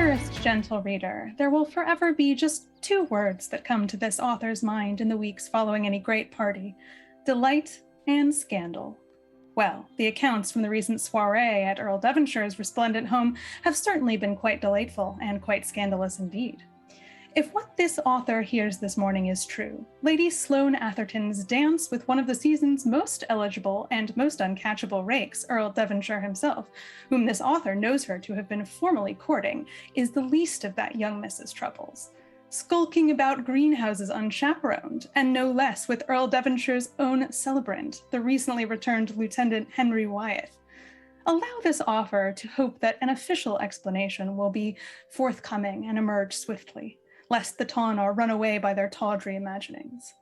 Dearest gentle reader, there will forever be just two words that come to this author's mind in the weeks following any great party: delight and scandal. Well, the accounts from the recent soiree at Earl Devonshire's resplendent home have certainly been quite delightful and quite scandalous indeed. If what this author hears this morning is true, Lady Sloan Atherton's dance with one of the season's most eligible and most uncatchable rakes, Earl Devonshire himself, whom this author knows her to have been formally courting, is the least of that young Miss's troubles. Skulking about greenhouses unchaperoned, and no less with Earl Devonshire's own celebrant, the recently returned Lieutenant Henry Wyeth. Allow this author to hope that an official explanation will be forthcoming and emerge swiftly, lest the Tawn run away by their tawdry imaginings.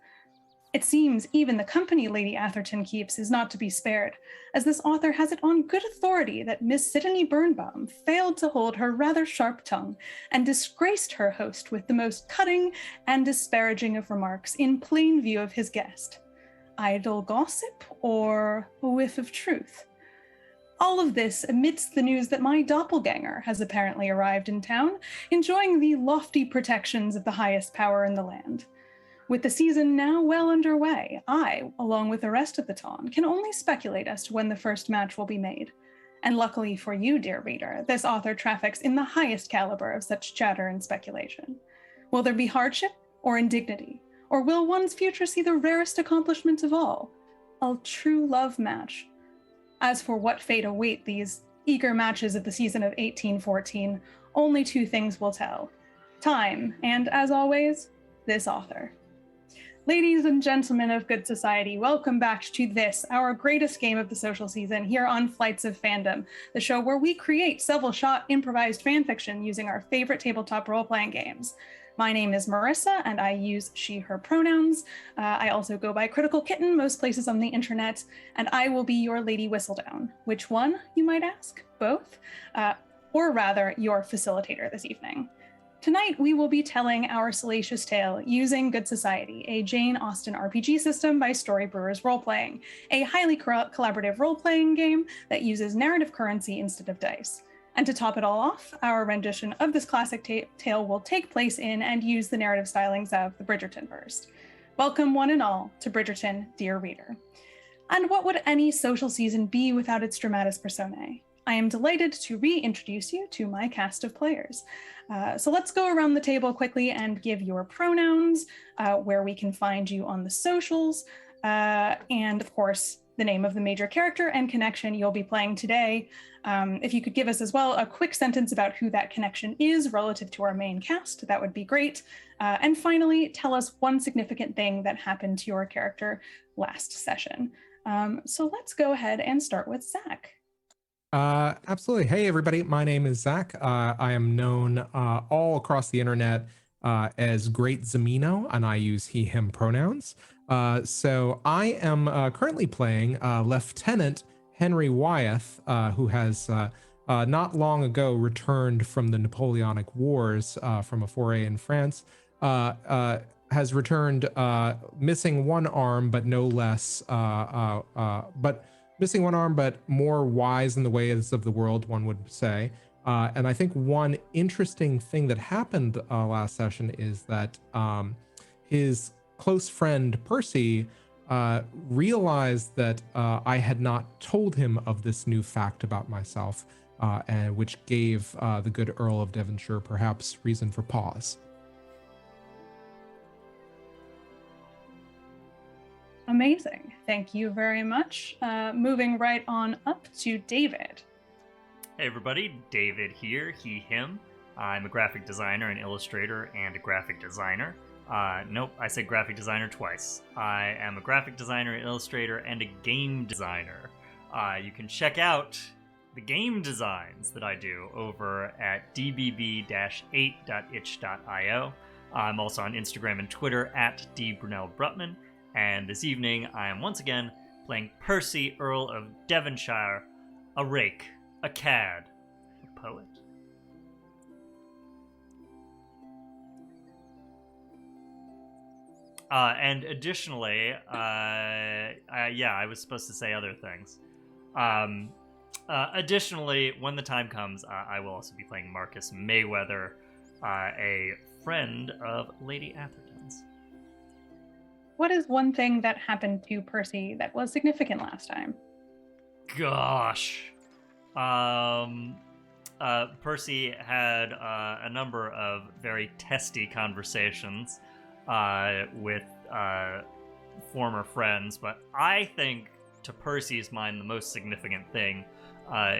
It seems even the company Lady Atherton keeps is not to be spared, as this author has it on good authority that Miss Sidonie Birnbaum failed to hold her rather sharp tongue and disgraced her host with the most cutting and disparaging of remarks in plain view of his guest. Idle gossip or a whiff of truth? All of this amidst the news that my doppelganger has apparently arrived in town, enjoying the lofty protections of the highest power in the land. With the season now well underway, I, along with the rest of the Tawn, can only speculate as to when the first match will be made. And luckily for you, dear reader, this author traffics in the highest caliber of such chatter and speculation. Will there be hardship or indignity? Or will one's future see the rarest accomplishment of all, a true love match? As for what fate await these eager matches of the season of 1814, only two things will tell: time, and as always, this author. Ladies and gentlemen of good society, welcome back to this, our greatest game of the social season here on Flights of Fandom, the show where we create several-shot improvised fanfiction using our favorite tabletop role-playing games. My name is Marissa, and I use she, her pronouns. I also go by Critical Kitten most places on the internet, and I will be your Lady Whistledown. Which one, you might ask? Both? Or rather, your facilitator this evening. Tonight, we will be telling our salacious tale using Good Society, a Jane Austen RPG system by Storybrewers Roleplaying, a highly collaborative role-playing game that uses narrative currency instead of dice. And to top it all off, our rendition of this classic tale will take place in and use the narrative stylings of the Bridgerton verse. Welcome one and all to Bridgerton, dear reader. And what would any social season be without its dramatis personae? I am delighted to reintroduce you to my cast of players. So let's go around the table quickly and give your pronouns, where we can find you on the socials, and of course, the name of the major character and connection you'll be playing today. If you could give us as well a quick sentence about who that connection is relative to our main cast, that would be great. And finally, tell us one significant thing that happened to your character last session. So let's go ahead and start with Zach. Absolutely. Hey, everybody. My name is Zach. I am known all across the internet as Great Zamino, and I use he, him pronouns. So I am currently playing Lieutenant Henry Wyeth, who has not long ago returned from the Napoleonic Wars from a foray in France, has returned missing one arm, but no less, missing one arm, but more wise in the ways of the world, one would say. And I think one interesting thing that happened last session is that his close friend Percy realized that I had not told him of this new fact about myself, and which gave the good Earl of Devonshire perhaps reason for pause. Amazing. Thank you very much. Moving right on up to David. Hey everybody, David here, he, him. I'm a graphic designer, an illustrator, and a graphic designer. Nope, I said graphic designer twice. I am a graphic designer, an illustrator, and a game designer. You can check out the game designs that I do over at dbb-8.itch.io. I'm also on Instagram and Twitter at dbrunelbrutman. And this evening, I am once again playing Percy, Earl of Devonshire, a rake, a cad, a poet. And additionally, I was supposed to say other things. Additionally, when the time comes, I will also be playing Marcus Mayweather, a friend of Lady Atherton's. What is one thing that happened to Percy that was significant last time? Gosh. Percy had a number of very testy conversations with former friends, but I think, to Percy's mind, the most significant thing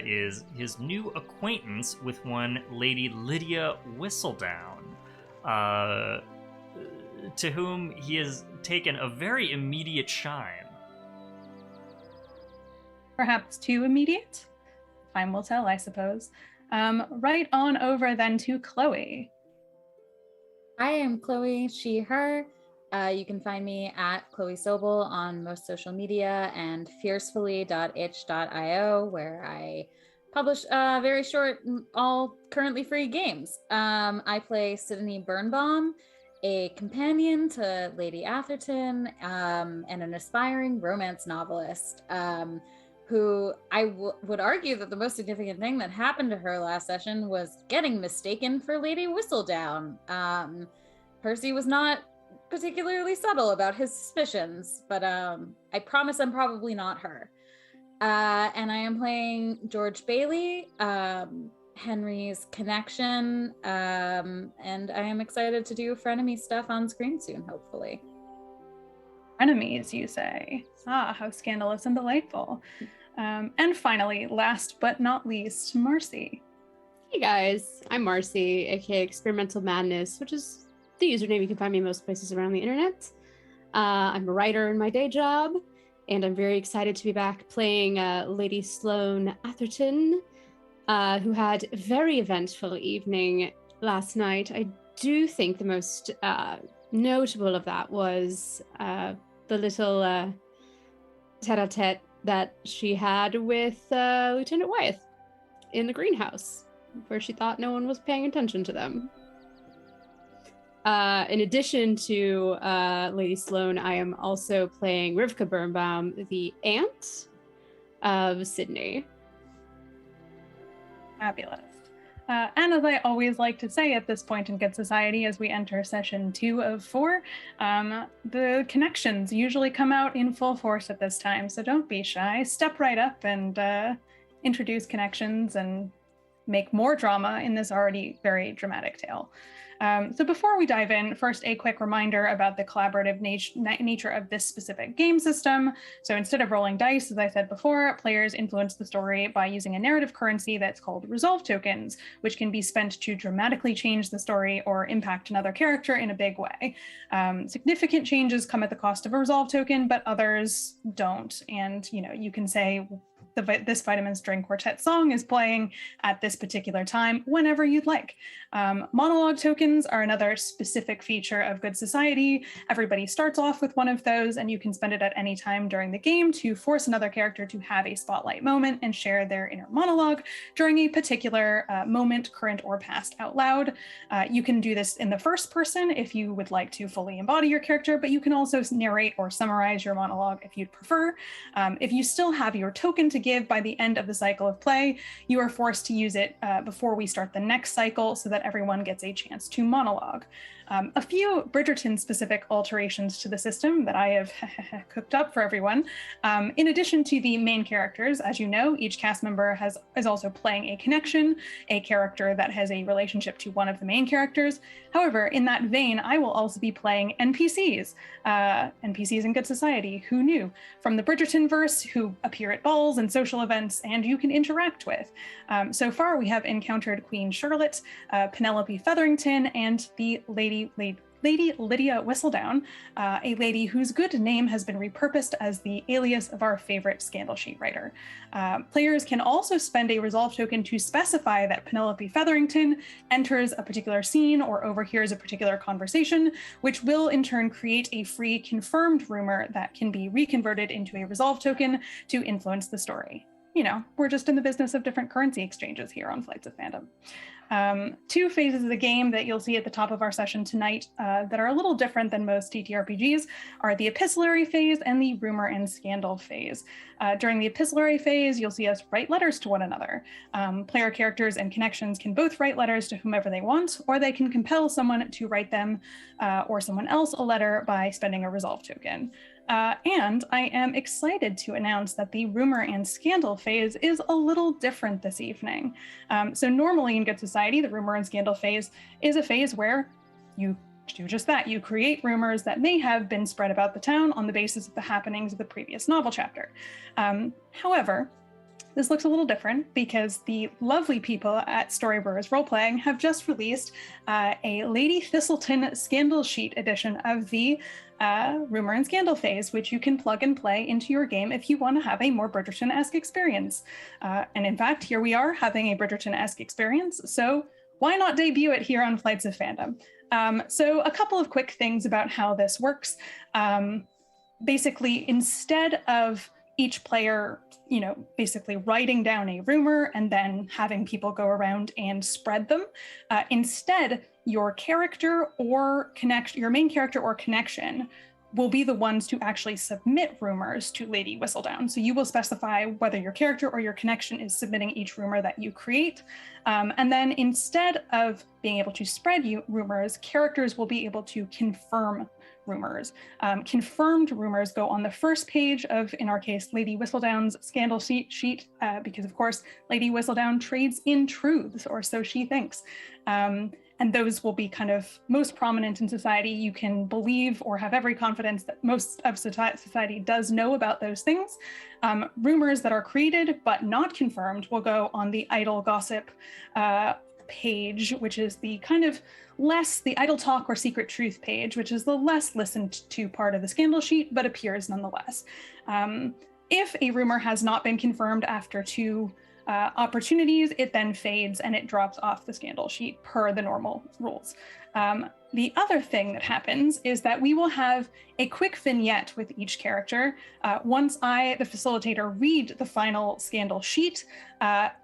is his new acquaintance with one Lady Lydia Whistledown, to whom he has taken a very immediate shine. Perhaps too immediate? Time will tell, I suppose. Right on over then to Chloe. I am Chloe, she, her. You can find me at Chloe Sobel on most social media and fiercefully.itch.io, where I publish very short, all currently free games. I play Sidonie Birnbaum, a companion to Lady Atherton, and an aspiring romance novelist, who I would argue that the most significant thing that happened to her last session was getting mistaken for Lady Whistledown. Percy was not particularly subtle about his suspicions, but I promise I'm probably not her. And I am playing George Bailey, Henry's connection, and I am excited to do frenemy stuff on screen soon, hopefully. Enemies, you say? Ah, how scandalous and delightful. And finally, last but not least, Marcy. Hey guys, I'm Marcy, aka Experimental Madness, which is the username you can find me most places around the internet. I'm a writer in my day job, and I'm very excited to be back playing Lady Sloan Atherton, who had a very eventful evening last night. I do think the most notable of that was the little tete-a-tete that she had with Lieutenant Wyeth in the greenhouse, where she thought no one was paying attention to them. In addition to Lady Sloan, I am also playing Rivka Birnbaum, the aunt of Sydney. Fabulous. And as I always like to say at this point in Good Society, as we enter session 2 of 4, the connections usually come out in full force at this time, so don't be shy. Step right up and introduce connections and make more drama in this already very dramatic tale. So before we dive in, first a quick reminder about the collaborative nature of this specific game system. So instead of rolling dice, as I said before, players influence the story by using a narrative currency that's called resolve tokens, which can be spent to dramatically change the story or impact another character in a big way. Significant changes come at the cost of a resolve token, but others don't. And you can say, this Vitamins Drink Quartet song is playing at this particular time whenever you'd like. Monologue tokens are another specific feature of Good Society. Everybody starts off with one of those, and you can spend it at any time during the game to force another character to have a spotlight moment and share their inner monologue during a particular moment, current or past, out loud. You can do this in the first person if you would like to fully embody your character, but you can also narrate or summarize your monologue if you'd prefer. If you still have your token to give by the end of the cycle of play, you are forced to use it before we start the next cycle so that everyone gets a chance to monologue. A few Bridgerton specific alterations to the system that I have cooked up for everyone. In addition to the main characters, as you know, each cast member is also playing a connection, a character that has a relationship to one of the main characters. However, in that vein, I will also be playing NPCs. NPCs in Good Society, who knew? From the Bridgerton verse, who appear at balls and social events and you can interact with. So far, we have encountered Queen Charlotte, Penelope Featherington, and the Lady Lydia Whistledown, a lady whose good name has been repurposed as the alias of our favorite scandal sheet writer. Players can also spend a resolve token to specify that Penelope Featherington enters a particular scene or overhears a particular conversation, which will in turn create a free confirmed rumor that can be reconverted into a resolve token to influence the story. We're just in the business of different currency exchanges here on Flights of Fandom. Two phases of the game that you'll see at the top of our session tonight that are a little different than most TTRPGs are the epistolary phase and the rumor and scandal phase. During the epistolary phase, you'll see us write letters to one another. Player characters and connections can both write letters to whomever they want, or they can compel someone to write them or someone else a letter by spending a resolve token. And I am excited to announce that the rumor and scandal phase is a little different this evening. So normally in Good Society, the rumor and scandal phase is a phase where you do just that. You create rumors that may have been spread about the town on the basis of the happenings of the previous novel chapter. However, this looks a little different because the lovely people at Storybrewers Roleplaying have just released a Lady Thistleton Scandal Sheet edition of the rumor and scandal phase, which you can plug and play into your game if you want to have a more Bridgerton-esque experience. And in fact, here we are having a Bridgerton-esque experience, so why not debut it here on Flights of Fandom? So a couple of quick things about how this works. Basically, instead of each player, basically writing down a rumor and then having people go around and spread them, instead, your character or your main character or connection will be the ones to actually submit rumors to Lady Whistledown. So you will specify whether your character or your connection is submitting each rumor that you create. And then instead of being able to spread rumors, characters will be able to confirm rumors. Confirmed rumors go on the first page of, in our case, Lady Whistledown's scandal sheet, because of course, Lady Whistledown trades in truths, or so she thinks. And those will be kind of most prominent in society. You can believe or have every confidence that most of society does know about those things. Rumors that are created but not confirmed will go on the idle gossip page, which is the kind of the idle talk or secret truth page, which is the less listened to part of the scandal sheet, but appears nonetheless. If a rumor has not been confirmed after two opportunities, it then fades and it drops off the scandal sheet per the normal rules. The other thing that happens is that we will have a quick vignette with each character. Once I, the facilitator, read the final scandal sheet,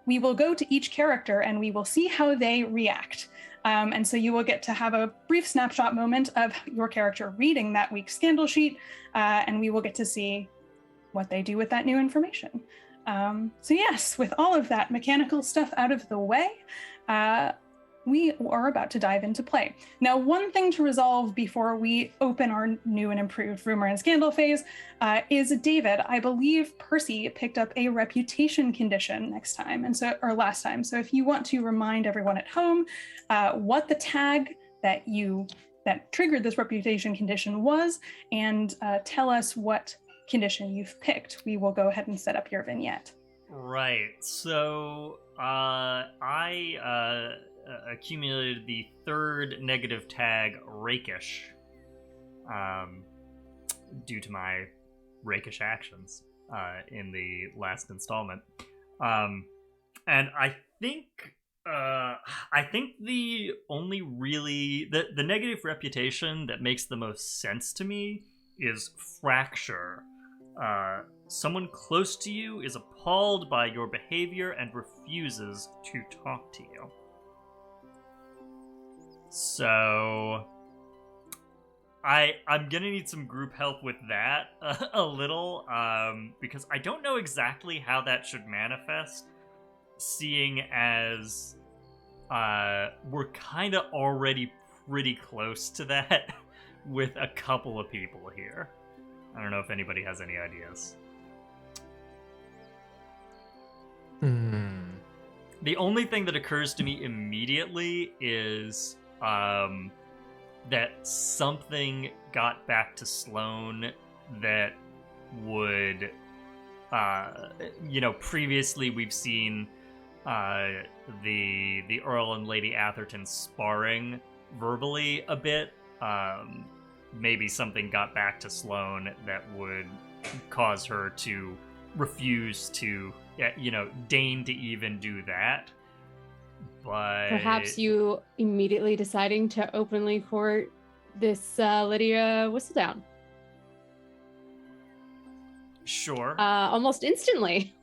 we will go to each character and we will see how they react. And so you will get to have a brief snapshot moment of your character reading that week's scandal sheet, and we will get to see what they do with that new information. So yes, with all of that mechanical stuff out of the way, we are about to dive into play. Now, one thing to resolve before we open our new and improved rumor and scandal phase is David. I believe Percy picked up a reputation condition last time. So if you want to remind everyone at home what the tag that triggered this reputation condition was, and tell us what condition you've picked, we will go ahead and set up your vignette. Right. So I accumulated the third negative tag, rakish, due to my rakish actions in the last installment. And I think the only really the negative reputation that makes the most sense to me is fracture. Someone close to you is appalled by your behavior and refuses to talk to you. So I'm gonna need some group help with that a little, because I don't know exactly how that should manifest, seeing as we're kind of already pretty close to that with a couple of people here. I don't know if anybody has any ideas. The only thing that occurs to me immediately is that something got back to Sloan that would, previously we've seen the Earl and Lady Atherton sparring verbally a bit. Maybe something got back to Sloan that would cause her to refuse to, deign to even do that. But perhaps you immediately deciding to openly court this Lydia Whistledown. Sure. Almost instantly.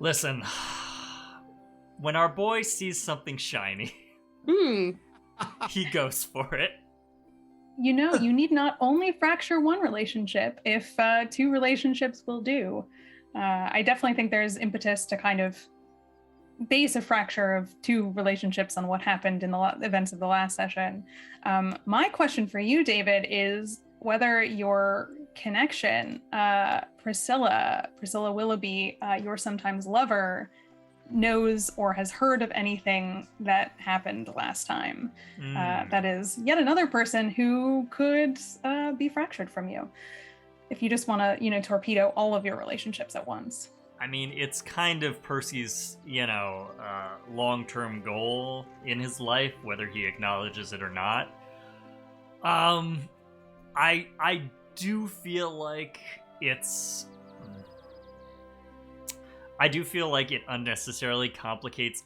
Listen, when our boy sees something shiny, he goes for it. You know, you need not only fracture one relationship if two relationships will do. I definitely think there's impetus to kind of base a fracture of two relationships on what happened in the events of the last session. My question for you, David, is whether your connection, Priscilla Willoughby, your sometimes lover, knows or has heard of anything that happened last time. That is yet another person who could be fractured from you if you just want to, torpedo all of your relationships at once. I mean, it's kind of Percy's, long-term goal in his life, whether he acknowledges it or not. I do feel like it's... I do feel like it unnecessarily complicates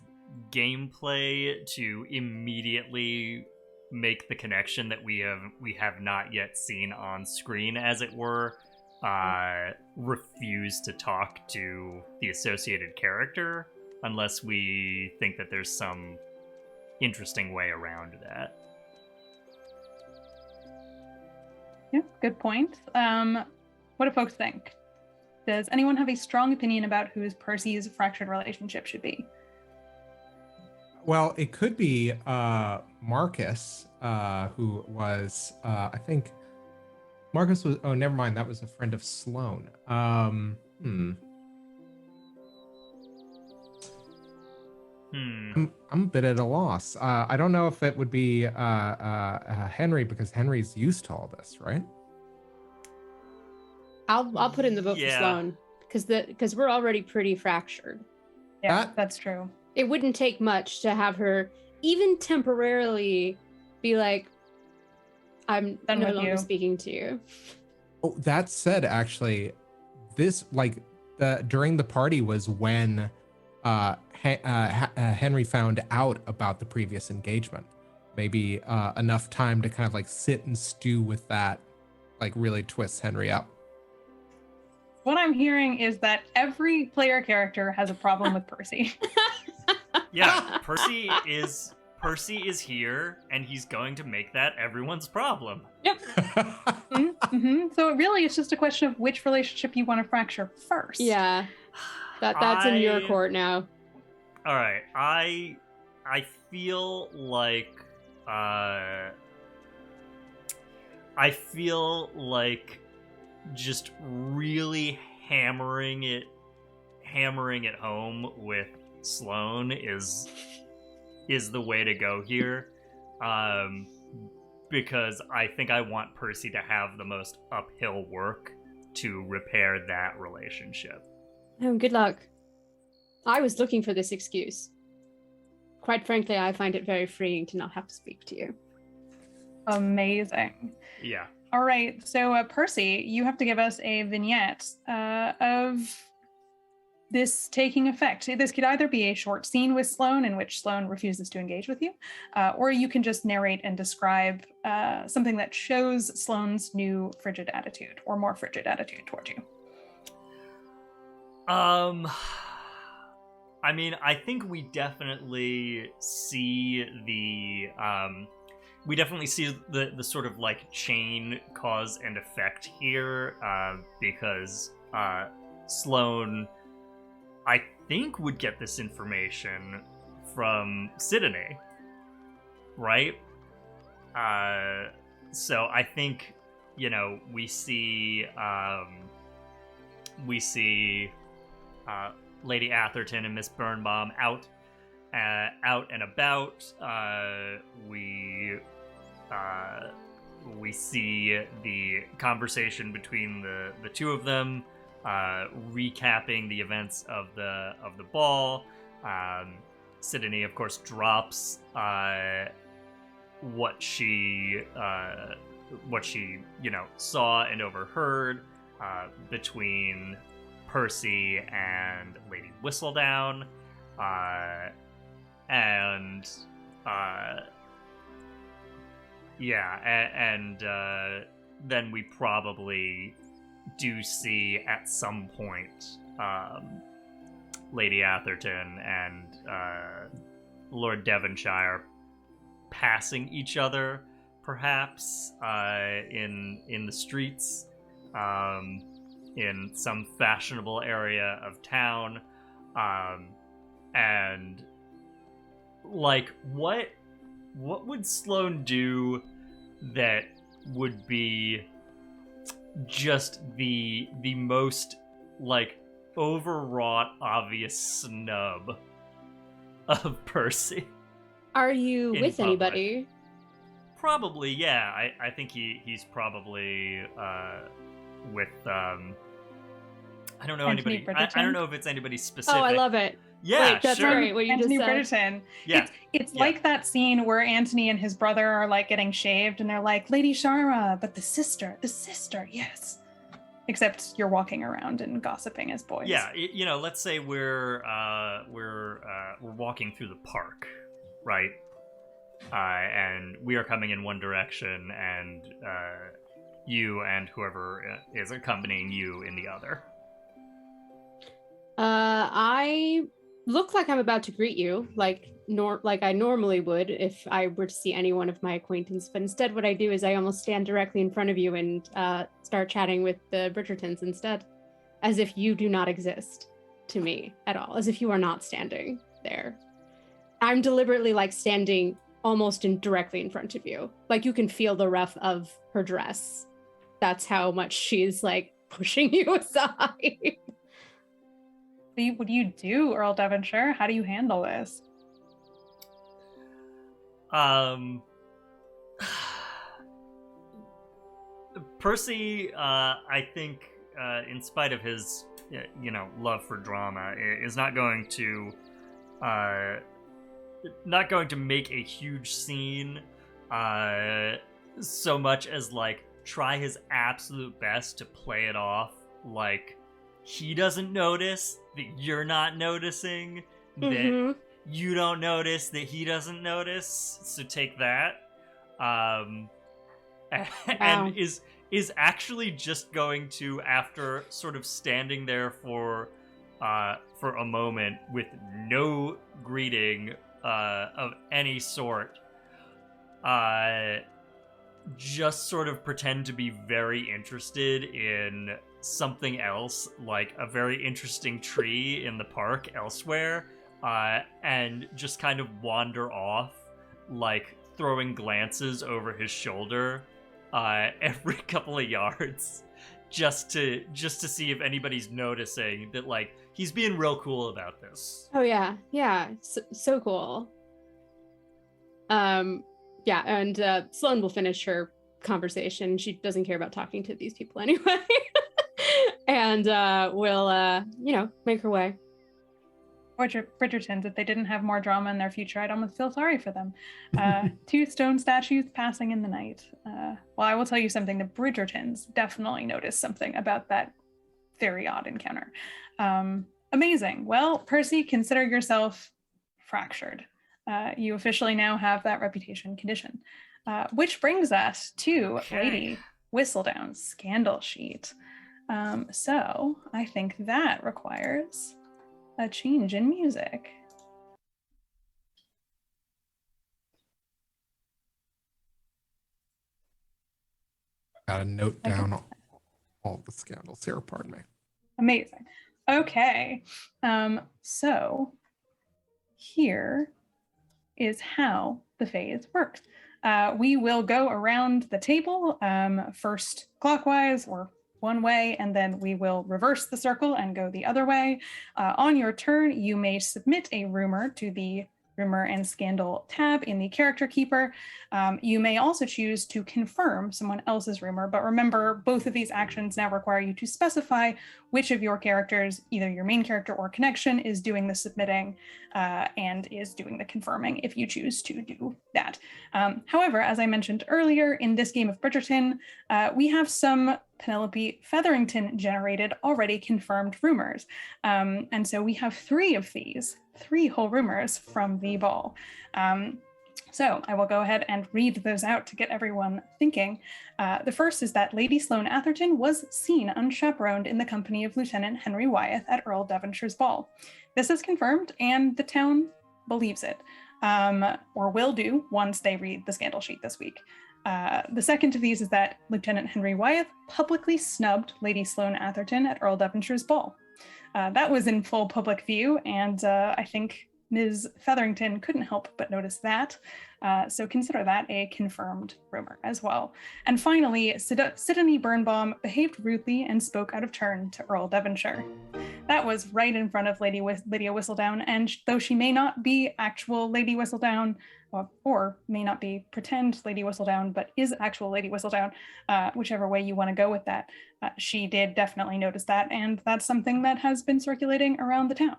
gameplay to immediately make the connection that we have not yet seen on screen, as it were, refuse to talk to the associated character unless we think that there's some interesting way around that. Yeah, good point. What do folks think? Does anyone have a strong opinion about whose Percy's fractured relationship should be? Well, it could be Marquess, who was, I think, Marcus was, oh, never mind. That was a friend of Sloan. I'm a bit at a loss. I don't know if it would be Henry, because Henry's used to all this, right? I'll put in the vote for Sloan because we're already pretty fractured. Yeah, that's true. It wouldn't take much to have her even temporarily be like, I'm no longer speaking to you. Oh, that said, actually, this during the party was when Henry found out about the previous engagement. Maybe enough time to kind of sit and stew with that, really twists Henry up. What I'm hearing is that every player character has a problem with Percy. Yeah, Percy is here, and he's going to make that everyone's problem. Yep. So really, it's just a question of which relationship you want to fracture first. Yeah, that's in your court now. All right, I feel like just really hammering it home with Sloan is the way to go here, because I think I want Percy to have the most uphill work to repair that relationship. Oh, good luck. I was looking for this excuse. Quite frankly, I find it very freeing to not have to speak to you. Amazing. Yeah. All right, so Percy, you have to give us a vignette of this taking effect. This could either be a short scene with Sloan in which Sloan refuses to engage with you, or you can just narrate and describe something that shows Sloan's new frigid attitude, or more frigid attitude toward you. I mean, I think we definitely see the sort of chain cause and effect here, because Sloan, I think, would get this information from Sidonie, right? So I think, we see Lady Atherton and Miss Birnbaum out and about. We see the conversation between the two of them, recapping the events of the ball. Sidonie, of course, drops what she saw and overheard between Percy and Lady Whistledown, and then we probably do see at some point Lady Atherton and Lord Devonshire passing each other, perhaps in the streets, in some fashionable area of town, and like what would Sloan do that would be just the most like overwrought obvious snub of Percy? Are you with public. anybody? Probably, yeah. I think he's probably with I don't know Anthony anybody. Bridgerton? I don't know if it's anybody specific. Oh, I love it. Yeah, Wait, that's sure. great. What you Anthony just said. Bridgerton. Yeah. It's Yeah. like that scene where Anthony and his brother are like getting shaved and they're like, Lady Shara, but the sister, yes. Except you're walking around and gossiping as boys. Yeah, let's say we're walking through the park, right? And we are coming in one direction, and you and whoever is accompanying you in the other. I look like I'm about to greet you, like I normally would if I were to see any one of my acquaintance. But instead, what I do is I almost stand directly in front of you and start chatting with the Bridgertons instead, as if you do not exist to me at all, as if you are not standing there. I'm deliberately like standing almost directly in front of you. Like you can feel the ruff of her dress. That's how much she's like pushing you aside. What do you do, Earl Devonshire? How do you handle this? Percy, I think, in spite of his, love for drama, is not going to make a huge scene, so much as like try his absolute best to play it off like he doesn't notice that you're not noticing, that you don't notice that he doesn't notice. So take that. And is actually just going to, after sort of standing there for a moment with no greeting of any sort, just sort of pretend to be very interested in something else, like a very interesting tree in the park elsewhere, and just kind of wander off, like throwing glances over his shoulder every couple of yards, just to see if anybody's noticing that like he's being real cool about this. Oh yeah, so cool. Yeah, and Sloan will finish her conversation. She doesn't care about talking to these people anyway. And will make her way. Bridgertons, if they didn't have more drama in their future, I'd almost feel sorry for them. 2 stone statues passing in the night. Well, I will tell you something. The Bridgertons definitely noticed something about that very odd encounter. Amazing. Well, Percy, consider yourself fractured. You officially now have that reputation condition. Which brings us to Lady Whistledown's scandal sheet. So I think that requires a change in music. Gotta note down all the scandals here, pardon me. Amazing. Okay. So here is how the phase works. We will go around the table, first clockwise or one way, and then we will reverse the circle and go the other way. On your turn, you may submit a rumor to the Rumor and Scandal tab in the Character Keeper. You may also choose to confirm someone else's rumor, but remember, both of these actions now require you to specify which of your characters, either your main character or connection, is doing the submitting and is doing the confirming if you choose to do that. However, as I mentioned earlier, in this game of Bridgerton, we have some Penelope Featherington generated already confirmed rumors. And so we have 3 of these, 3 whole rumors from the ball. So I will go ahead and read those out to get everyone thinking. The first is that Lady Sloan Atherton was seen unchaperoned in the company of Lieutenant Henry Wyeth at Earl Devonshire's ball. This is confirmed, and the town believes it, or will do once they read the scandal sheet this week. The second of these is that Lieutenant Henry Wyeth publicly snubbed Lady Sloan Atherton at Earl Devonshire's ball. That was in full public view, and I think Ms. Featherington couldn't help but notice that. So consider that a confirmed rumor as well. And finally, Sidonie Birnbaum behaved rudely and spoke out of turn to Earl Devonshire. That was right in front of Lydia Whistledown, and though she may not be actual Lady Whistledown, or may not be pretend Lady Whistledown, but is actual Lady Whistledown, whichever way you want to go with that, she did definitely notice that, and that's something that has been circulating around the town.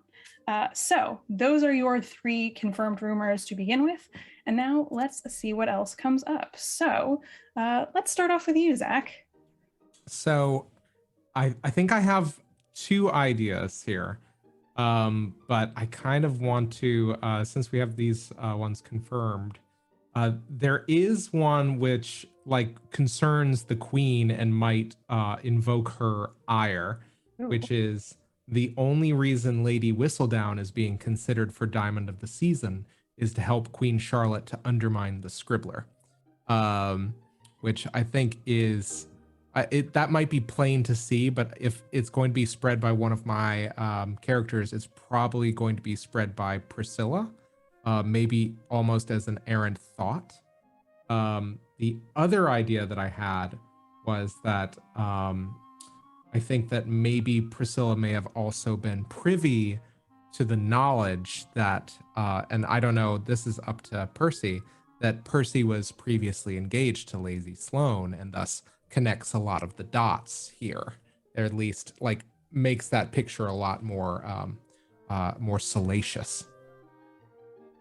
So those are your 3 confirmed rumors to begin with, and now let's see what else comes up. So let's start off with you, Zach. So I think I have 2 ideas here. But I kind of want to, since we have these ones confirmed, there is one which concerns the queen and might invoke her ire, Ooh. which is the only reason Lady Whistledown is being considered for Diamond of the Season is to help Queen Charlotte to undermine the Scribbler, which I think is... that might be plain to see, but if it's going to be spread by one of my characters, it's probably going to be spread by Priscilla, maybe almost as an errant thought. The other idea that I had was that I think that maybe Priscilla may have also been privy to the knowledge that, and I don't know, this is up to Percy, that Percy was previously engaged to Lady Sloan, and thus connects a lot of the dots here, or at least makes that picture a lot more more salacious.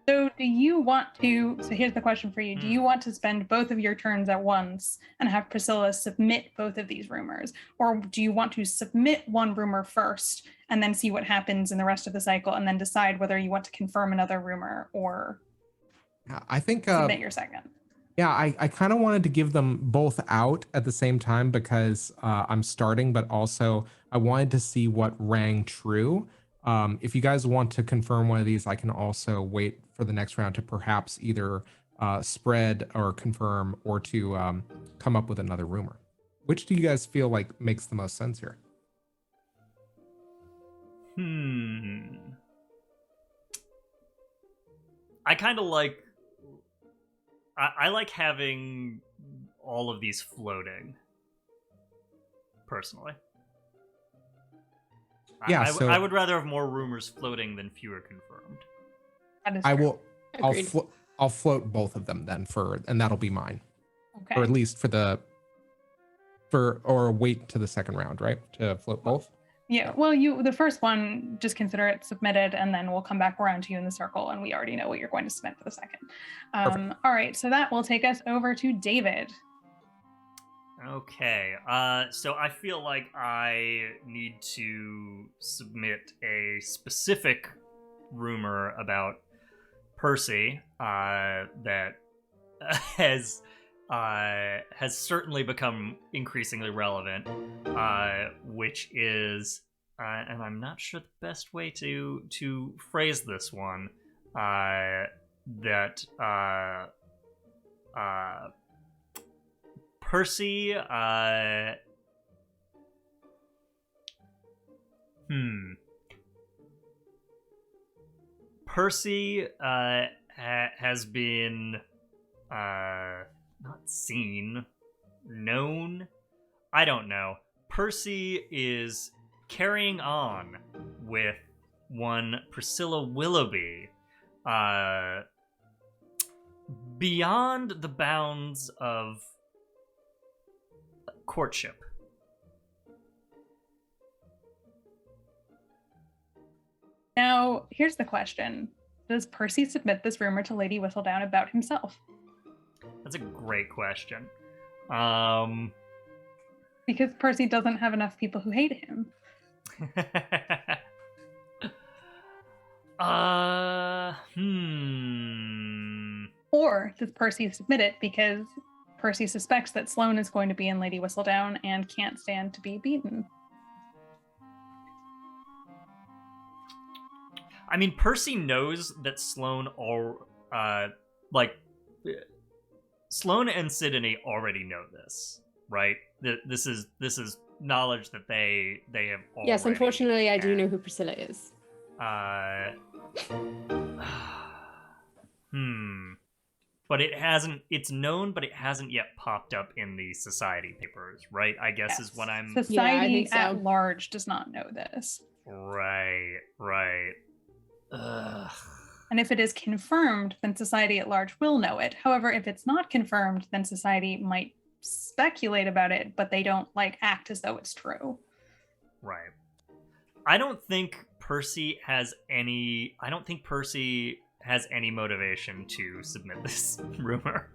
So do you want to, so here's the question for you. Do you want to spend both of your turns at once and have Priscilla submit both of these rumors? Or do you want to submit one rumor first and then see what happens in the rest of the cycle and then decide whether you want to confirm another rumor or I think submit your second? Yeah, I kind of wanted to give them both out at the same time because I'm starting, but also I wanted to see what rang true. If you guys want to confirm one of these, I can also wait for the next round to perhaps either spread or confirm or to come up with another rumor. Which do you guys feel like makes the most sense here? I kind of like... I like having all of these floating, personally. Yeah, I would rather have more rumors floating than fewer confirmed. That is I true. will. I'll float both of them then and that'll be mine, Okay. or at least or wait to the second round, right? To float both. Yeah, well, the first one, just consider it submitted, and then we'll come back around to you in the circle, and we already know what you're going to submit for the second. All right, so that will take us over to David. Okay, so I feel like I need to submit a specific rumor about Percy that has certainly become increasingly relevant, which is, and I'm not sure the best way to phrase this one, that Percy, Percy has been not seen, known, I don't know. Percy is carrying on with one Priscilla Willoughby beyond the bounds of courtship. Now, here's the question. Does Percy submit this rumor to Lady Whistledown about himself? That's a great question. Because Percy doesn't have enough people who hate him. Or does Percy submit it because Percy suspects that Sloan is going to be in Lady Whistledown and can't stand to be beaten? I mean, Percy knows that Sloan Sloan and Sidonie already know this, right? This is knowledge that they have already. Yes, unfortunately, I do know who Priscilla is. But it's known, but it hasn't yet popped up in the society papers, right? I guess is what I'm... Society at large does not know this. Right. Ugh. And if it is confirmed, then society at large will know it. However, if it's not confirmed, then society might speculate about it, but they don't act as though it's true. Right. I don't think Percy has any motivation to submit this rumor.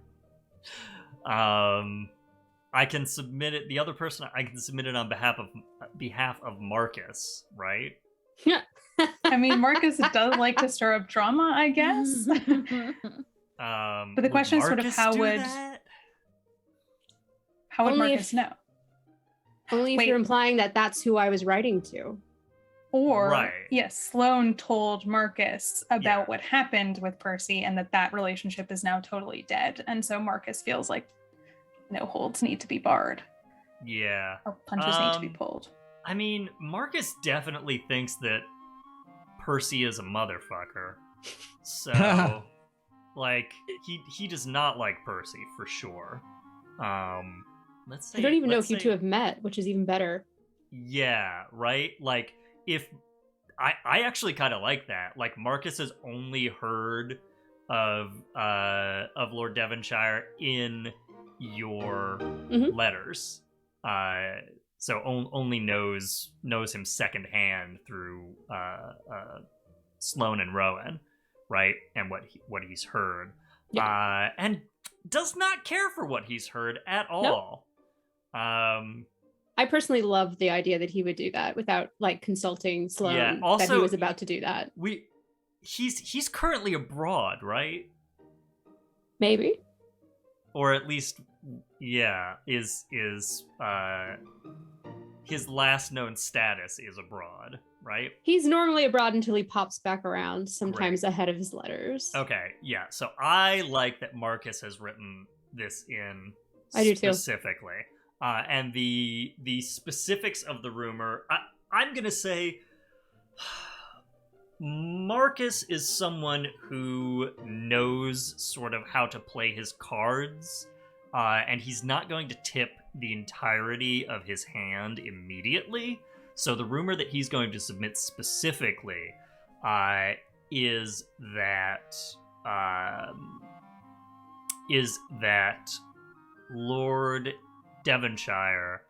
I can submit it. The other person, I can submit it on behalf of Marquess, right? Yeah. I mean, Marquess does like to stir up drama, I guess. But the question is sort of how would Marquess know? Only if you're implying that that's who I was writing to. Or, yes, Sloan told Marquess about what happened with Percy and that relationship is now totally dead. And so Marquess feels like no holds need to be barred. Yeah. Or punches need to be pulled. I mean, Marquess definitely thinks that Percy is a motherfucker. So, he does not like Percy, for sure. Let's say... I don't even know if you two have met, which is even better. Yeah, right? If I actually kind of like that. Marquess has only heard of Lord Devonshire in your letters, so only knows him secondhand through Sloan and Rowan, right? And what he's heard, and does not care for what he's heard at all. Nope. I personally love the idea that he would do that without consulting Sloan. Yeah, also, that he was about to do that. He's currently abroad, right? Maybe. Or at least, is his last known status is abroad, right? He's normally abroad until he pops back around, sometimes ahead of his letters. Okay, yeah. So I like that Marquess has written this in I do too. Specifically. And the specifics of the rumor, I'm going to say Marquess is someone who knows sort of how to play his cards, and he's not going to tip the entirety of his hand immediately. So the rumor that he's going to submit specifically is that Lord Devonshire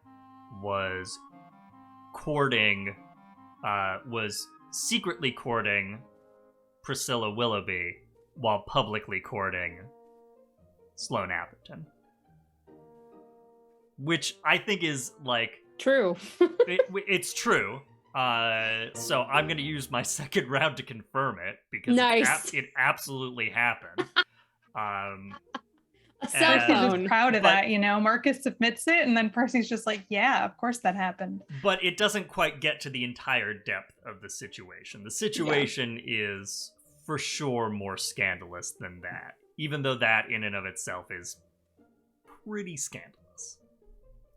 was secretly courting Priscilla Willoughby while publicly courting Sloan Atherton. Which I think is true. It's true. So I'm going to use my second round to confirm it because it absolutely happened. Marcus is proud of that, Marcus submits it, and then Percy's just yeah, of course that happened. But it doesn't quite get to the entire depth of the situation. The situation is for sure more scandalous than that, even though that in and of itself is pretty scandalous.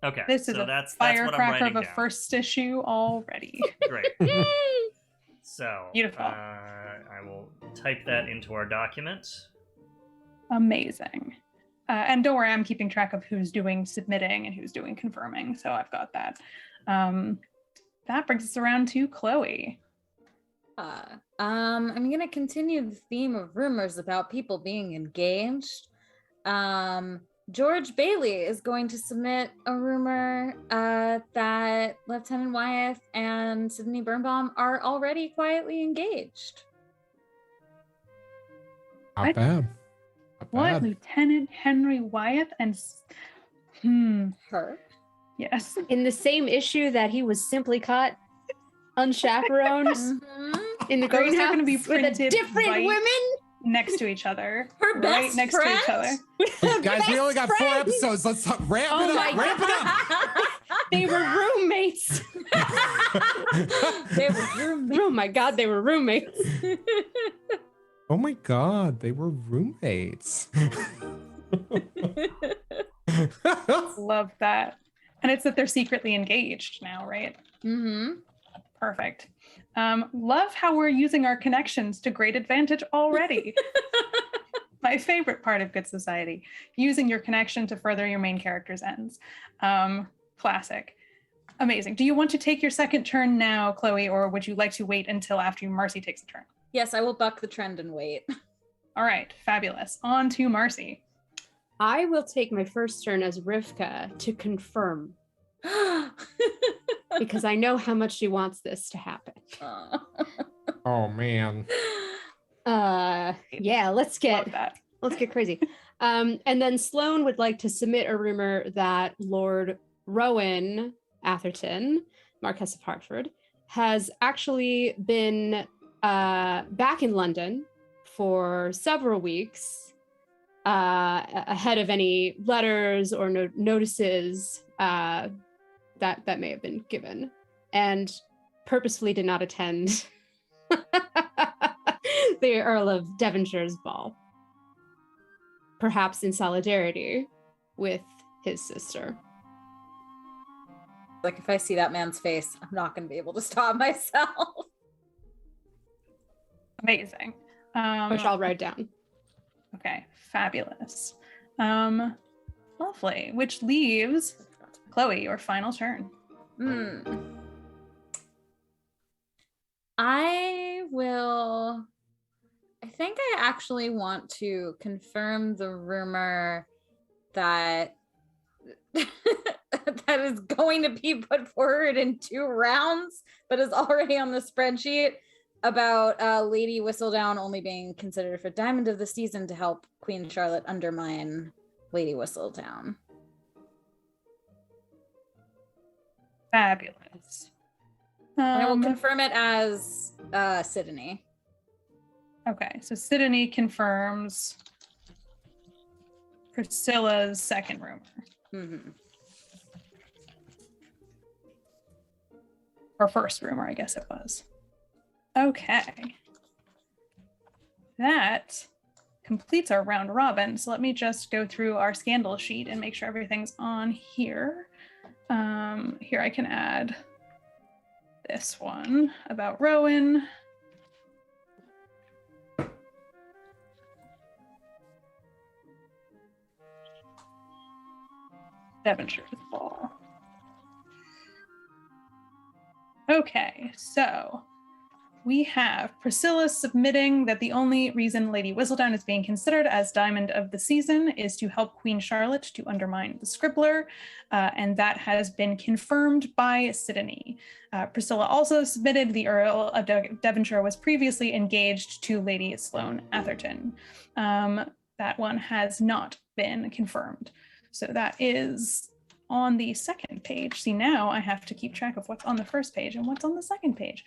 Okay, this is that's firecracker of a first issue already. Great. So beautiful. I will type that into our document. Amazing. And don't worry, I'm keeping track of who's doing submitting and who's doing confirming, so I've got that. That brings us around to Chloe. I'm going to continue the theme of rumors about people being engaged. George Bailey is going to submit a rumor that Lieutenant Wyeth and Sidonie Birnbaum are already quietly engaged. Not bad. What? Lieutenant Henry Wyeth and her? Yes. In the same issue that he was simply caught unchaperoned in the greenhouse going to be with a different women? next to each other. Her right best next friend? to each other. Guys, we only got 4 friend. episodes. Let's ramp Oh it my up. Ramp it up. They were roommates. They were roommates. Oh my god, they were roommates. Oh my god, they were roommates. Love that. And it's that they're secretly engaged now, right? Mm-hmm. Perfect. Love how we're using our connections to great advantage already. My favorite part of Good Society, using your connection to further your main character's ends. Classic. Amazing. Do you want to take your second turn now, Chloe, or would you like to wait until after Marcy takes a turn? Yes, I will buck the trend and wait. All right, fabulous. On to Marcy. I will take my first turn as Rivka to confirm, because I know how much she wants this to happen. Oh man. Yeah, let's Love get that. crazy. And then Sloan would like to submit a rumor that Lord Rowan Atherton, Marquess of Hertford, has actually been back in London for several weeks ahead of any letters or notices that may have been given, and purposefully did not attend the Earl of Devonshire's ball, perhaps in solidarity with his sister. Like, if I see that man's face, I'm not going to be able to stop myself. Amazing. Which I'll write down. Okay, fabulous. Lovely. Which leaves Chloe, your final turn. I think I actually want to confirm the rumor that that is going to be put forward in 2 rounds, but is already on the spreadsheet, about Lady Whistledown only being considered for Diamond of the Season to help Queen Charlotte undermine Lady Whistledown. Fabulous. And I will confirm it as Sidonie. Okay, so Sidonie confirms Priscilla's second rumor. Mm-hmm. Or first rumor, I guess it was. Okay. That completes our round robin. So let me just go through our scandal sheet and make sure everything's on here. Here I can add this one about Rowan. Devonshire's ball. Okay, so we have Priscilla submitting that the only reason Lady Whistledown is being considered as Diamond of the Season is to help Queen Charlotte to undermine the Scribbler, and that has been confirmed by Sidonie. Priscilla also submitted the Earl of Devonshire was previously engaged to Lady Sloan Atherton. That one has not been confirmed. So that is on the second page. See, now I have to keep track of what's on the first page and what's on the second page.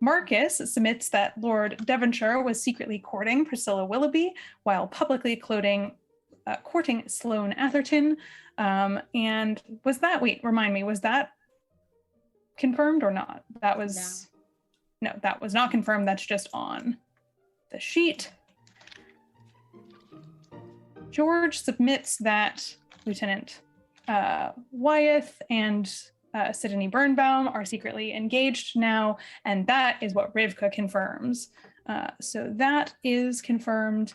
Marcus submits that Lord Devonshire was secretly courting Priscilla Willoughby while publicly courting Sloan Atherton. And was that, remind me, was that confirmed or not? That was, no, that was not confirmed. That's just on the sheet. George submits that Lieutenant Wyeth and Sidonie Birnbaum are secretly engaged now, and that is what Rivka confirms. So that is confirmed.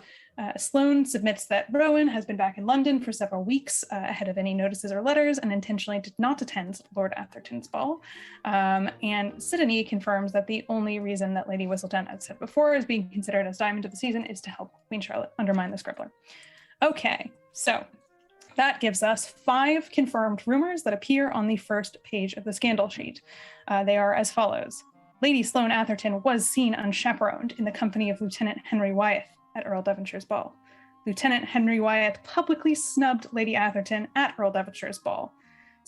Sloan submits that Rowan has been back in London for several weeks ahead of any notices or letters and intentionally did not attend Lord Atherton's ball. And Sidonie confirms that the only reason that Lady Whistledown, as said before, is being considered as Diamond of the Season is to help Queen Charlotte undermine the Scribbler. Okay, so that gives us 5 confirmed rumors that appear on the first page of the scandal sheet. They are as follows. Lady Sloan Atherton was seen unchaperoned in the company of Lieutenant Henry Wyeth at Earl Devonshire's ball. Lieutenant Henry Wyeth publicly snubbed Lady Atherton at Earl Devonshire's ball.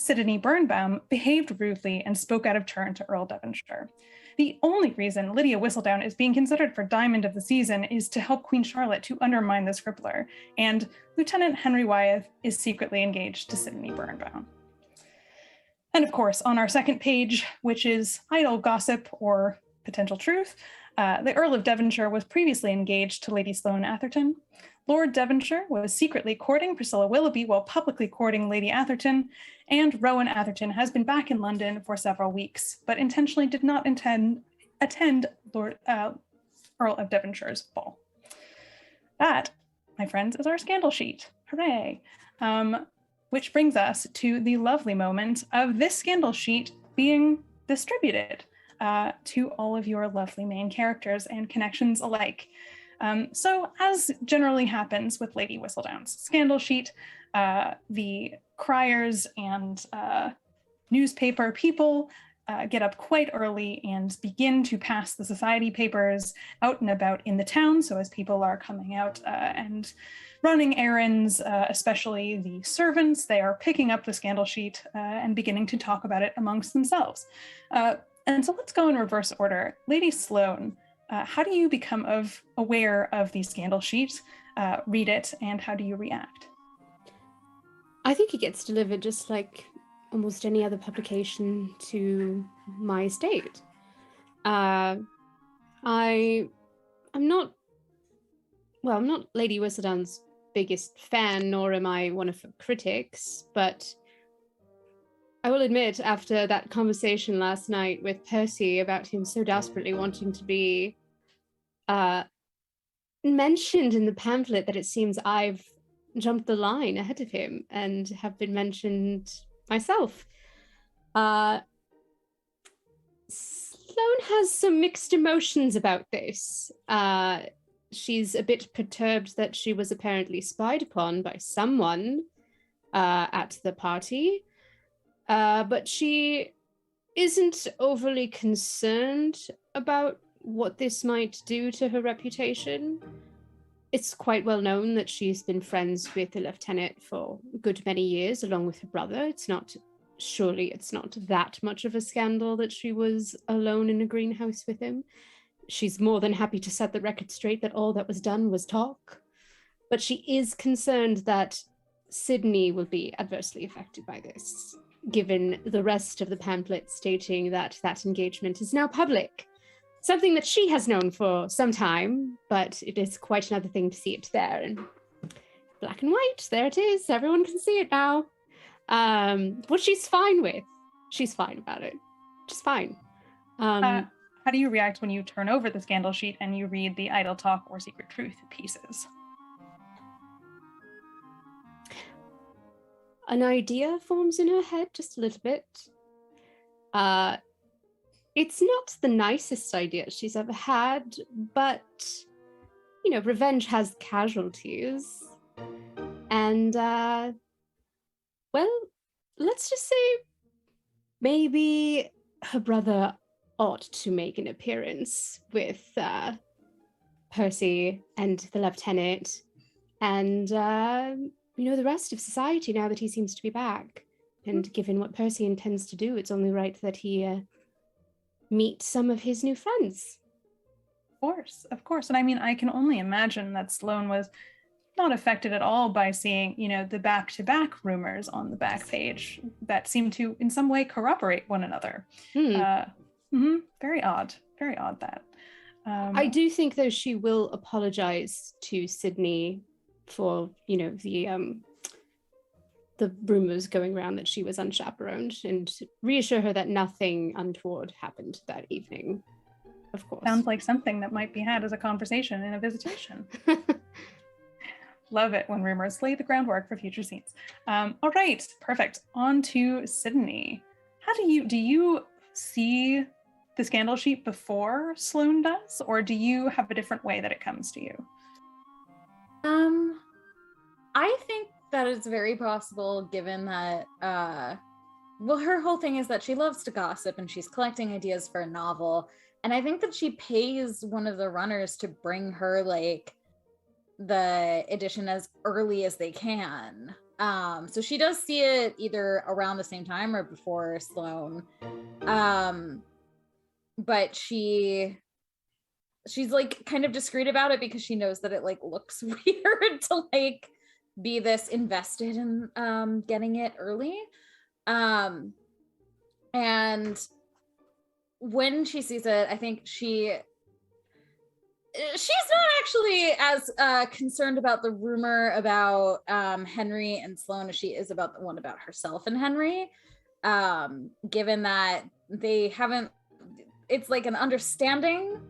Sidonie Birnbaum behaved rudely and spoke out of turn to Earl Devonshire. The only reason Lydia Whistledown is being considered for Diamond of the Season is to help Queen Charlotte to undermine the scribbler, and Lieutenant Henry Wyeth is secretly engaged to Sidonie Birnbaum. And of course, on our second page, which is idle gossip or potential truth, the Earl of Devonshire was previously engaged to Lady Sloan Atherton. Lord Devonshire was secretly courting Priscilla Willoughby while publicly courting Lady Atherton, and Rowan Atherton has been back in London for several weeks, but intentionally did not attend Earl of Devonshire's ball. That, my friends, is our scandal sheet. Hooray! Which brings us to the lovely moment of this scandal sheet being distributed to all of your lovely main characters and connections alike. So as generally happens with Lady Whistledown's scandal sheet, the criers and newspaper people get up quite early and begin to pass the society papers out and about in the town. So as people are coming out and running errands, especially the servants, they are picking up the scandal sheet and beginning to talk about it amongst themselves. And so let's go in reverse order. Lady Sloan, how do you become aware of the scandal sheet, read it, and how do you react? I think it gets delivered just like almost any other publication to my estate. I'm not Lady Whistledown's biggest fan, nor am I one of her critics, but I will admit, after that conversation last night with Percy about him so desperately wanting to be mentioned in the pamphlet, that it seems I've jumped the line ahead of him and have been mentioned myself. Sloan has some mixed emotions about this. She's a bit perturbed that she was apparently spied upon by someone at the party, but she isn't overly concerned about what this might do to her reputation. It's quite well known that she's been friends with the lieutenant for a good many years, along with her brother. Surely it's not that much of a scandal that she was alone in a greenhouse with him. She's more than happy to set the record straight that all that was done was talk. But she is concerned that Sidonie will be adversely affected by this, given the rest of the pamphlet stating that that engagement is now public. Something that she has known for some time, but it is quite another thing to see it there in black and white. There it is. Everyone can see it now. What she's fine with. She's fine about it. Just fine. How do you react when you turn over the scandal sheet and you read the idle talk or secret truth pieces? An idea forms in her head just a little bit. It's not the nicest idea she's ever had, but, revenge has casualties. And, let's just say maybe her brother ought to make an appearance with Percy and the lieutenant and, the rest of society now that he seems to be back. And given what Percy intends to do, it's only right that he meet some of his new friends. Of course. And I mean, I can only imagine that Sloan was not affected at all by seeing, the back-to-back rumors on the back page that seem to, in some way, corroborate one another. Very odd that. I do think, though, she will apologize to Sidonie for, the rumors going around that she was unchaperoned, and reassure her that nothing untoward happened that evening, of course. Sounds like something that might be had as a conversation in a visitation. Love it when rumors lay the groundwork for future scenes. All right, perfect. On to Sidonie. How do you see the scandal sheet before Sloan does, or do you have a different way that it comes to you? I think that it's very possible, given that, her whole thing is that she loves to gossip and she's collecting ideas for a novel. And I think that she pays one of the runners to bring her, the edition as early as they can. So she does see it either around the same time or before Sloan. But she's like kind of discreet about it because she knows that it like looks weird to like be this invested in getting it early. And when she sees it, I think she's not actually as concerned about the rumor about Henry and Sloan as she is about the one about herself and Henry, given that they haven't, it's like an understanding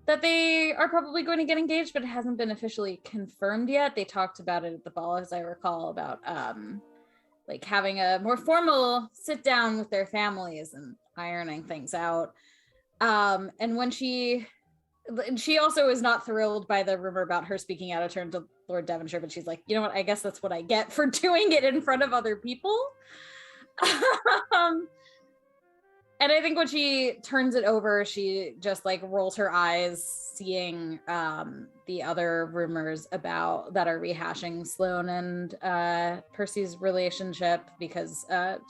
that they are probably going to get engaged, but it hasn't been officially confirmed yet. They talked about it at the ball, as I recall, about like having a more formal sit down with their families and ironing things out. And when she also is not thrilled by the rumor about her speaking out of turn to Lord Devonshire, but she's like, you know what, I guess that's what I get for doing it in front of other people. And I think when she turns it over, she just like rolls her eyes, seeing the other rumors about that are rehashing Sloan and Percy's relationship, because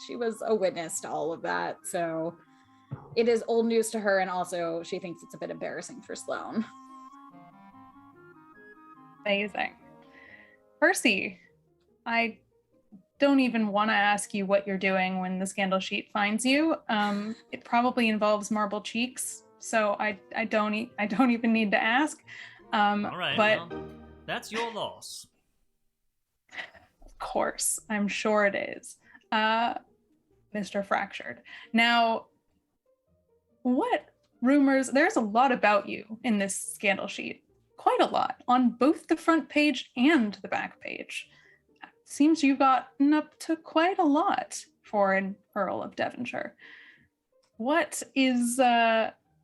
she was a witness to all of that. So it is old news to her, and also she thinks it's a bit embarrassing for Sloan. Amazing. Percy, I don't even want to ask you what you're doing when the scandal sheet finds you. It probably involves marble cheeks, so I don't even need to ask. All right, but well, that's your loss. Of course, I'm sure it is, Mr. Fractured. Now, what rumors? There's a lot about you in this scandal sheet. Quite a lot, on both the front page and the back page. Seems you've gotten up to quite a lot for an Earl of Devonshire. What is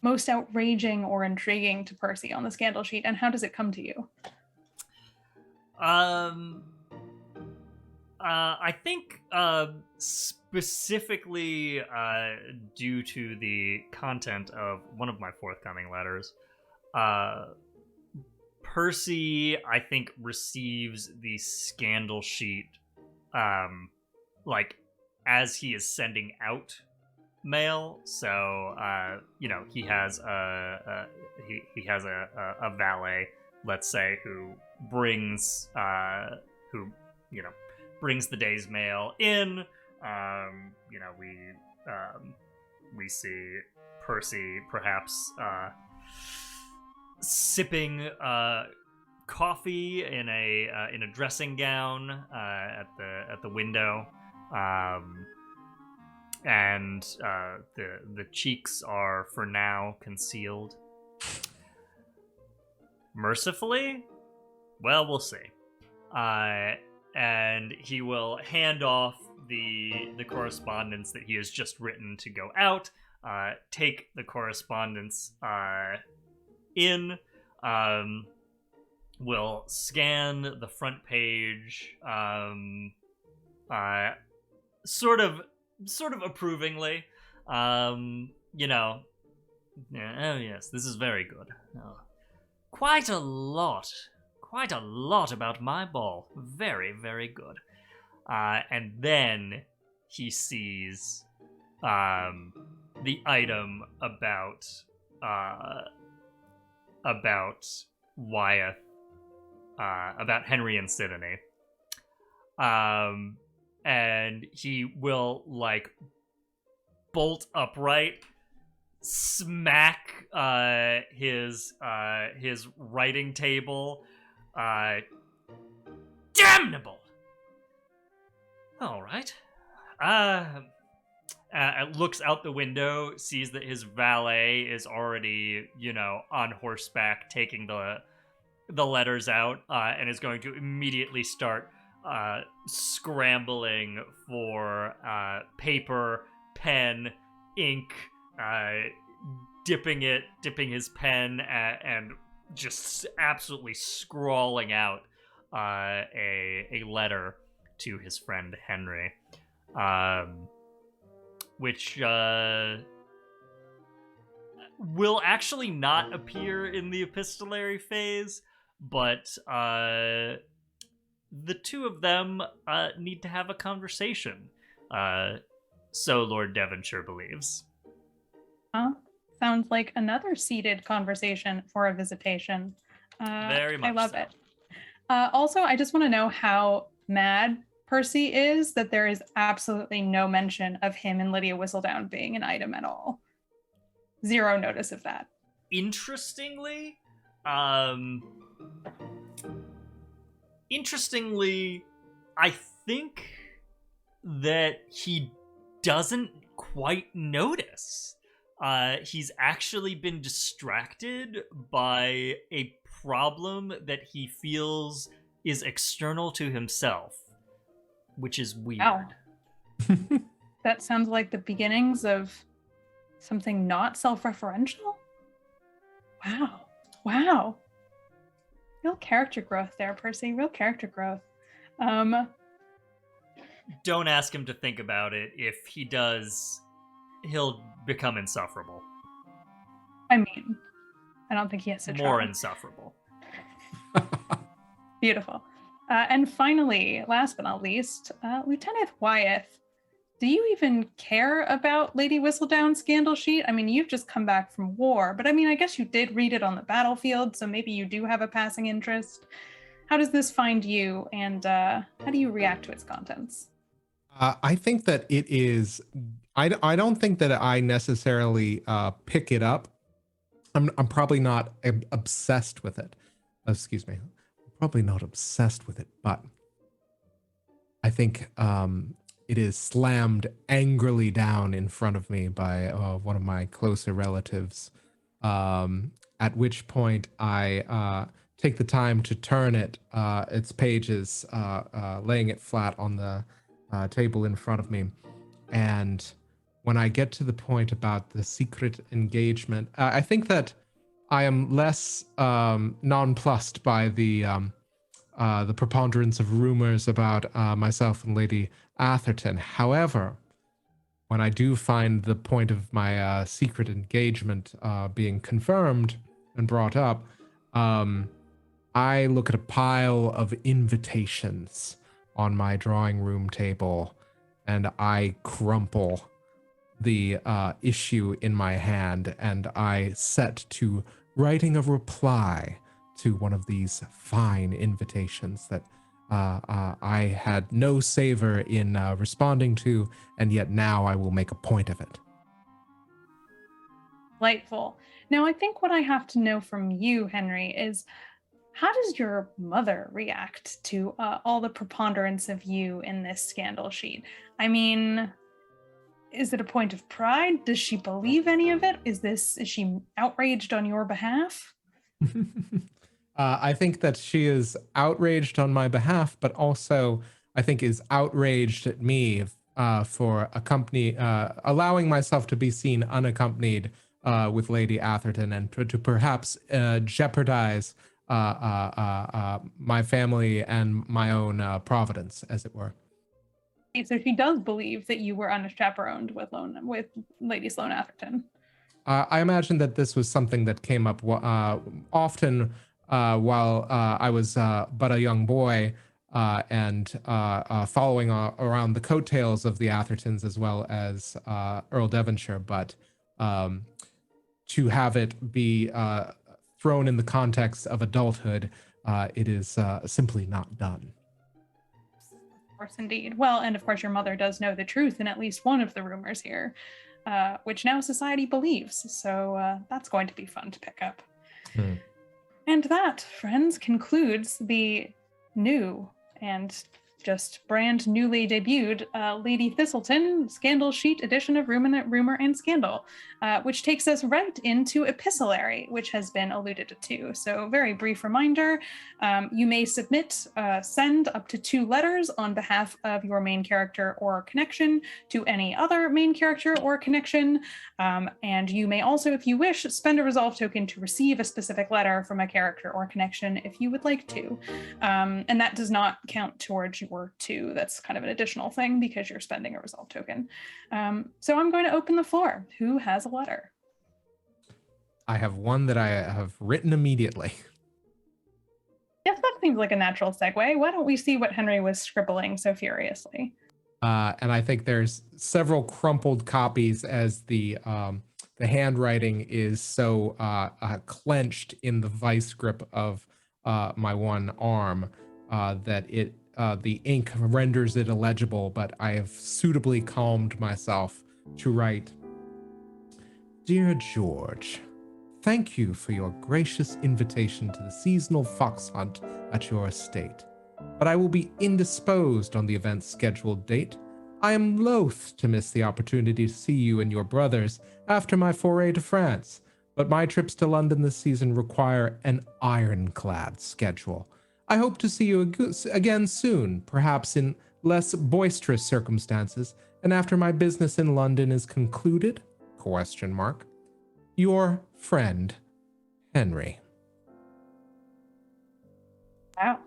most outraging or intriguing to Percy on the scandal sheet, and how does it come to you? I think specifically due to the content of one of my forthcoming letters, Percy, I think, receives the scandal sheet like as he is sending out mail. So he has a valet, let's say, who brings brings the day's mail in. We see Percy perhaps sipping coffee in a dressing gown at the window, and the cheeks are for now concealed. Mercifully, well, we'll see. And he will hand off the correspondence that he has just written to go out. Take the correspondence in, will scan the front page, sort of approvingly, oh yes, this is very good. Oh, quite a lot about my ball. Very, very good. And then he sees the item about Wyeth, about Henry and Sidonie. And he will like bolt upright, smack his writing table. Damnable! All right. Looks out the window, sees that his valet is already, on horseback taking the letters out, and is going to immediately start scrambling for paper, pen, ink, dipping his pen and just absolutely scrawling out a letter to his friend Henry, which will actually not appear in the epistolary phase, but the two of them need to have a conversation. So Lord Devonshire believes. Huh? Sounds like another seated conversation for a visitation. Very much I love so. it. Also, I just want to know how mad Percy is that there is absolutely no mention of him and Lydia Whistledown being an item at all. Zero notice of that. Interestingly, I think that he doesn't quite notice. He's actually been distracted by a problem that he feels is external to himself, which is weird. Wow. That sounds like the beginnings of something not self-referential. Wow. Real character growth there, Percy. Real character growth. Don't ask him to think about it. If he does, he'll become insufferable. I mean, I don't think he has to try. More insufferable. Beautiful. And finally, last but not least, Lieutenant Wyeth. Do you even care about Lady Whistledown's scandal sheet? I mean, you've just come back from war, but I mean, I guess you did read it on the battlefield, so maybe you do have a passing interest. How does this find you, and how do you react to its contents? I think that it is. I don't think that I necessarily pick it up. I'm probably not obsessed with it. Excuse me. I'm probably not obsessed with it, but I think it is slammed angrily down in front of me by one of my closer relatives. At which point I take the time to turn its pages, laying it flat on the table in front of me. And when I get to the point about the secret engagement, I think that I am less nonplussed by the preponderance of rumors about myself and Lady Atherton. However, when I do find the point of my secret engagement being confirmed and brought up, I look at a pile of invitations on my drawing room table, and I crumple the issue in my hand, and I set to writing a reply to one of these fine invitations that I had no savor in responding to, and yet now I will make a point of it. Delightful. Now, I think what I have to know from you, Henry, is how does your mother react to all the preponderance of you in this scandal sheet? I mean, is it a point of pride? Does she believe any of it? Is she outraged on your behalf? I think that she is outraged on my behalf, but also I think is outraged at me for allowing myself to be seen unaccompanied with Lady Atherton, and to perhaps jeopardize my family and my own providence, as it were. So she does believe that you were unchaperoned with Lady Sloan Atherton. I imagine that this was something that came up often while I was but a young boy, and following around the coattails of the Athertons as well as Earl Devonshire. But to have it be thrown in the context of adulthood, it is simply not done. Of course, indeed. Well, and of course your mother does know the truth in at least one of the rumors here, which now society believes. So that's going to be fun to pick up. And that, friends, concludes the new and just brand newly debuted Lady Thistleton Scandal Sheet edition of Rumor and Scandal, which takes us right into Epistolary, which has been alluded to. So very brief reminder, you may send up to 2 letters on behalf of your main character or connection to any other main character or connection. And you may also, if you wish, spend a resolve token to receive a specific letter from a character or connection if you would like to. And that does not count towards your 2. That's kind of an additional thing because you're spending a resolve token. So I'm going to open the floor. Who has a letter? I have one that I have written immediately. Yes, that seems like a natural segue. Why don't we see what Henry was scribbling so furiously? And I think there's several crumpled copies as the handwriting is so clenched in the vice grip of my one arm that the ink renders it illegible, but I have suitably calmed myself to write, "Dear George, thank you for your gracious invitation to the seasonal fox hunt at your estate, but I will be indisposed on the event's scheduled date. I am loath to miss the opportunity to see you and your brothers after my foray to France, but my trips to London this season require an ironclad schedule. I hope to see you again soon, perhaps in less boisterous circumstances, and after my business in London is concluded? Question mark. Your friend, Henry." Wow.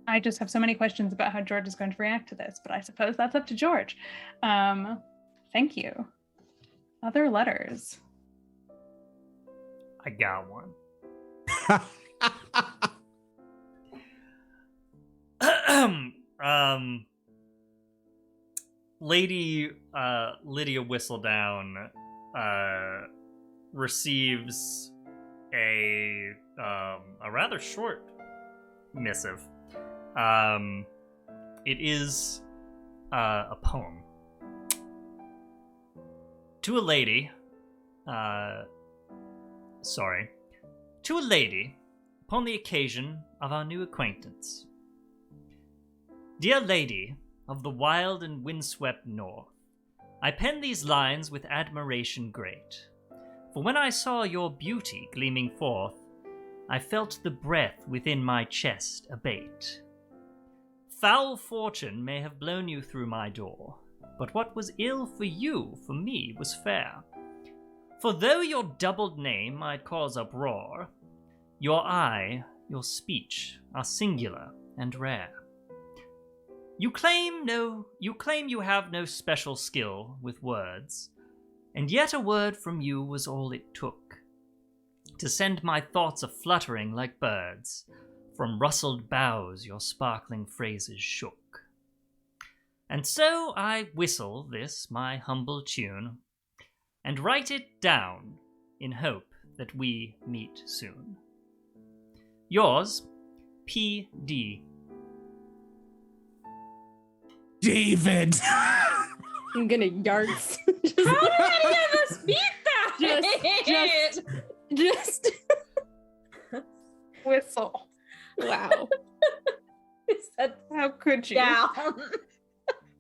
I just have so many questions about how George is going to react to this, but I suppose that's up to George. Thank you. Other letters. I got one. Lady Lydia Whistledown receives a rather short missive. It is a poem to a lady. To a lady upon the occasion of our new acquaintance. Dear lady of the wild and windswept north, I pen these lines with admiration great, for when I saw your beauty gleaming forth, I felt the breath within my chest abate. Foul fortune may have blown you through my door, but what was ill for you, for me, was fair. For though your doubled name might cause uproar, your eye, your speech are singular and rare. You claim you have no special skill with words, and yet a word from you was all it took to send my thoughts a-fluttering like birds. From rustled boughs your sparkling phrases shook. And so I whistle this my humble tune, and write it down in hope that we meet soon. Yours, P.D. David! I'm gonna yards. How did any of us beat that? Just Whistle. wow. How could you? Down.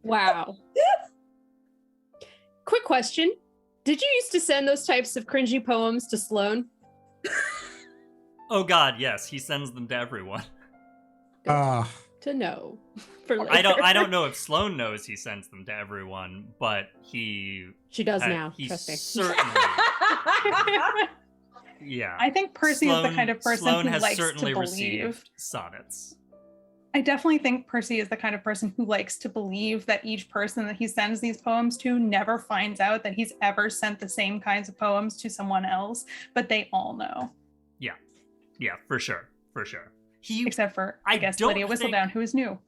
Wow. Quick question. Did you used to send those types of cringy poems to Sloan? Oh god, yes, he sends them to everyone. To know. For later. I don't know if Sloan knows he sends them to everyone, but She does now, he trust me. certainly yeah. I think Percy is the kind of person Sloan who has likes to certainly believe. received sonnets. I definitely think Percy is the kind of person who likes to believe that each person that he sends these poems to never finds out that he's ever sent the same kinds of poems to someone else, but they all know. Yeah, for sure. Except for, I guess, don't Lydia Whistledown, who is new.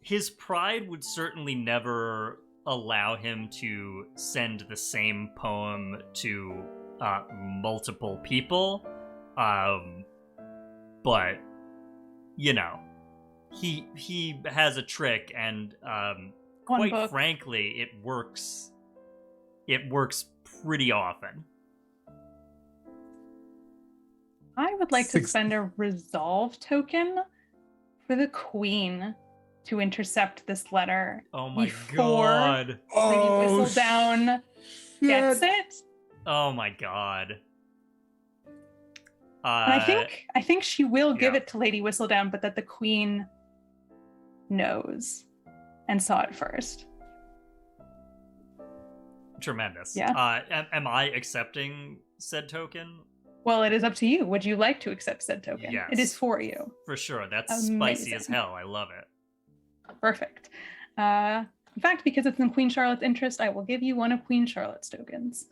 His pride would certainly never allow him to send the same poem to multiple people, but you know, he has a trick, and quite frankly, it works pretty often. I would like to spend a resolve token for the Queen to intercept this letter. Oh my before god. Lady Whistledown gets it. Oh my god. And I think she will give it to Lady Whistledown, but that the Queen knows and saw it first. Tremendous. Yeah. Am I accepting said token? Well, it is up to you. Would you like to accept said token? Yes. It is for you. For sure. That's Amazing. Spicy as hell. I love it. Perfect. In fact, because it's in Queen Charlotte's interest, I will give you one of Queen Charlotte's tokens.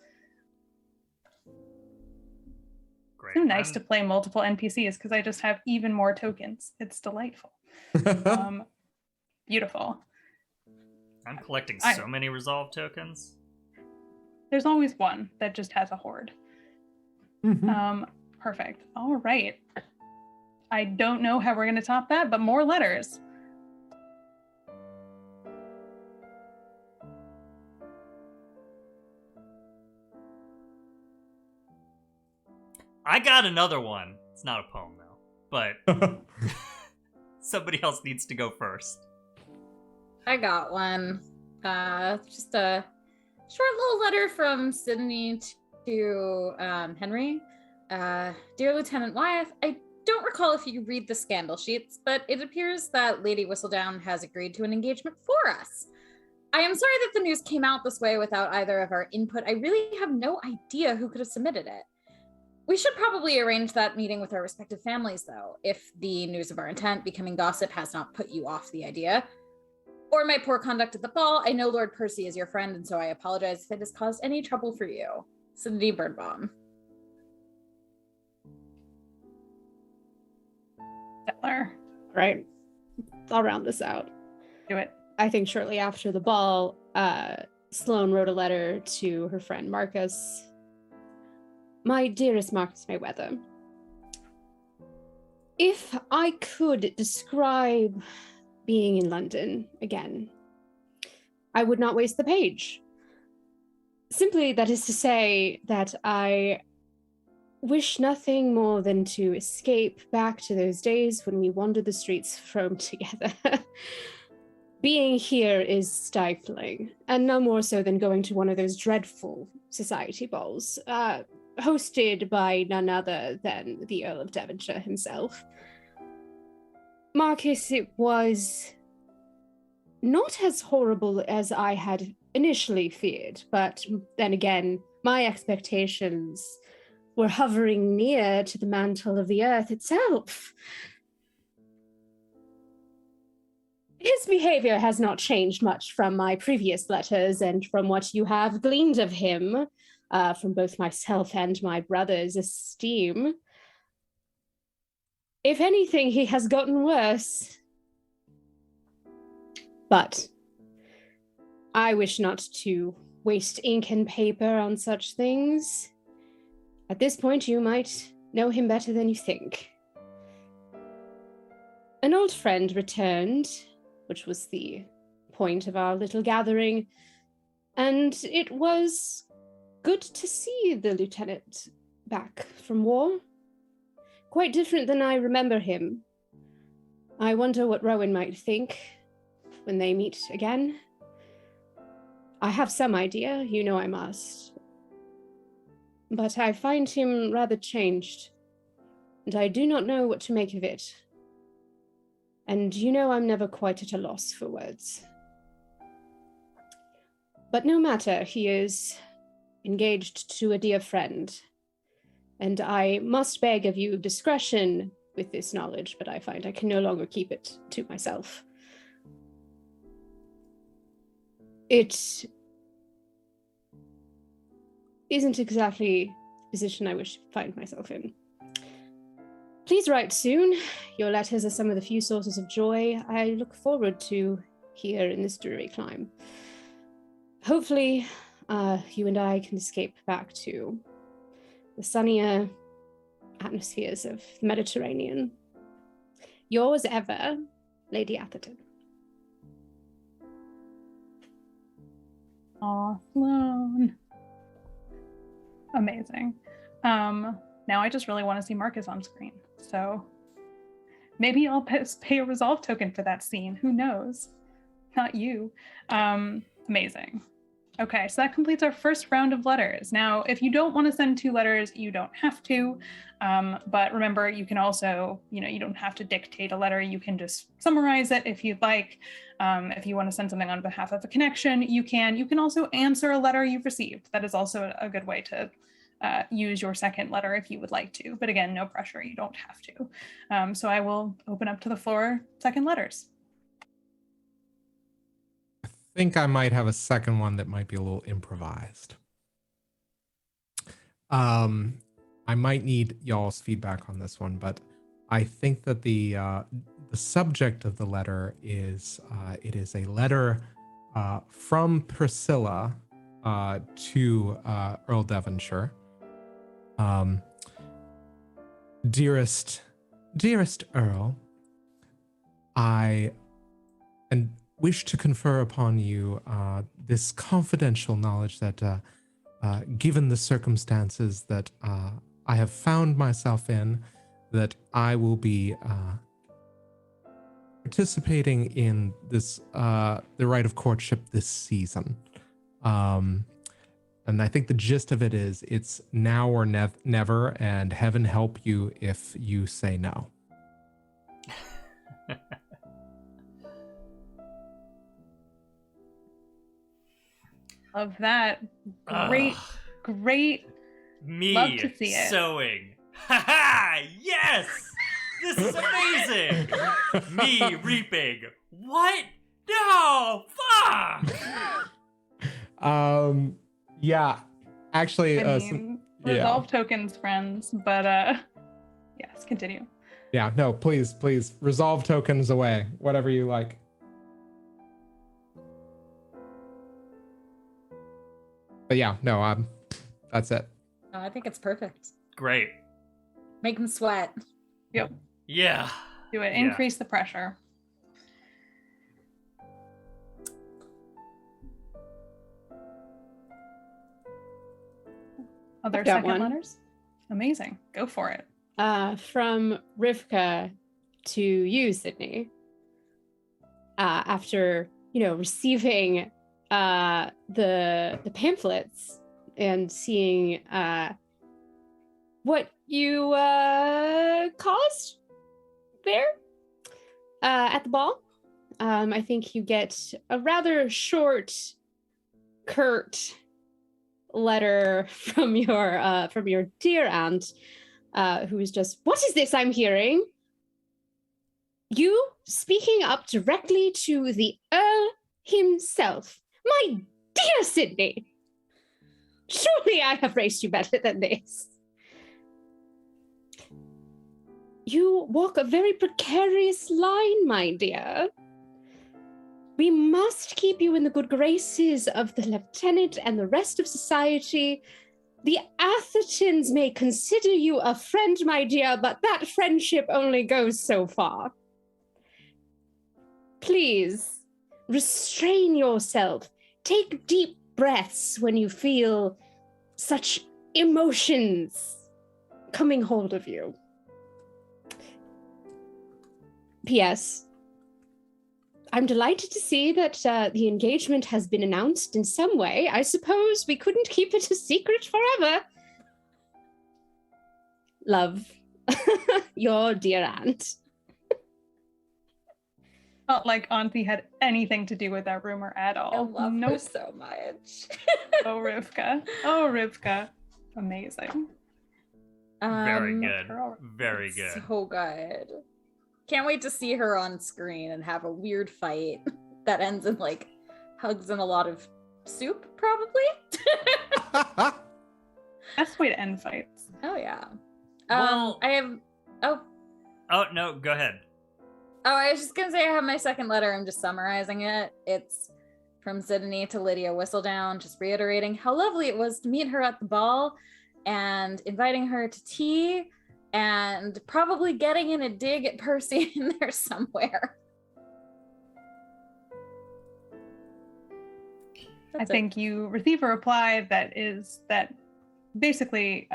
Great. So nice to play multiple NPCs because I just have even more tokens. It's delightful. Beautiful. I'm collecting so many resolve tokens. There's always one that just has a horde. Mm-hmm. Perfect. All right. I don't know how we're going to top that, but more letters. I got another one. It's not a poem, though. But somebody else needs to go first. I got one. Just a short little letter from Sidonie to Henry. Dear Lieutenant Wyeth, I don't recall if you read the scandal sheets, but it appears that Lady Whistledown has agreed to an engagement for us. I am sorry that the news came out this way without either of our input. I really have no idea who could have submitted it. We should probably arrange that meeting with our respective families, though, if the news of our intent becoming gossip has not put you off the idea. Or my poor conduct at the ball. I know Lord Percy is your friend, and so I apologize if it has caused any trouble for you. Sidonie Birnbaum. Stellar. Right. I'll round this out. Do it. I think shortly after the ball, Sloan wrote a letter to her friend Marquess. My dearest Marquess Mayweather, if I could describe being in London again, I would not waste the page. Simply, that is to say that I wish nothing more than to escape back to those days when we wandered the streets from together. Being here is stifling, and no more so than going to one of those dreadful society balls, hosted by none other than the Earl of Devonshire himself. Marcus, it was not as horrible as I had initially feared, but then again, my expectations were hovering near to the mantle of the earth itself. His behavior has not changed much from my previous letters and from what you have gleaned of him, from both myself and my brother's esteem. If anything, he has gotten worse. But I wish not to waste ink and paper on such things. At this point, you might know him better than you think. An old friend returned, which was the point of our little gathering, and it was good to see the lieutenant back from war. Quite different than I remember him. I wonder what Rowan might think when they meet again. I have some idea, you know I must. But I find him rather changed, and I do not know what to make of it. And you know I'm never quite at a loss for words. But no matter, he is engaged to a dear friend, and I must beg of you discretion with this knowledge, but I find I can no longer keep it to myself. It isn't exactly the position I wish to find myself in. Please write soon. Your letters are some of the few sources of joy I look forward to here in this dreary clime. Hopefully, you and I can escape back to the sunnier atmospheres of the Mediterranean. Yours ever, Lady Atherton. Aw, Sloan. Amazing. Now I just really want to see Marcus on screen. So maybe I'll pay a resolve token for that scene. Who knows? Not you. Amazing. Okay, so that completes our first round of letters. Now, if you don't want to send 2 letters, you don't have to. But remember, you can also, you don't have to dictate a letter. You can just summarize it if you'd like. If you want to send something on behalf of a connection, you can. You can also answer a letter you've received. That is also a good way to use your second letter if you would like to. But again, no pressure. You don't have to. So I will open up to the floor second letters. I think I might have a second one that might be a little improvised. I'm I might need y'all's feedback on this one, but I think that the subject of the letter is it is a letter from Priscilla to Earl Devonshire. Dearest Earl, I wish to confer upon you this confidential knowledge that, given the circumstances that I have found myself in, that I will be participating in this the rite of courtship this season. And I think the gist of it is it's now or never, and heaven help you if you say no. Love that. Great. Me Love to see it. sewing. Ha! Yes! This is amazing! Me reaping. What? No! Fuck! Yeah, actually, I mean, resolve tokens, friends, but yes, continue. Yeah, no, please, resolve tokens away, whatever you like. But yeah, no, that's it. Oh, I think it's perfect. Great. Make them sweat. Yep. Yeah. Do it. Yeah. Increase the pressure. Other Got second one. letters? Amazing. Go for it. From Rivka to you, Sydney. After, receiving the pamphlets and seeing what you caused there at the ball. I think you get a rather short, curt letter from your dear aunt, who is just, "What is this I'm hearing? You speaking up directly to the Earl himself. My dear Sydney! Surely I have raised you better than this. You walk a very precarious line, my dear. We must keep you in the good graces of the lieutenant and the rest of society. The Athertons may consider you a friend, my dear, but that friendship only goes so far. Please, restrain yourself. Take deep breaths when you feel such emotions coming hold of you. P.S. I'm delighted to see that the engagement has been announced in some way. I suppose we couldn't keep it a secret forever. Love, your dear aunt. Not like Auntie had anything to do with that rumor at all. I love her Nope. so much. Oh, Rivka. Oh, Rivka. Amazing. Very good. girl. Very good. So good. Can't wait to see her on screen and have a weird fight that ends in like hugs and a lot of soup, probably. Best way to end fights. Oh yeah. Well- I have. Oh, no, go ahead. Oh, I was just gonna say I have my second letter. I'm just summarizing it. It's from Sidonie to Lydia Whistledown, just reiterating how lovely it was to meet her at the ball and inviting her to tea and probably getting in a dig at Percy in there somewhere. I think you receive a reply that basically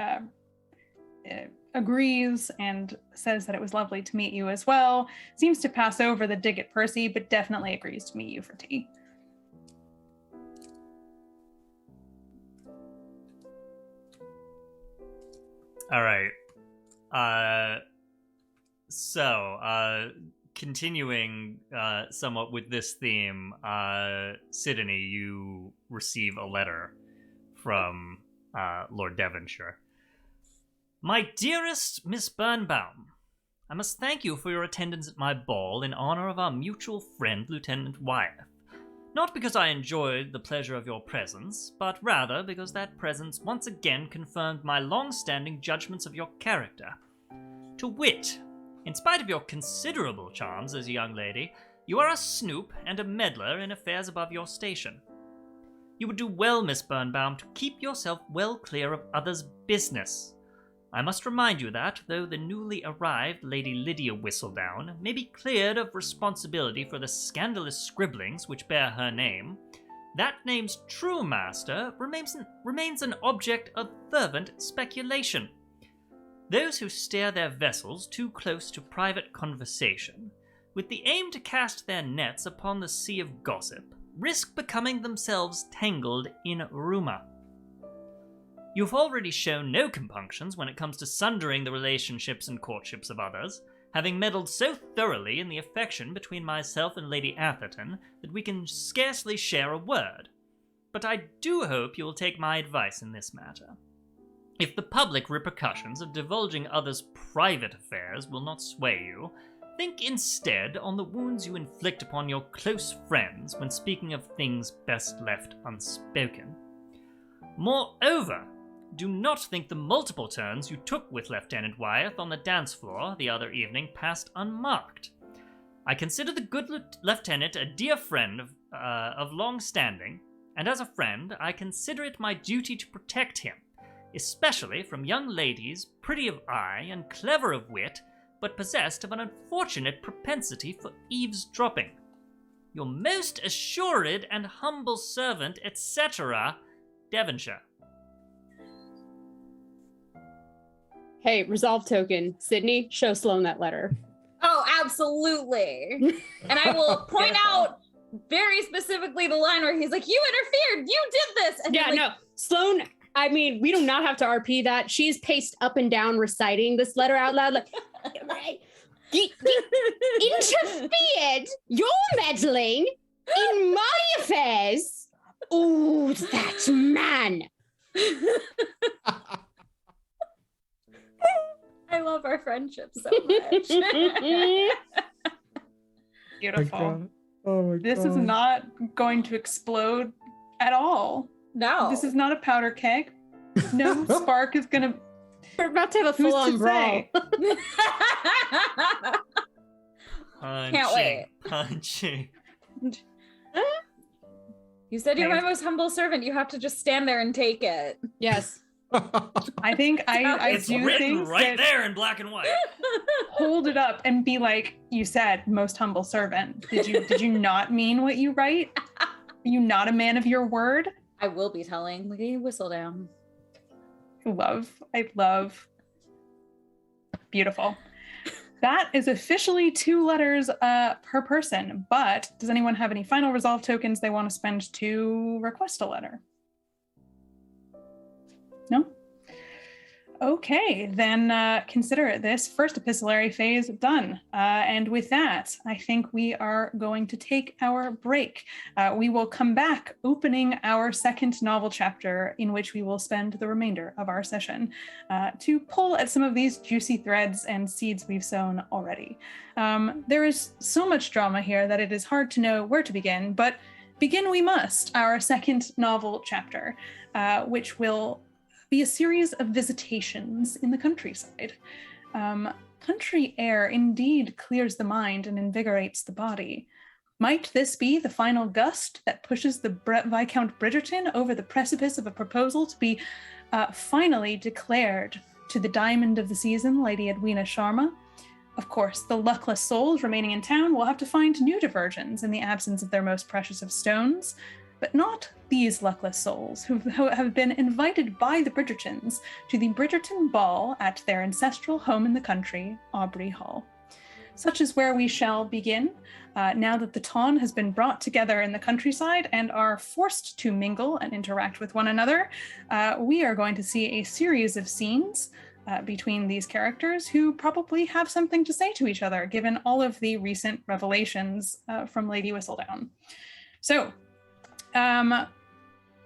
agrees and says that it was lovely to meet you as well. Seems to pass over the dig at Percy, but definitely agrees to meet you for tea. All right. So, continuing somewhat with this theme, Sidonie, you receive a letter from Lord Devonshire. My dearest Miss Birnbaum, I must thank you for your attendance at my ball in honor of our mutual friend, Lieutenant Wyeth. Not because I enjoyed the pleasure of your presence, but rather because that presence once again confirmed my long-standing judgments of your character. To wit, in spite of your considerable charms as a young lady, you are a snoop and a meddler in affairs above your station. You would do well, Miss Birnbaum, to keep yourself well clear of others' business. I must remind you that, though the newly arrived Lady Lydia Whistledown may be cleared of responsibility for the scandalous scribblings which bear her name, that name's true master remains an object of fervent speculation. Those who steer their vessels too close to private conversation, with the aim to cast their nets upon the sea of gossip, risk becoming themselves tangled in rumour. You've already shown no compunctions when it comes to sundering the relationships and courtships of others, having meddled so thoroughly in the affection between myself and Lady Atherton that we can scarcely share a word. But I do hope you will take my advice in this matter. If the public repercussions of divulging others' private affairs will not sway you, think instead on the wounds you inflict upon your close friends when speaking of things best left unspoken. Moreover, do not think the multiple turns you took with Lieutenant Wyeth on the dance floor the other evening passed unmarked. I consider the good lieutenant a dear friend of long standing, and as a friend, I consider it my duty to protect him, especially from young ladies pretty of eye and clever of wit, but possessed of an unfortunate propensity for eavesdropping. Your most assured and humble servant, etc., Devonshire. Hey, resolve token. Sidonie, show Sloan that letter. Oh, absolutely. And I will point out very specifically the line where he's like, you interfered, you did this. And yeah, no, Sloan, I mean, we do not have to RP that. She's paced up and down reciting this letter out loud like, interfered, you're meddling in my affairs. Oh, that man. I love our friendship so much. Beautiful. Oh my This God. is not going to explode at all. No. This is not a powder keg. No spark is gonna. We're about to have a Who's full-on to brawl. say? Can't wait. Punching. You said you're my most humble servant. You have to just stand there and take it. Yes. I think I It's do written things right that there in black and white. hold it up and be like, you said most humble servant. Did you not mean what you write? Are you not a man of your word? I will be telling Lady Whistledown. I love. Beautiful. That is officially 2 letters per person, but does anyone have any final resolve tokens they want to spend to request a letter? No? Okay, then consider this first epistolary phase done. And with that, I think we are going to take our break. We will come back opening our second novel chapter, in which we will spend the remainder of our session to pull at some of these juicy threads and seeds we've sown already. There is so much drama here that it is hard to know where to begin, but begin we must, our second novel chapter, which will be a series of visitations in the countryside. Country air indeed clears the mind and invigorates the body. Might this be the final gust that pushes the Viscount Bridgerton over the precipice of a proposal to be finally declared to the diamond of the season, Lady Edwina Sharma? Of course, the luckless souls remaining in town will have to find new diversions in the absence of their most precious of stones, but not these luckless souls who have been invited by the Bridgertons to the Bridgerton ball at their ancestral home in the country, Aubrey Hall. Such is where we shall begin, now that the Ton has been brought together in the countryside and are forced to mingle and interact with one another. We are going to see a series of scenes between these characters who probably have something to say to each other, given all of the recent revelations from Lady Whistledown. So,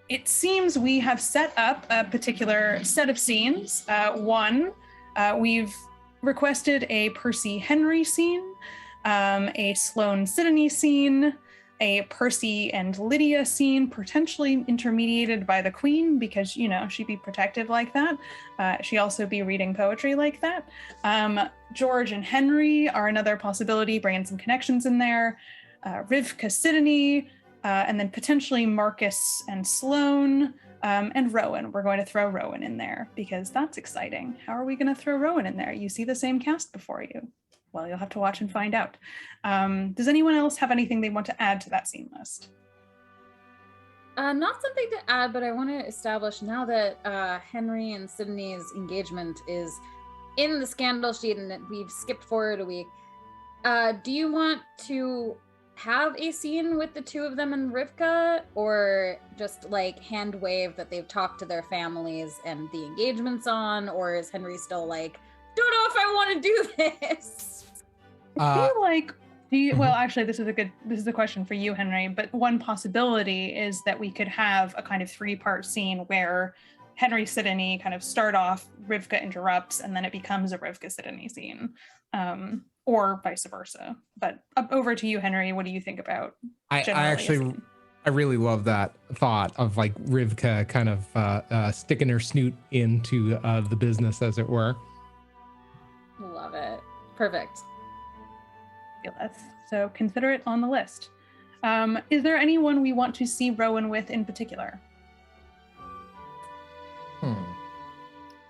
it seems we have set up a particular set of scenes. One, we've requested a Percy Henry scene, a Sloan Sidonie scene, a Percy and Lydia scene, potentially intermediated by the Queen, because, you know, she'd be protective like that. She'd also be reading poetry like that. George and Henry are another possibility, bringing some connections in there. Rivka, Sidonie, and then potentially Marquess and Sloan, and Rowan. We're going to throw Rowan in there because that's exciting. How are we going to throw Rowan in there? You see the same cast before you. Well, you'll have to watch and find out. Does anyone else have anything they want to add to that scene list? Not something to add, but I want to establish now that Henry and Sidonie's engagement is in the scandal sheet and that we've skipped forward a week. Do you want to have a scene with the two of them and Rivka, or just like hand wave that they've talked to their families and the engagement's on, or is Henry still like, don't know if I want to do this? I feel like, well, actually, this is a question for you, Henry, but one possibility is that we could have a kind of 3-part scene where Henry Sidonie kind of start off, Rivka interrupts, and then it becomes a Rivka Sidonie scene, or vice versa. But over to you, Henry. What do you think about? I really love that thought of like Rivka kind of sticking her snoot into the business, as it were. Love it. Perfect. Fabulous. So consider it on the list. Is there anyone we want to see Rowan with in particular?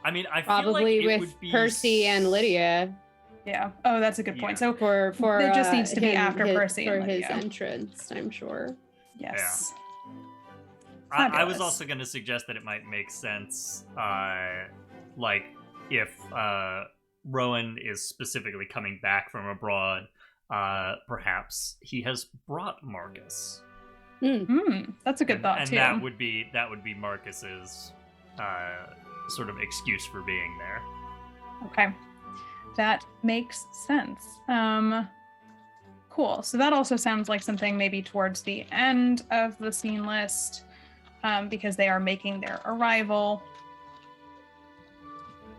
I mean, I probably feel like with Percy and Lydia. Yeah. Oh, that's a good point. So for it just needs to be after Percy for and Lydia. his entrance, I'm sure. Yes. Yeah. I was also going to suggest that it might make sense, like if Rowan is specifically coming back from abroad, perhaps he has brought Marcus. That's a good thought too. And that would be Marcus's sort of excuse for being there. Okay, that makes sense. Cool. So that also sounds like something maybe towards the end of the scene list, because they are making their arrival.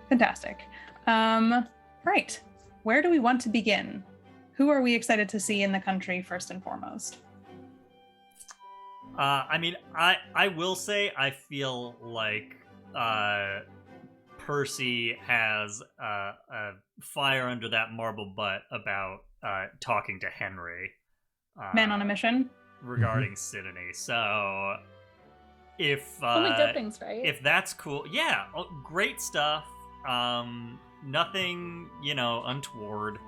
Fantastic. Right. Where do we want to begin? Who are we excited to see in the country first and foremost? I mean, I will say I feel like Percy has a fire under that marble butt about talking to Henry. Man on a mission? Regarding Sidonie. So if only good things, right? If that's cool, yeah, great stuff. Nothing, untoward,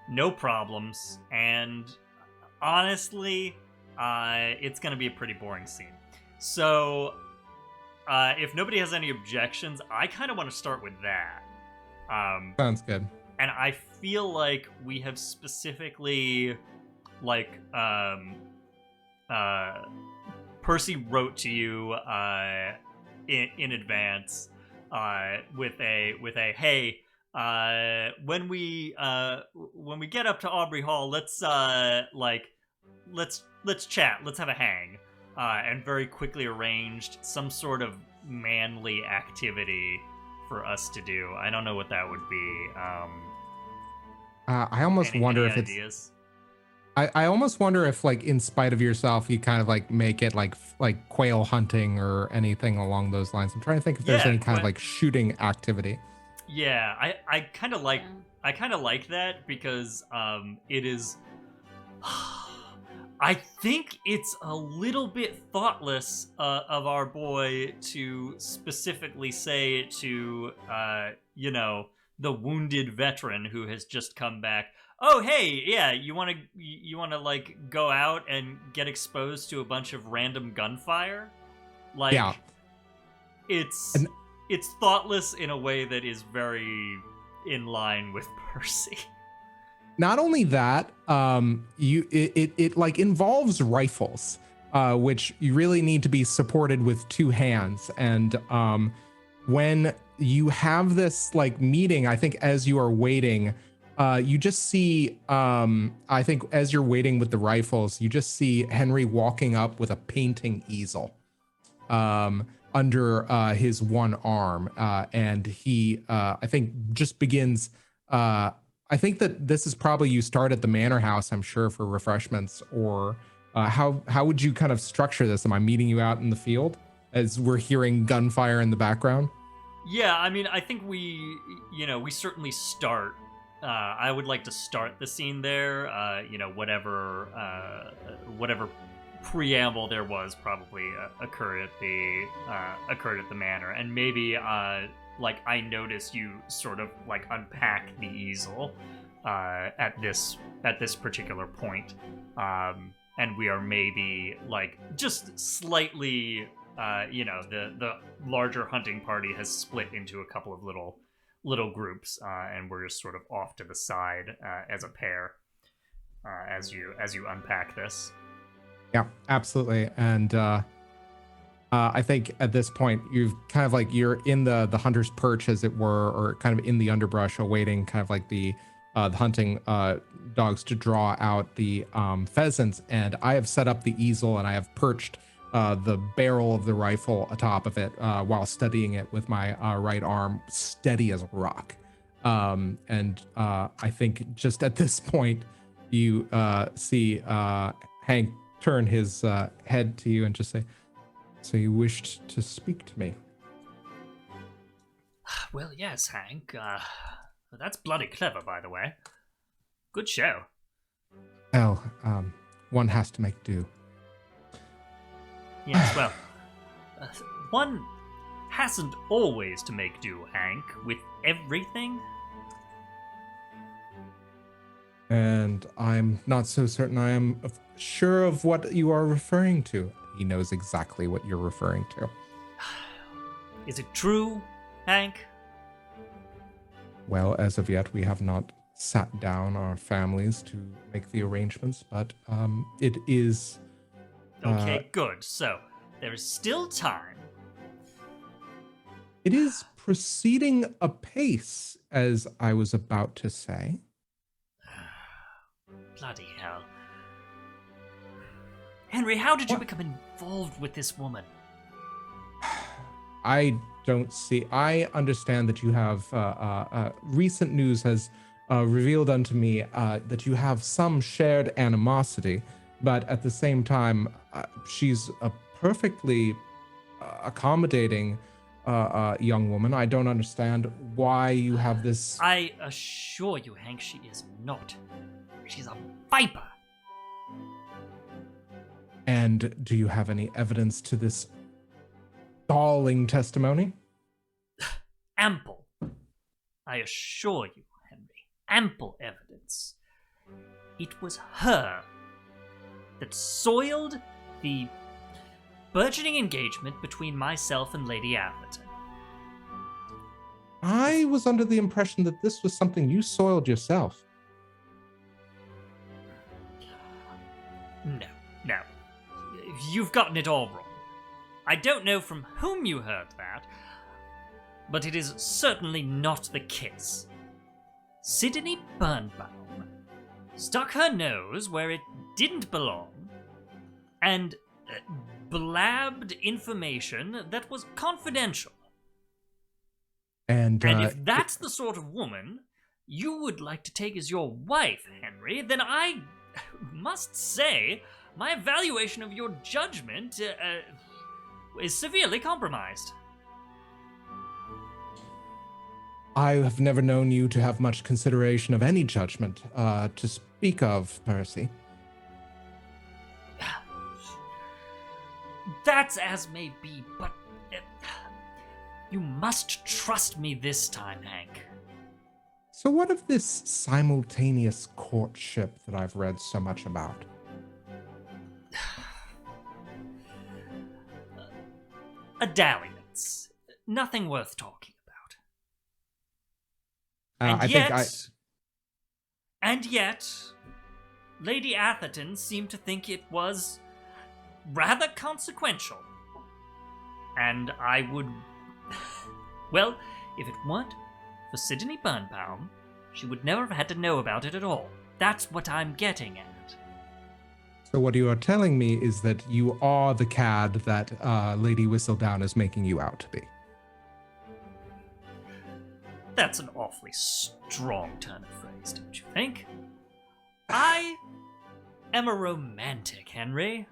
no problems, and honestly, it's gonna be a pretty boring scene. So if nobody has any objections, I kind of want to start with that. Sounds good. And I feel like we have specifically, like, Percy wrote to you in advance with a hey, when we get up to Aubrey Hall, let's chat, let's have a hang, and very quickly arranged some sort of manly activity for us to do. I don't know what that would be. I almost wonder if ideas? I almost wonder if, like, in spite of yourself, you kind of like make it like quail hunting or anything along those lines. I'm trying to think if there's any kind of like shooting activity. Yeah, I kind of like that because it is. I think it's a little bit thoughtless of our boy to specifically say to the wounded veteran who has just come back, oh hey, yeah, you want to like go out and get exposed to a bunch of random gunfire? Like, yeah. It's thoughtless in a way that is very in line with Percy. Not only that, it like involves rifles, which you really need to be supported with two hands. And when you have this like meeting, I think as you are waiting, you just see, I think as you're waiting with the rifles, you just see Henry walking up with a painting easel under his one arm, and he, I think, just begins. I think that this is probably, you start at the manor house, I'm sure, for refreshments, or How would you kind of structure this? Am I meeting you out in the field as we're hearing gunfire in the background? Yeah, I mean, I think we certainly start. I would like to start the scene there. Whatever preamble there was probably occurred at the manor, and maybe I notice you sort of like unpack the easel at this particular point, and we are maybe like just slightly. The larger hunting party has split into a couple of little groups, and we're just sort of off to the side as a pair as you unpack this. Yeah, absolutely. And I think at this point you've kind of like you're in the hunter's perch, as it were, or kind of in the underbrush, awaiting kind of like the hunting dogs to draw out the pheasants. And I have set up the easel, and I have perched the barrel of the rifle atop of it while steadying it with my right arm, steady as a rock. And I think just at this point, you see Hank turn his head to you and just say, "So you wished to speak to me?" Well, yes, Hank. That's bloody clever, by the way. Good show. Well, one has to make do. Yes, well, one hasn't always to make do, Hank, with everything. And I'm not so certain I am sure of what you are referring to. He knows exactly what you're referring to. Is it true, Hank? Well, as of yet, we have not sat down our families to make the arrangements, but it is... Okay, good. So, there is still time. It is proceeding apace, as I was about to say. Bloody hell. Henry, how did you become involved with this woman? I understand that you have, recent news has revealed unto me that you have some shared animosity, but at the same time, she's a perfectly accommodating young woman. I don't understand why you have this... I assure you, Hank, she is not. She's a viper. And do you have any evidence to this galling testimony? Ample. I assure you, Henry. Ample evidence. It was her that soiled the burgeoning engagement between myself and Lady Atherton. I was under the impression that this was something you soiled yourself. No. You've gotten it all wrong. I don't know from whom you heard that, but it is certainly not the case. Sidonie Birnbaum stuck her nose where it didn't belong and blabbed information that was confidential. And if that's the sort of woman you would like to take as your wife, Henry, then I must say my evaluation of your judgment is severely compromised. I have never known you to have much consideration of any judgment to speak of, Percy. That's as may be, but you must trust me this time, Hank. So what of this simultaneous courtship that I've read so much about? A dalliance. Nothing worth talking about. And yet, Lady Atherton seemed to think it was rather consequential. And I would... Well, if it weren't for Sidonie Birnbaum, she would never have had to know about it at all. That's what I'm getting at. So what you are telling me is that you are the cad that Lady Whistledown is making you out to be. That's an awfully strong turn of phrase, don't you think? I am a romantic, Henry.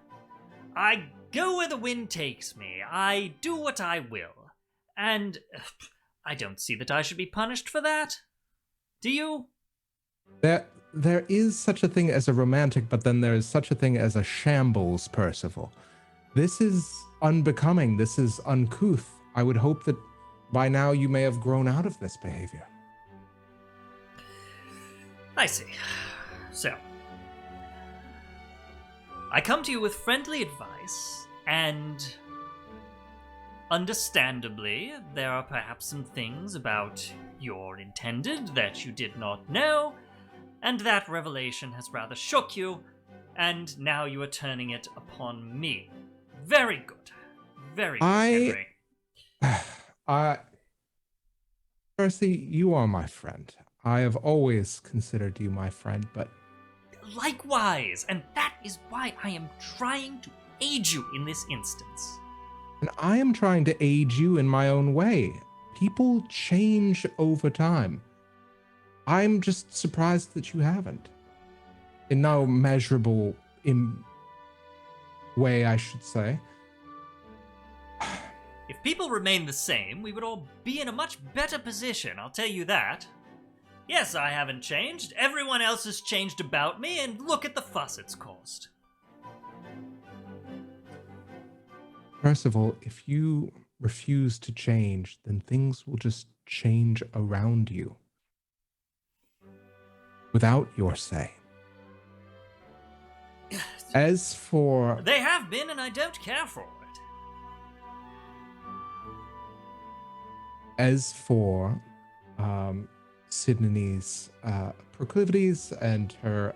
I go where the wind takes me. I do what I will. And I don't see that I should be punished for that. Do you? There is such a thing as a romantic, but then there is such a thing as a shambles, Percival. This is unbecoming. This is uncouth. I would hope that by now you may have grown out of this behavior. I see. So, I come to you with friendly advice, and understandably, there are perhaps some things about your intended that you did not know, and that revelation has rather shook you, and now you are turning it upon me. Very good. Very good, Henry. Percy, you are my friend. I have always considered you my friend, but... Likewise, and that is why I am trying to aid you in this instance. And I am trying to aid you in my own way. People change over time. I'm just surprised that you haven't. In no measurable way, I should say. If people remain the same, we would all be in a much better position, I'll tell you that. Yes, I haven't changed. Everyone else has changed about me, and look at the fuss it's caused. Percival, if you refuse to change, then things will just change around you. Without your say. As for... They have been, and I don't care for it. As for Sidonie's proclivities and her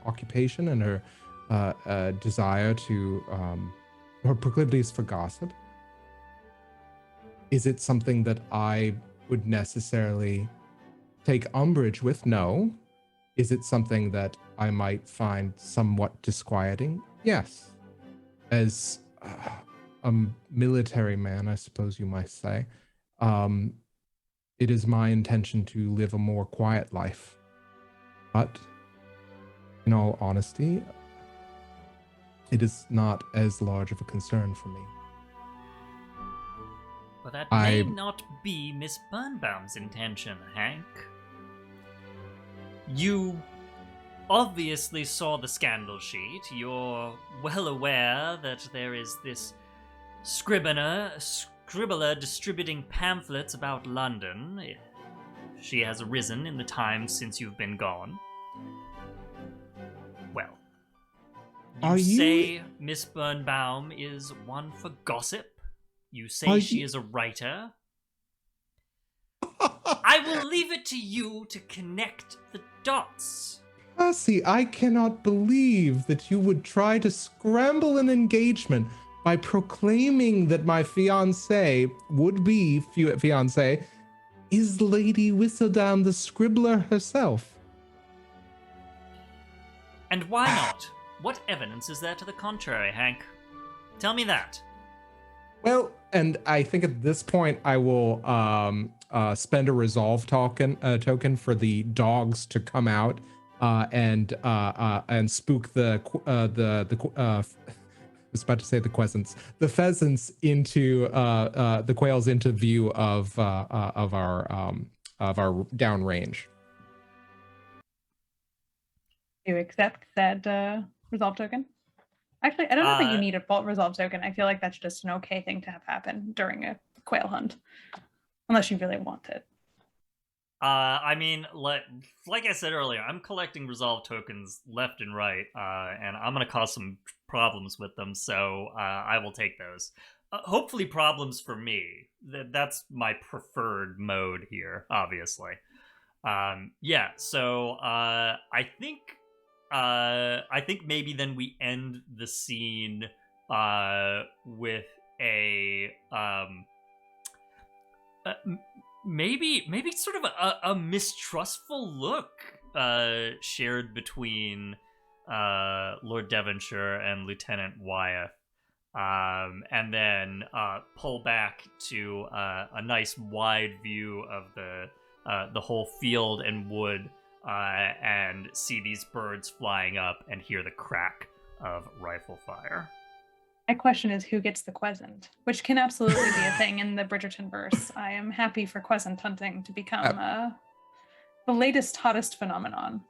occupation and her desire to... her proclivities for gossip, is it something that I would necessarily take umbrage with? No. Is it something that I might find somewhat disquieting? Yes. As a military man, I suppose you might say, it is my intention to live a more quiet life. But, in all honesty, it is not as large of a concern for me. But that may not be Miss Birnbaum's intention, Hank. You obviously saw the scandal sheet. You're well aware that there is this scribbler distributing pamphlets about London. She has arisen in the time since you've been gone. Well, you say Miss Birnbaum is one for gossip. You say she is a writer. I will leave it to you to connect the dots. Percy, I cannot believe that you would try to scramble an engagement by proclaiming that my would-be fiancé, is Lady Whistledown the scribbler herself. And why not? What evidence is there to the contrary, Hank? Tell me that. Well, and I think at this point I will spend a resolve token for the dogs to come out and spook the I was about to say the pheasants into the quails into view of our downrange. Do you accept that resolve token? Actually, I don't know that you need a full resolve token. I feel like that's just an okay thing to have happen during a quail hunt, unless you really want it. I mean, like I said earlier, I'm collecting resolve tokens left and right, and I'm going to cause some problems with them, so I will take those. Hopefully problems for me. That's my preferred mode here, obviously. Yeah, so I think maybe then we end the scene with a maybe sort of a mistrustful look shared between Lord Devonshire and Lieutenant Wyeth, and then pull back to a nice wide view of the whole field and wood and see these birds flying up and hear the crack of rifle fire. My question is, who gets the queasant? Which can absolutely be a thing in the Bridgerton verse. I am happy for queasant hunting to become the latest, hottest phenomenon.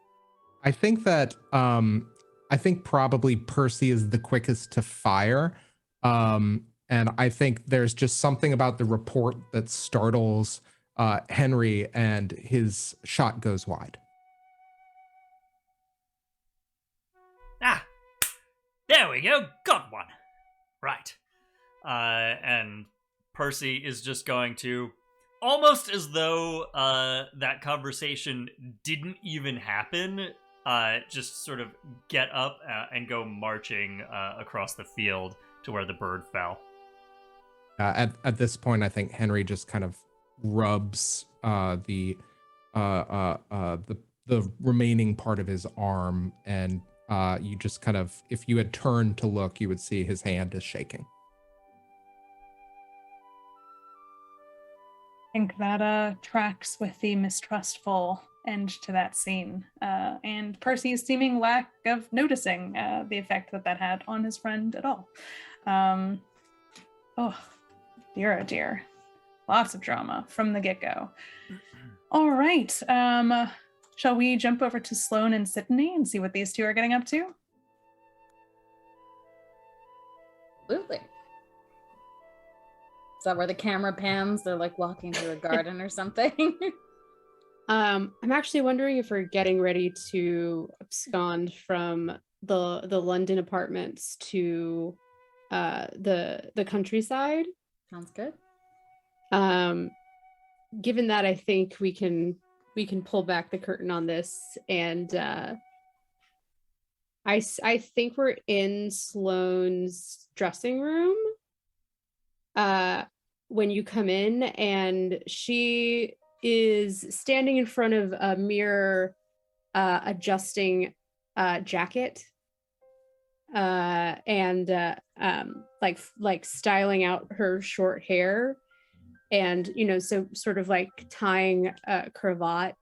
I think that I think probably Percy is the quickest to fire. And I think there's just something about the report that startles Henry, and his shot goes wide. Ah, there we go. Got one. Right. And Percy is just going to, almost as though that conversation didn't even happen, just sort of get up and go marching across the field to where the bird fell. At this point, I think Henry just kind of rubs the remaining part of his arm, and you just kind of, if you had turned to look, you would see his hand is shaking. I think that tracks with the mistrustful end to that scene, and Percy's seeming lack of noticing the effect that had on his friend at all. Oh, dear, oh dear. Lots of drama from the get-go. All right. Shall we jump over to Sloan and Sidonie and see what these two are getting up to? Absolutely. Is that where the camera pans? They're like walking through a garden or something. I'm actually wondering if we're getting ready to abscond from the London apartments to the countryside. Sounds good. Given that, I think we can pull back the curtain on this, and I think we're in Sloan's dressing room when you come in, and she is standing in front of a mirror adjusting jacket and like styling out her short hair, and so sort of like tying a cravat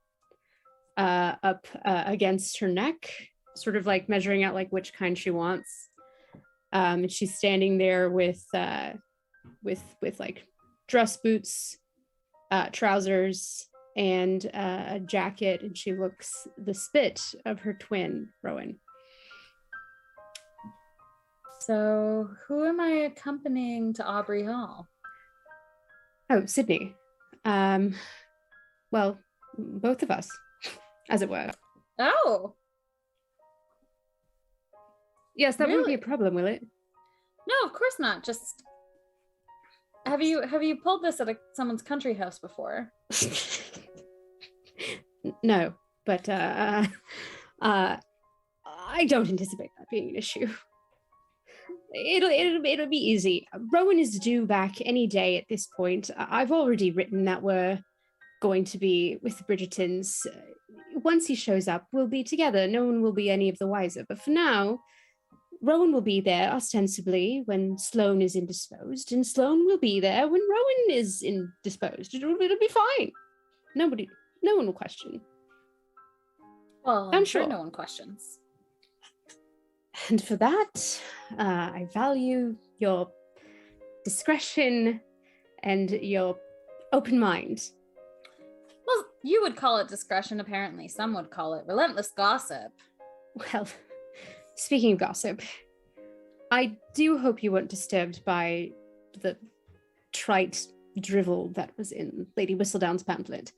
up against her neck, sort of like measuring out like which kind she wants. And she's standing there with like dress boots, trousers, and a jacket, and she looks the spit of her twin, Rowan. So who am I accompanying to Aubrey Hall? Oh, Sidonie. Well, both of us, as it were. Oh. Yes, that won't be Really? a problem, will it? No, of course not. Just have you pulled this at someone's country house before? No, but I don't anticipate that being an issue. It'll be easy. Rowan is due back any day at this point. I've already written that we're going to be with the Bridgertons. Once he shows up, we'll be together. No one will be any of the wiser. But for now, Rowan will be there ostensibly when Sloan is indisposed, and Sloan will be there when Rowan is indisposed. It'll be fine. No one will question. Well, I'm sure no one questions. And for that, I value your discretion and your open mind. Well, you would call it discretion, apparently. Some would call it relentless gossip. Well, speaking of gossip, I do hope you weren't disturbed by the trite drivel that was in Lady Whistledown's pamphlet.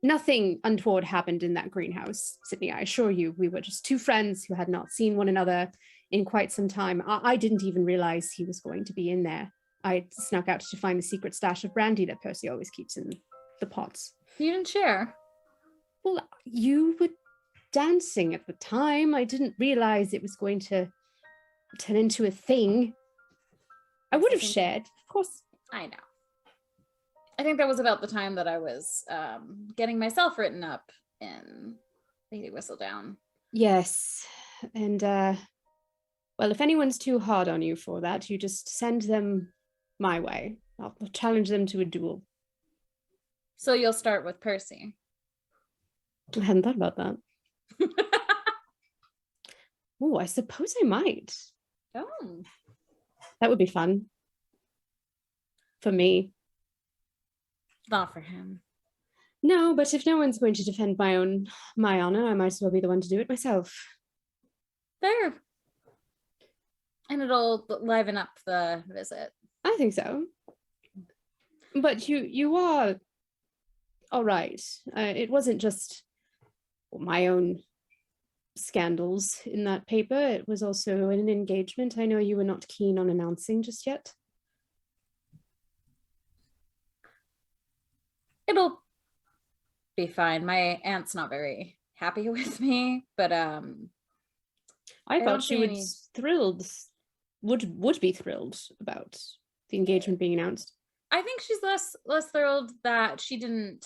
Nothing untoward happened in that greenhouse, Sidonie. I assure you, we were just two friends who had not seen one another in quite some time. I didn't even realize he was going to be in there. I snuck out to find the secret stash of brandy that Percy always keeps in the pots. You didn't share. Well, you were dancing at the time. I didn't realize it was going to turn into a thing. I would have shared, of course. I know. I think that was about the time that I was getting myself written up in Lady Whistledown. Yes, and well, if anyone's too hard on you for that, you just send them my way. I'll challenge them to a duel. So you'll start with Percy. I hadn't thought about that. Oh, I suppose I might. Oh. That would be fun. For me. Not for him. No, but if no one's going to defend my honor, I might as well be the one to do it myself. Fair. And it'll liven up the visit. I think so. But you are all right. It wasn't just my own scandals in that paper. It was also an engagement I know you were not keen on announcing just yet. It'll be fine. My aunt's not very happy with me, but I thought she would be thrilled about the engagement being announced. I think she's less thrilled that she didn't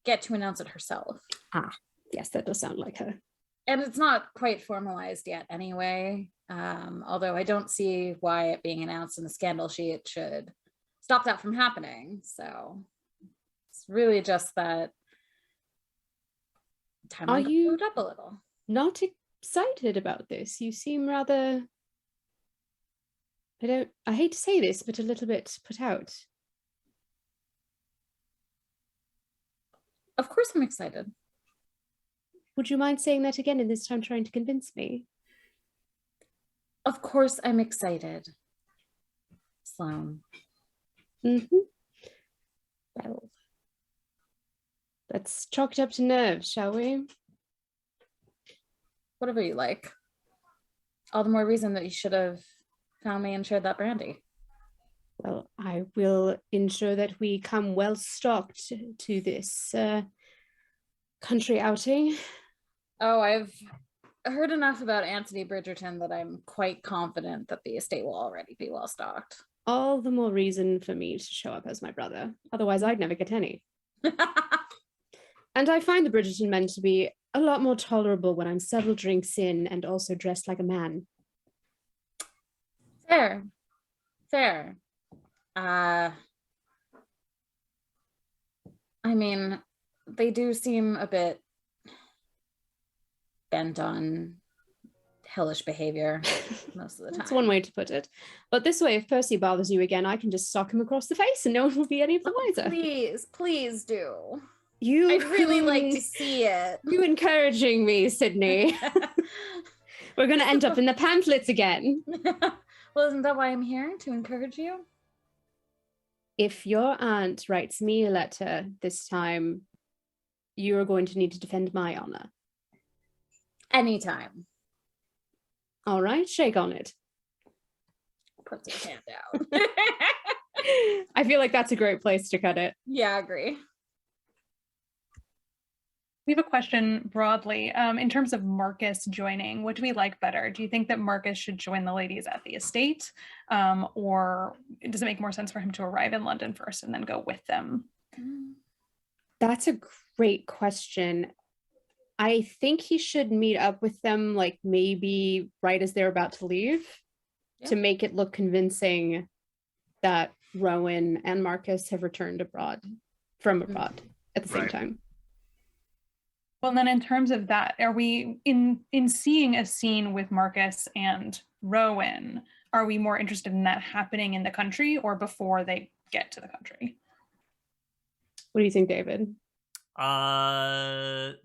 get to announce it herself. Ah, yes, that does sound like her. And it's not quite formalized yet anyway. Although I don't see why it being announced in the scandal sheet should stop that from happening. So it's really just that time Are you moved up a little. Not excited about this? You seem rather, I hate to say this, but a little bit put out. Of course I'm excited. Would you mind saying that again and this time trying to convince me? Of course I'm excited. Sloan. Mm-hmm. Well, let's chalk it up to nerves, shall we? Whatever you like. All the more reason that you should have found me and shared that brandy. Well, I will ensure that we come well stocked to this country outing. Oh, I've heard enough about Anthony Bridgerton that I'm quite confident that the estate will already be well stocked. All the more reason for me to show up as my brother. Otherwise, I'd never get any. And I find the Bridgerton men to be a lot more tolerable when I'm several drinks in and also dressed like a man. Fair. Fair. I mean, they do seem a bit bent on hellish behavior most of the time. That's one way to put it. But this way, if Percy bothers you again, I can just sock him across the face and no one will be any of the wiser. Please do. You I'd really like to see it. You encouraging me, Sydney. We're going to end up in the pamphlets again. Well, isn't that why I'm here? To encourage you? If your aunt writes me a letter this time, you're going to need to defend my honor. Anytime. All right, shake on it. Puts his hand out. I feel like that's a great place to cut it. Yeah, I agree. We have a question broadly. In terms of Marcus joining, what do we like better? Do you think that Marcus should join the ladies at the estate? Or does it make more sense for him to arrive in London first and then go with them? That's a great question. I think he should meet up with them, like maybe right as they're about to leave, to make it look convincing that Rowan and Marcus have returned from abroad at the same time. Well, then in terms of that, are we in seeing a scene with Marcus and Rowan, are we more interested in that happening in the country or before they get to the country? What do you think, David? That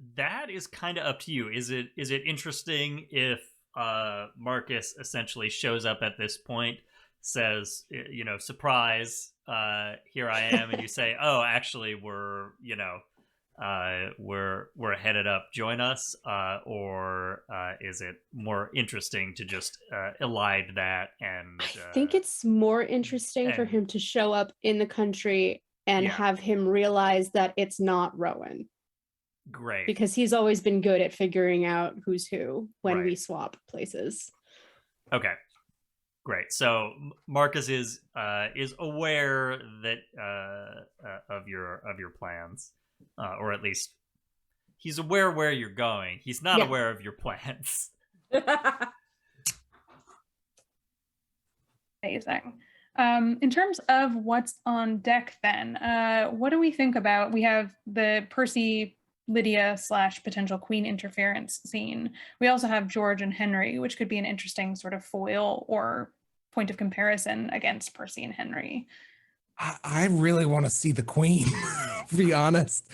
is kind of up to you. Is it interesting if Marcus essentially shows up at this point, says, surprise, here I am, and you say, oh, actually we're headed up, join us, or is it more interesting to just elide that? And I think it's more interesting for him to show up in the country and have him realize that it's not Rowan. Great. Because he's always been good at figuring out who's who when we swap places. Okay. Great. So Marcus is aware that of your plans, or at least he's aware where you're going. He's not aware of your plans. Amazing. In terms of what's on deck then, what do we think about, we have the Percy Lydia / potential queen interference scene. We also have George and Henry, which could be an interesting sort of foil or point of comparison against Percy and Henry. I really want to see the queen, to be honest.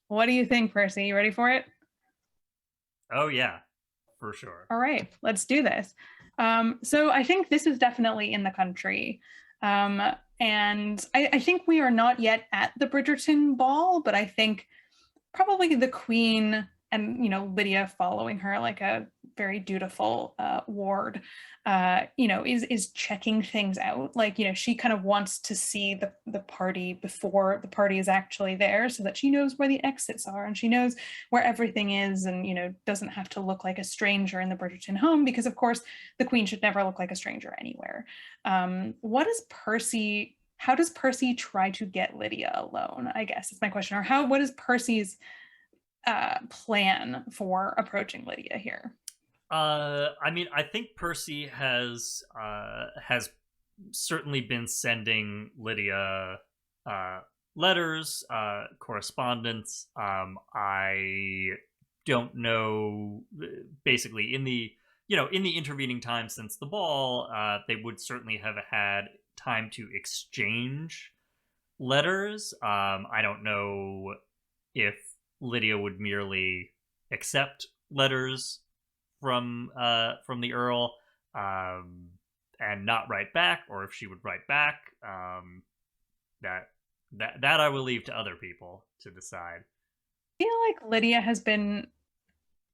What do you think, Percy? You ready for it? Oh, yeah, for sure. All right, let's do this. So I think this is definitely in the country. And I think we are not yet at the Bridgerton ball, but I think probably the queen and, Lydia following her like a very dutiful ward, is checking things out. Like, she kind of wants to see the party before the party is actually there so that she knows where the exits are and she knows where everything is and, doesn't have to look like a stranger in the Bridgerton home because, of course, the queen should never look like a stranger anywhere. How does Percy try to get Lydia alone, I guess is my question. Or what is Percy's plan for approaching Lydia here? I think Percy has certainly been sending Lydia letters, correspondence. I don't know. Basically, in the intervening time since the ball, they would certainly have had time to exchange letters. I don't know if Lydia would merely accept letters from the Earl and not write back, or if she would write back. That I will leave to other people to decide. I feel like Lydia has been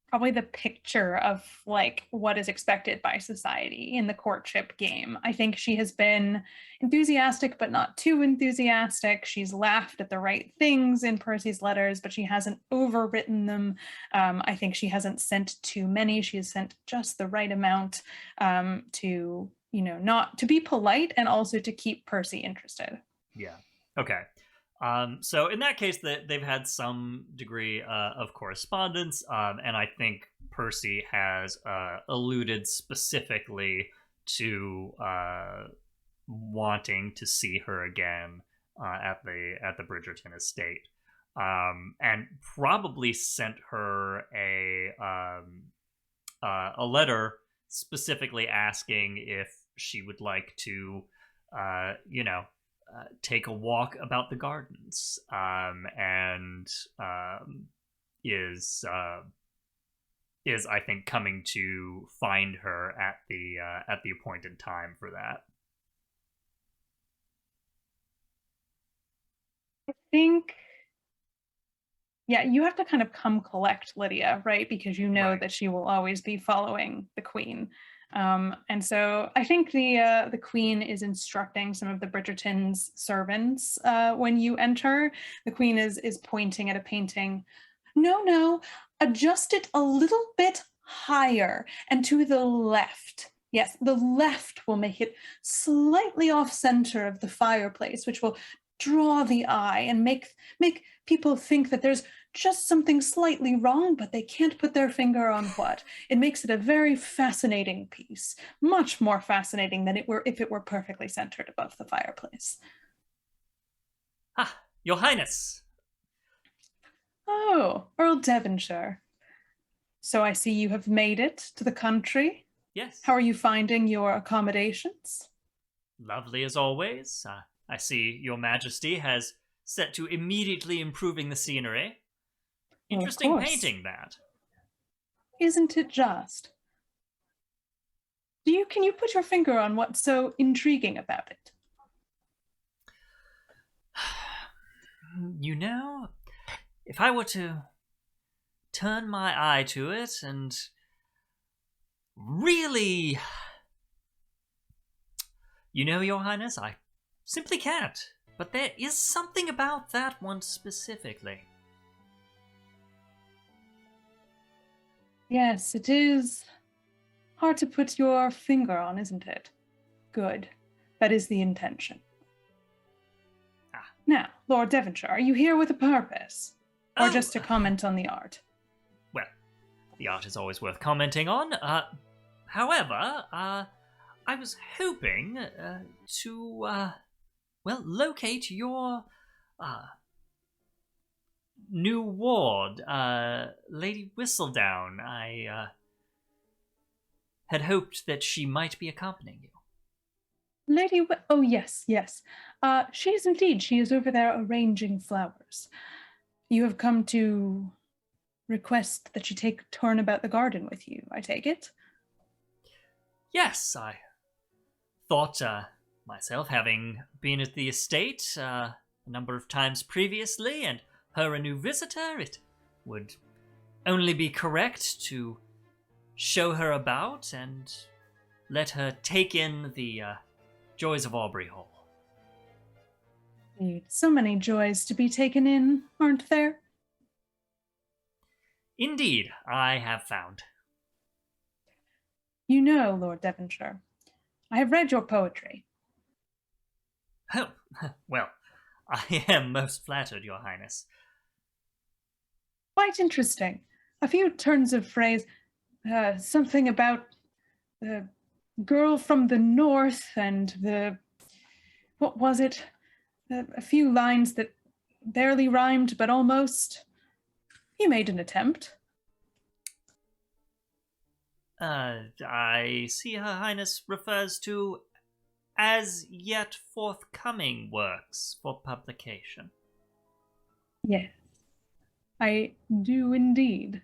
probably the picture of like what is expected by society in the courtship game. I think she has been enthusiastic, but not too enthusiastic. She's laughed at the right things in Percy's letters, but she hasn't overwritten them. I think she hasn't sent too many. She has sent just the right amount to, not to be polite and also to keep Percy interested. Yeah. Okay. So in that case, they've had some degree of correspondence, and I think Percy has alluded specifically to wanting to see her again at the Bridgerton estate, and probably sent her a letter specifically asking if she would like to, take a walk about the gardens, and is I think coming to find her at the appointed time for that. I think, yeah, you have to kind of come collect Lydia, right? Because Right. that she will always be following the queen. And so I think the queen is instructing some of the Bridgerton's servants when you enter. The queen is pointing at a painting. No, adjust it a little bit higher and to the left. Yes, the left will make it slightly off center of the fireplace, which will draw the eye and make people think that there's just something slightly wrong, but they can't put their finger on what. It makes it a very fascinating piece, much more fascinating than if it were perfectly centered above the fireplace. Ah, Your Highness. Oh, Earl Devonshire. So I see you have made it to the country. Yes. How are you finding your accommodations? Lovely as always. I see Your Majesty has set to immediately improving the scenery. Interesting painting, that. Isn't it just? Can you put your finger on what's so intriguing about it? If I were to turn my eye to it and really... Your Highness, I simply can't. But there is something about that one specifically. Yes, it is hard to put your finger on, isn't it? Good. That is the intention. Now, Lord Devonshire, are you here with a purpose? Or just to comment on the art? Well, the art is always worth commenting on. However, I was hoping to locate your new ward, Lady Whistledown. I had hoped that she might be accompanying you. Oh, yes, yes. She is indeed. She is over there arranging flowers. You have come to request that she take a turn about the garden with you, I take it? Yes, I thought, myself, having been at the estate a number of times previously, and her a new visitor, it would only be correct to show her about and let her take in the joys of Aubrey Hall. Indeed. So many joys to be taken in, aren't there? Indeed, I have found. You know, Lord Devonshire, I have read your poetry. Oh, well, I am most flattered, Your Highness. Quite interesting. A few turns of phrase, something about the girl from the north and what was it? A few lines that barely rhymed, but almost. You made an attempt. I see Her Highness refers to as yet forthcoming works for publication. Yes, I do indeed.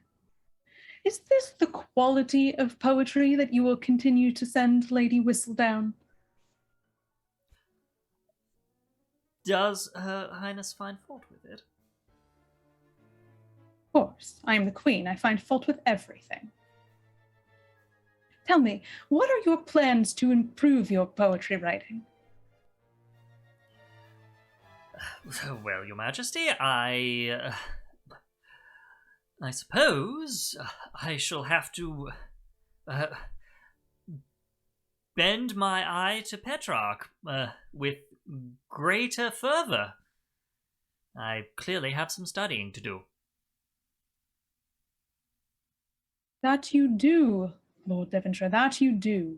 Is this the quality of poetry that you will continue to send Lady Whistledown? Does Her Highness find fault with it? Of course, I am the Queen. I find fault with everything. Tell me, what are your plans to improve your poetry writing? Well, Your Majesty, I suppose I shall have to bend my eye to Petrarch with greater fervor. I clearly have some studying to do. That you do, Lord Devonshire, that you do.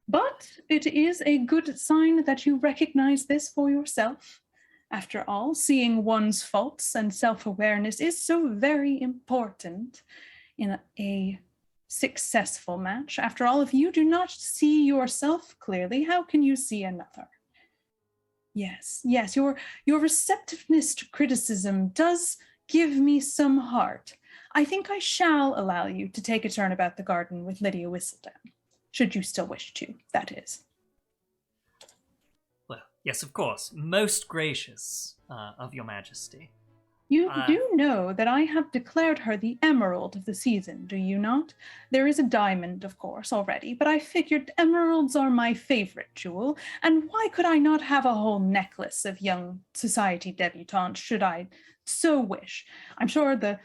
But it is a good sign that you recognize this for yourself. After all, seeing one's faults and self-awareness is so very important in a successful match. After all, if you do not see yourself clearly, how can you see another? Yes, your receptiveness to criticism does give me some heart. I think I shall allow you to take a turn about the garden with Lydia Whistledown, should you still wish to, that is. Well, yes, of course. Most gracious of Your Majesty. You do know that I have declared her the emerald of the season, do you not? There is a diamond, of course, already, but I figured emeralds are my favorite jewel, and why could I not have a whole necklace of young society debutantes, should I so wish? I'm sure the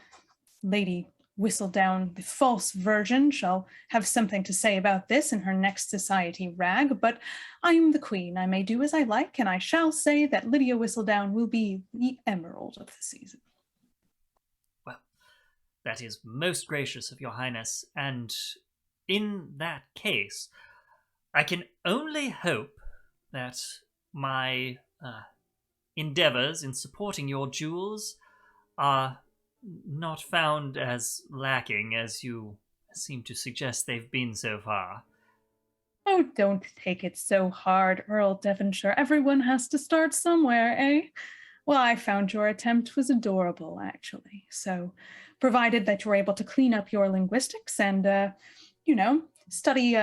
Lady Whistledown, the false virgin, shall have something to say about this in her next society rag, but I am the Queen. I may do as I like, and I shall say that Lydia Whistledown will be the emerald of the season. Well, that is most gracious of Your Highness, and in that case, I can only hope that my endeavors in supporting your jewels are not found as lacking as you seem to suggest they've been so far. Oh, don't take it so hard, Earl Devonshire. Everyone has to start somewhere, eh? Well, I found your attempt was adorable, actually. So, provided that you're able to clean up your linguistics and, study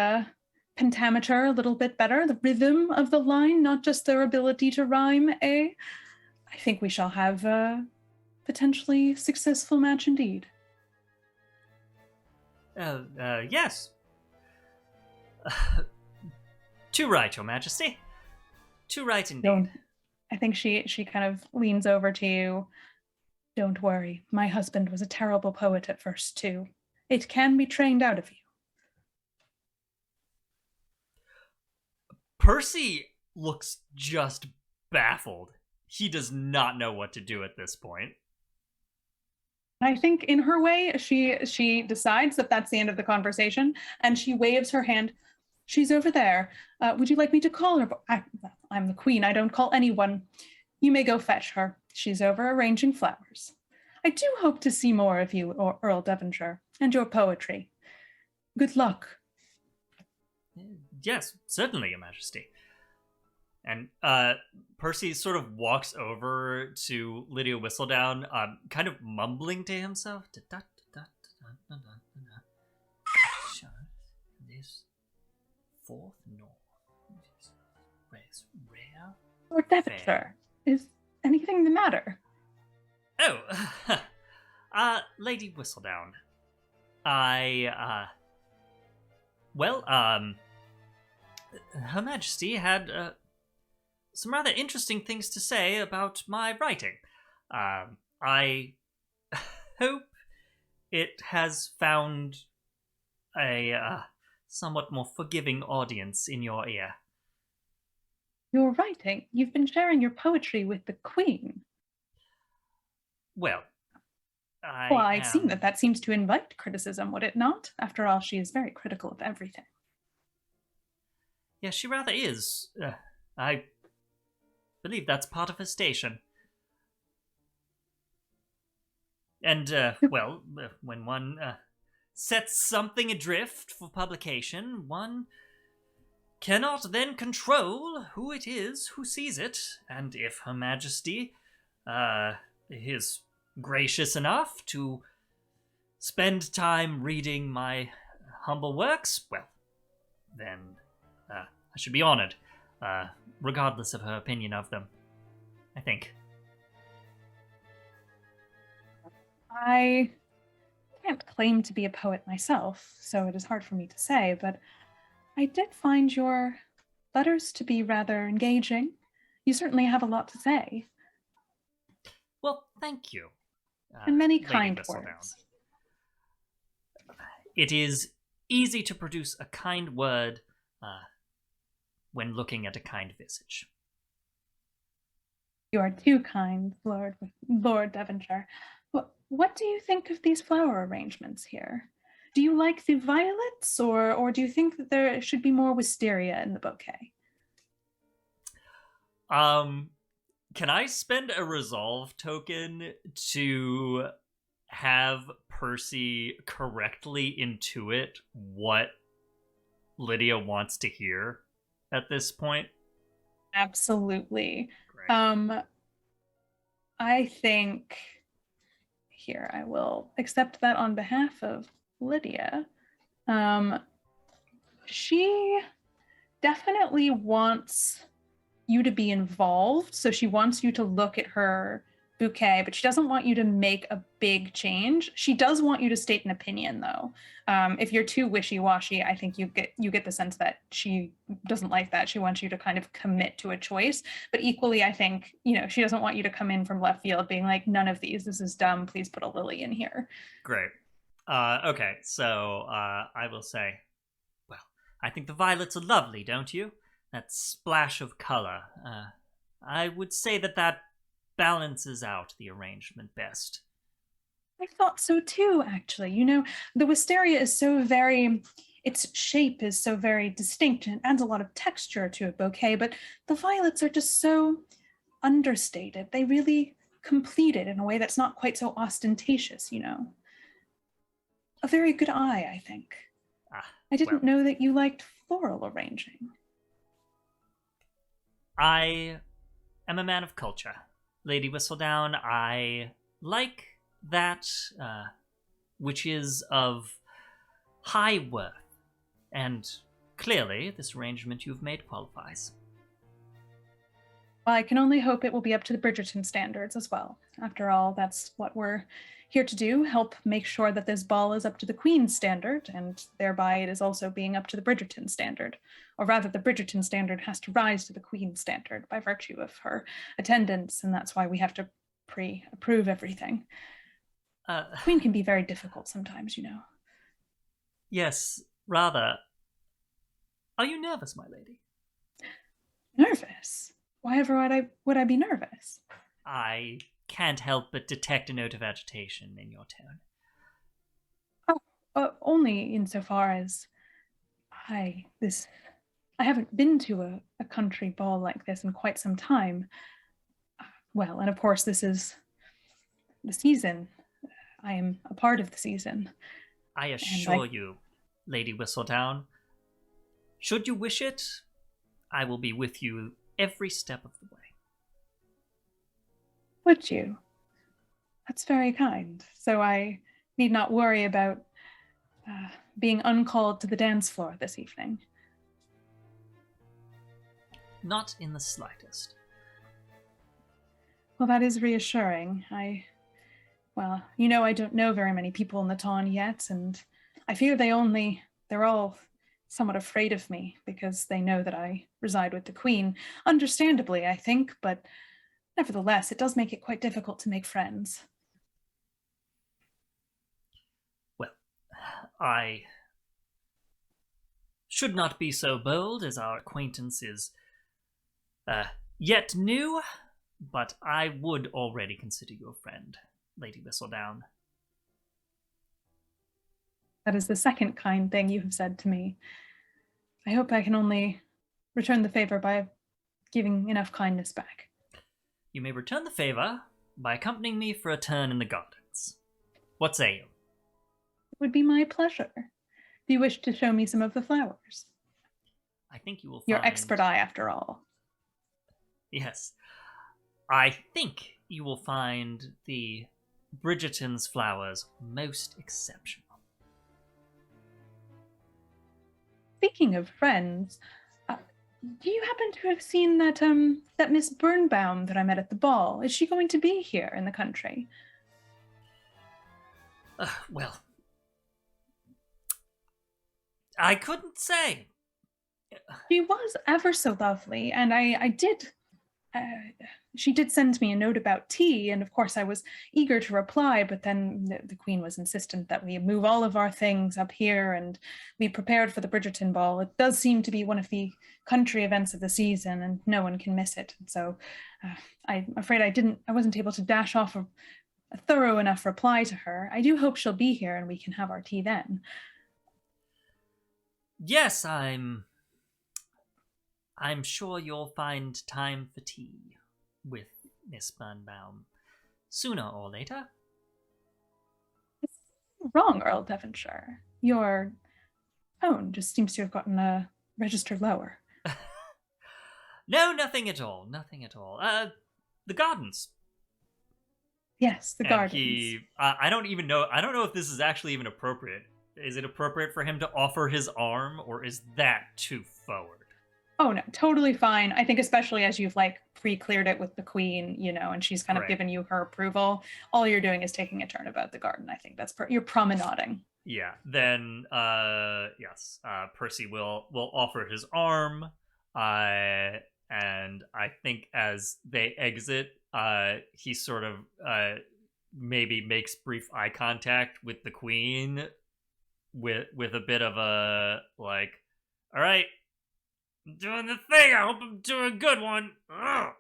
pentameter a little bit better, the rhythm of the line, not just their ability to rhyme, eh? I think we shall have a potentially successful match indeed. Yes. Too right, Your Majesty. Too right indeed. I think she kind of leans over to you. Don't worry, my husband was a terrible poet at first, too. It can be trained out of you. Percy looks just baffled. He does not know what to do at this point. I think in her way, she decides that that's the end of the conversation, and she waves her hand. She's over there. Would you like me to call her? I'm the Queen. I don't call anyone. You may go fetch her. She's over arranging flowers. I do hope to see more of you, Earl Devonshire, and your poetry. Good luck. Yes, certainly, Your Majesty. And Percy sort of walks over to Lydia Whistledown, kind of mumbling to himself. This fourth north. Rare. Lord Devonshire, is anything the matter? Oh, Lady Whistledown. Her Majesty had some rather interesting things to say about my writing. I hope it has found a somewhat more forgiving audience in your ear. Your writing? You've been sharing your poetry with the Queen. Well, I've seen that seems to invite criticism, would it not? After all, she is very critical of everything. Yeah, she rather is. I believe that's part of her station. And, when one sets something adrift for publication, one cannot then control who it is who sees it. And if Her Majesty is gracious enough to spend time reading my humble works, well, then I should be honored, regardless of her opinion of them, I think. I can't claim to be a poet myself, so it is hard for me to say, but I did find your letters to be rather engaging. You certainly have a lot to say. Well, thank you. And many Lady kind Whistledown. words. It is easy to produce a kind word when looking at a kind visage. You are too kind, Lord Devonshire. What do you think of these flower arrangements here? Do you like the violets, or do you think that there should be more wisteria in the bouquet? Can I spend a resolve token to have Percy correctly intuit what Lydia wants to hear at this point? Absolutely. Great. I think here I will accept that on behalf of Lydia. She definitely wants you to be involved. So she wants you to look at her bouquet, but she doesn't want you to make a big change. She does want you to state an opinion, though. If you're too wishy-washy, I think you get the sense that she doesn't like that. She wants you to kind of commit to a choice. But equally, I think, she doesn't want you to come in from left field being like, none of these, this is dumb, please put a lily in here. Great. Okay, so I will say, well, I think the violets are lovely, don't you? That splash of color. I would say that balances out the arrangement best. I thought so too, actually. The wisteria is its shape is so very distinct and it adds a lot of texture to a bouquet, but the violets are just so understated. They really complete it in a way that's not quite so ostentatious, A very good eye, I think. I didn't know that you liked floral arranging. I am a man of culture, Lady Whistledown. I like that which is of high worth, and clearly this arrangement you've made qualifies. Well, I can only hope it will be up to the Bridgerton standards as well. After all, that's what we're here to do, help make sure that this ball is up to the Queen's standard, and thereby it is also being up to the Bridgerton standard. Or rather, the Bridgerton standard has to rise to the Queen's standard by virtue of her attendance, and that's why we have to pre-approve everything. The Queen can be very difficult sometimes, Yes, rather. Are you nervous, my lady? Nervous? Why ever would I be nervous? I can't help but detect a note of agitation in your tone. Only insofar as I haven't been to a country ball like this in quite some time. Well, and of course this is the season I am a part of the season. I assure you, Lady Whistledown, should you wish it, I will be with you every step of the way. Would you? That's very kind. So I need not worry about being uncalled to the dance floor this evening. Not in the slightest. Well, that is reassuring. Well, I don't know very many people in the town yet, and I fear they're all somewhat afraid of me because they know that I reside with the Queen. Understandably, I think, but nevertheless, it does make it quite difficult to make friends. Well, I should not be so bold, as our acquaintance is yet new, but I would already consider you a friend, Lady Whistledown. That is the second kind thing you have said to me. I hope I can only return the favor by giving enough kindness back. You may return the favor by accompanying me for a turn in the gardens. What say you? It would be my pleasure. Do you wish to show me some of the flowers? I think you will find... Your expert eye, after all. Yes. I think you will find the Bridgerton's flowers most exceptional. Speaking of friends, do you happen to have seen that Miss Birnbaum that I met at the ball? Is she going to be here in the country? Well, I couldn't say. She was ever so lovely, and I did. She did send me a note about tea, and of course I was eager to reply, but then the Queen was insistent that we move all of our things up here and we prepared for the Bridgerton ball. It does seem to be one of the country events of the season, and no one can miss it. And so I'm afraid I wasn't able to dash off a thorough enough reply to her. I do hope she'll be here and we can have our tea then. Yes, I'm sure you'll find time for tea with Miss Birnbaum sooner or later. It's wrong, Earl Devonshire. Your tone just seems to have gotten a register lower. No, nothing at all. Nothing at all. The gardens. Yes, the gardens. I don't even know. I don't know if this is actually even appropriate. Is it appropriate for him to offer his arm, or is that too forward? Oh, no, totally fine. I think especially as you've pre-cleared it with the Queen, and she's kind of given you her approval. All you're doing is taking a turn about the garden. I think that's you're promenading. Yeah. Then, yes, Percy will offer his arm, and I think as they exit, he sort of maybe makes brief eye contact with the Queen, with a bit of a all right. I'm doing the thing. I hope I'm doing a good one. I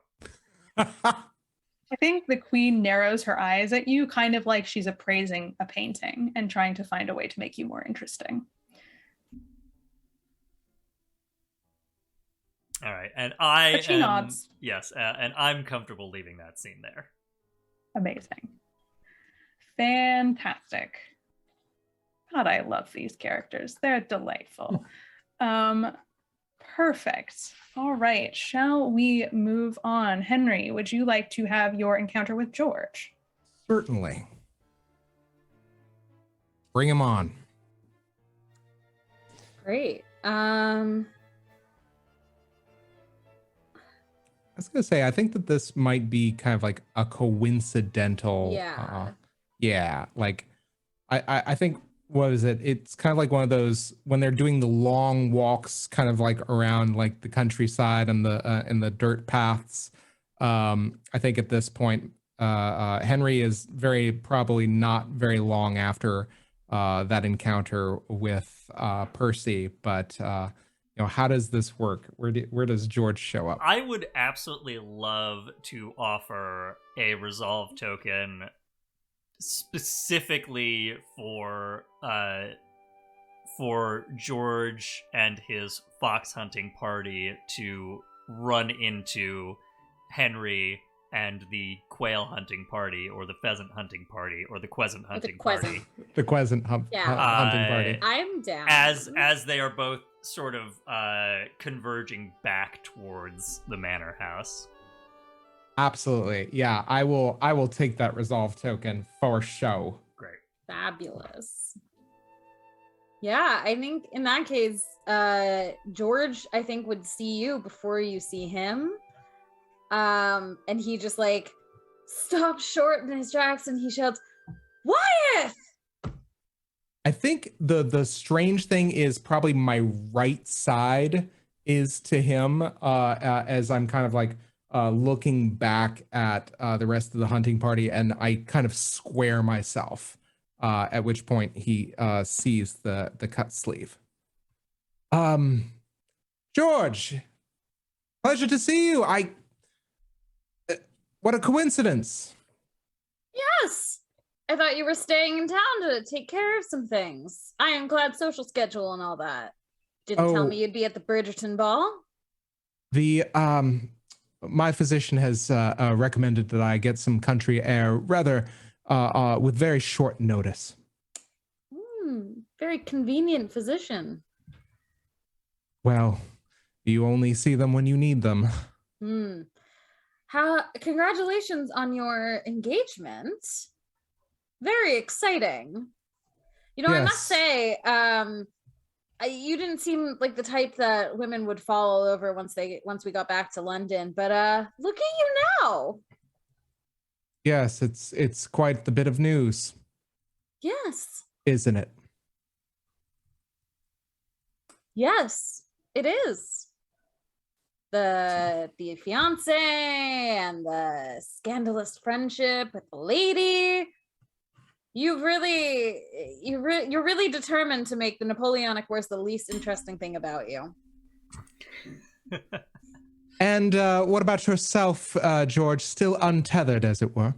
think the Queen narrows her eyes at you, kind of like she's appraising a painting and trying to find a way to make you more interesting. All right, and But she nods. Yes, and I'm comfortable leaving that scene there. Amazing. Fantastic. God, I love these characters. They're delightful. Perfect. All right. Shall we move on? Henry, would you like to have your encounter with George? Certainly. Bring him on. Great. I was going to say, I think that this might be kind of like a coincidental. Yeah. I think, what is it? It's kind of like one of those when they're doing the long walks, kind of like around like the countryside and the dirt paths. I think at this point, Henry is very probably not very long after that encounter with Percy. But how does this work? Where does George show up? I would absolutely love to offer a resolve token specifically for George and his fox hunting party to run into Henry and the quail hunting party, or the pheasant hunting party, or the queasant hunting queasant. party. The queasant hunting party. I'm down. As they are both sort of converging back towards the manor house. Absolutely. Yeah, I will take that resolve token for show. Great. Fabulous. Yeah, I think in that case, George, I think, would see you before you see him. And he just like stops short in his tracks and he shouts, "Wyeth!" I think the strange thing is probably my right side is to him, as I'm kind of like looking back at the rest of the hunting party, and I kind of square myself, at which point he sees the cut sleeve. George, pleasure to see you. What a coincidence. Yes! I thought you were staying in town to take care of some things. Ironclad social schedule and all that. Didn't tell me you'd be at the Bridgerton ball. My physician has recommended that I get some country air rather with very short notice. Very convenient physician. Well, you only see them when you need them. Congratulations on your engagement. Very exciting. You know, yes. I must say, you didn't seem like the type that women would fall all over once we got back to London, but look at you now. Yes, it's quite the bit of news. Yes. Isn't it? Yes, it is. The fiance and the scandalous friendship with the lady. You're really determined to make the Napoleonic Wars the least interesting thing about you. And what about yourself, George? Still untethered, as it were?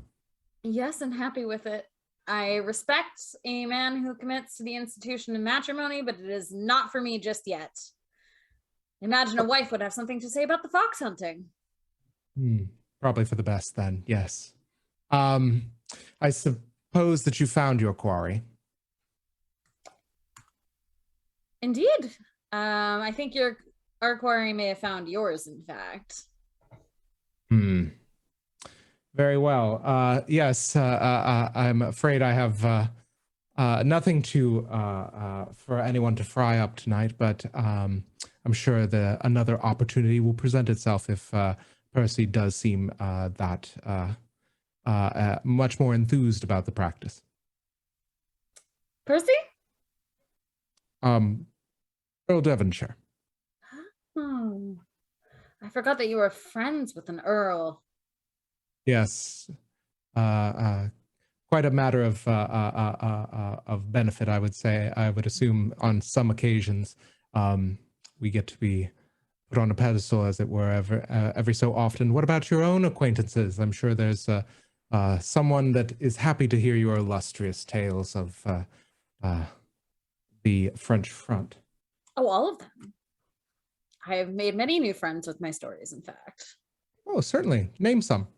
Yes, and happy with it. I respect a man who commits to the institution of matrimony, but it is not for me just yet. Imagine a wife would have something to say about the fox hunting. Probably for the best then, yes. I suppose that you found your quarry. Indeed. I think our quarry may have found yours, in fact. Very well. Yes, I'm afraid I have nothing for anyone to fry up tonight, but I'm sure that another opportunity will present itself if Percy does seem much more enthused about the practice. Percy? Earl Devonshire. Oh, I forgot that you were friends with an Earl. Yes, quite a matter of benefit, I would say. I would assume on some occasions we get to be put on a pedestal, as it were, every so often. What about your own acquaintances? I'm sure there's someone that is happy to hear your illustrious tales of the French front. Oh, all of them. I have made many new friends with my stories, in fact. Oh, certainly. Name some.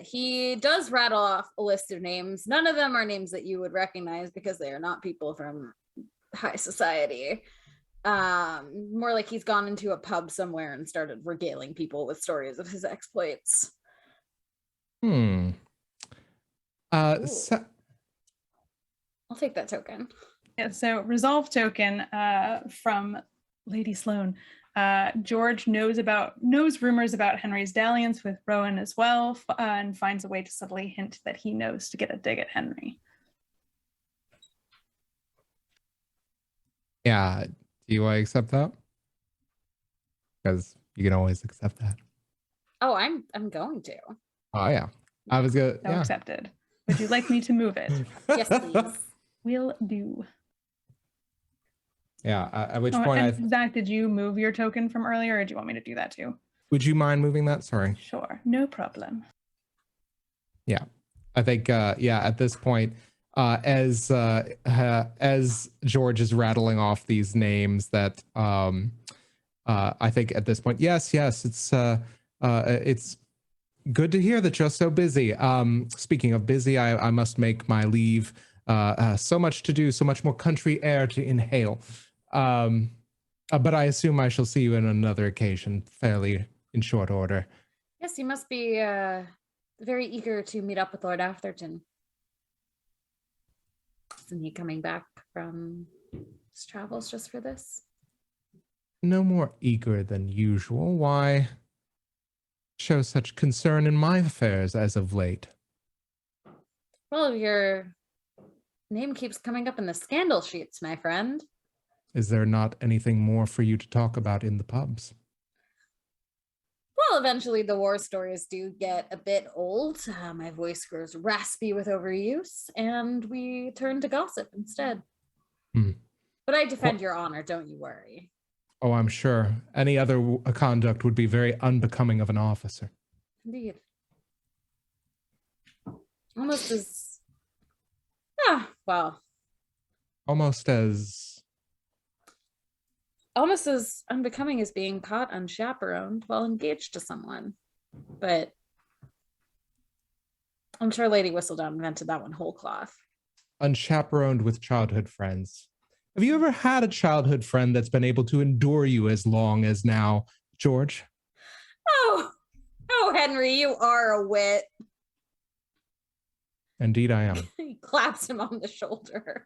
He does rattle off a list of names. None of them are names that you would recognize because they are not people from high society. More like he's gone into a pub somewhere and started regaling people with stories of his exploits. I'll take that token. Yeah, so resolve token from Lady Sloan. George knows rumors about Henry's dalliance with Rowan as well, and finds a way to subtly hint that he knows to get a dig at Henry. Yeah, do you accept that? Because you can always accept that. Oh, I'm going to. Oh yeah, I was gonna. So accepted. Would you like me to move it? Yes, please. Will do. Yeah, at which point Zach, did you move your token from earlier, or do you want me to do that too? Would you mind moving that? Sorry. Sure, no problem. Yeah, I think at this point, as George is rattling off these names, that I think at this point, yes, it's It's good to hear that you're so busy. Speaking of busy, I must make my leave. So much to do, so much more country air to inhale. But I assume I shall see you on another occasion, fairly in short order. Yes, you must be very eager to meet up with Lord Atherton. Isn't he coming back from his travels just for this? No more eager than usual. Why show such concern in my affairs as of late? Well, your name keeps coming up in the scandal sheets, my friend. Is there not anything more for you to talk about in the pubs? Well, eventually the war stories do get a bit old. My voice grows raspy with overuse, and we turn to gossip instead. But I defend your honor, don't you worry. Oh, I'm sure. Any other conduct would be very unbecoming of an officer. Indeed. Almost as... almost as unbecoming as being caught unchaperoned while engaged to someone. But I'm sure Lady Whistledown invented that one whole cloth. Unchaperoned with childhood friends. Have you ever had a childhood friend that's been able to endure you as long as now, George? Oh, Henry, you are a wit. Indeed I am. He claps him on the shoulder.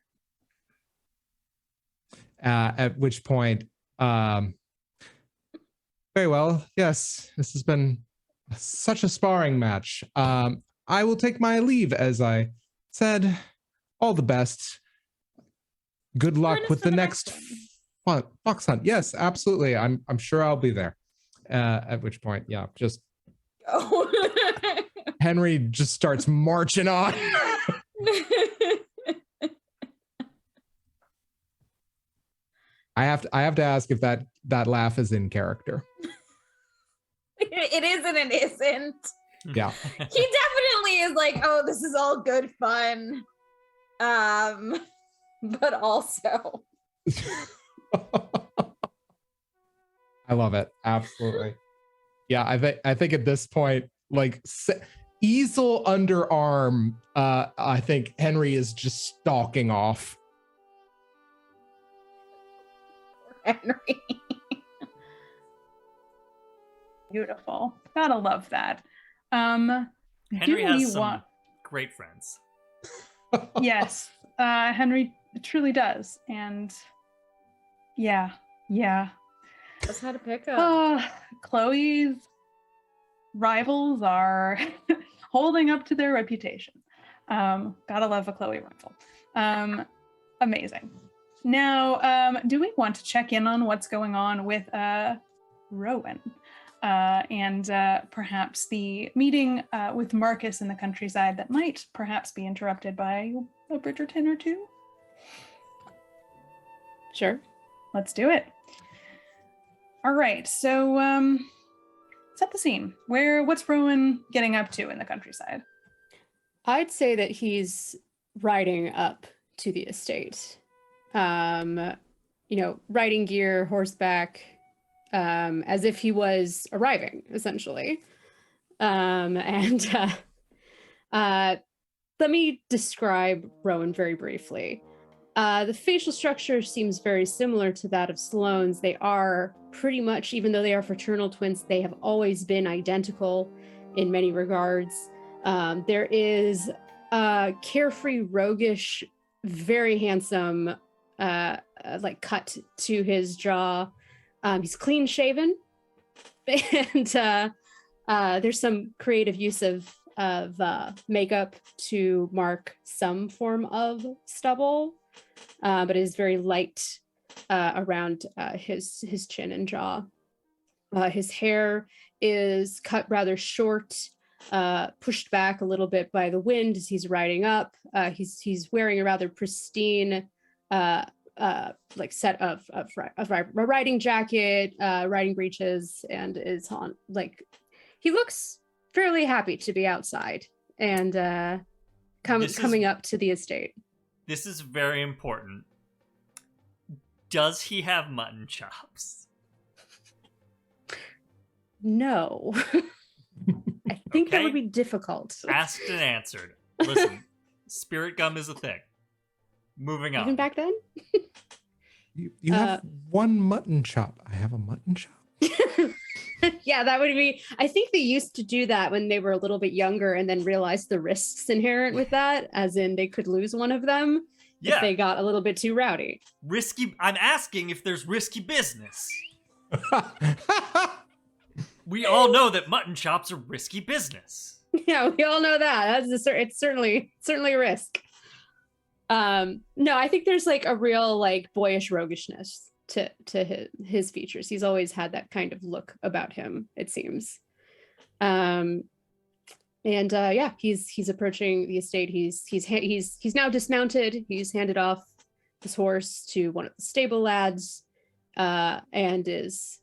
At which point, very well, yes, this has been such a sparring match. I will take my leave, as I said. All the best. Good luck with the next fox hunt. Yes, absolutely. I'm sure I'll be there. At which point, yeah, just Henry just starts marching on. I have to ask if that laugh is in character. It is and it isn't. Yeah. He definitely is like, oh, this is all good fun. But also I love it. Absolutely. Yeah, I think at this point, like easel underarm, I think Henry is just stalking off. Henry. Beautiful. Gotta love that. Henry has some great friends. Yes, Henry truly does. And yeah. That's how to pick up. Chloe's rivals are holding up to their reputation. Gotta love a Chloe rival. Amazing. Now, do we want to check in on what's going on with Rowan? And perhaps the meeting with Marquess in the countryside that might perhaps be interrupted by a Bridgerton or two? Sure. Let's do it. All right, so set the scene. What's Rowan getting up to in the countryside? I'd say that he's riding up to the estate. Riding gear, horseback, as if he was arriving, essentially. Let me describe Rowan very briefly. The facial structure seems very similar to that of Sloan's. They are pretty much, even though they are fraternal twins, they have always been identical in many regards. There is a carefree, roguish, very handsome, cut to his jaw. He's clean shaven, and there's some creative use of makeup to mark some form of stubble, but it is very light around his chin and jaw. His hair is cut rather short, pushed back a little bit by the wind as he's riding up. He's wearing a rather pristine set of a riding jacket, riding breeches, and is on he looks fairly happy to be outside and coming up to the estate. This is very important. Does he have mutton chops? no. I think that would be difficult. Asked and answered. Listen, spirit gum is a thing. Moving on. Even back then? You have one mutton chop. I have a mutton chop. Yeah, that would be. I think they used to do that when they were a little bit younger and then realized the risks inherent with that, as in they could lose one of them if they got a little bit too rowdy. Risky. I'm asking if there's risky business. We all know that mutton chops are risky business. Yeah, we all know that. It's certainly a risk. No, I think there's like a real like boyish roguishness to his features. He's always had that kind of look about him, it seems. And he's approaching the estate. He's now dismounted. He's handed off his horse to one of the stable lads, and is.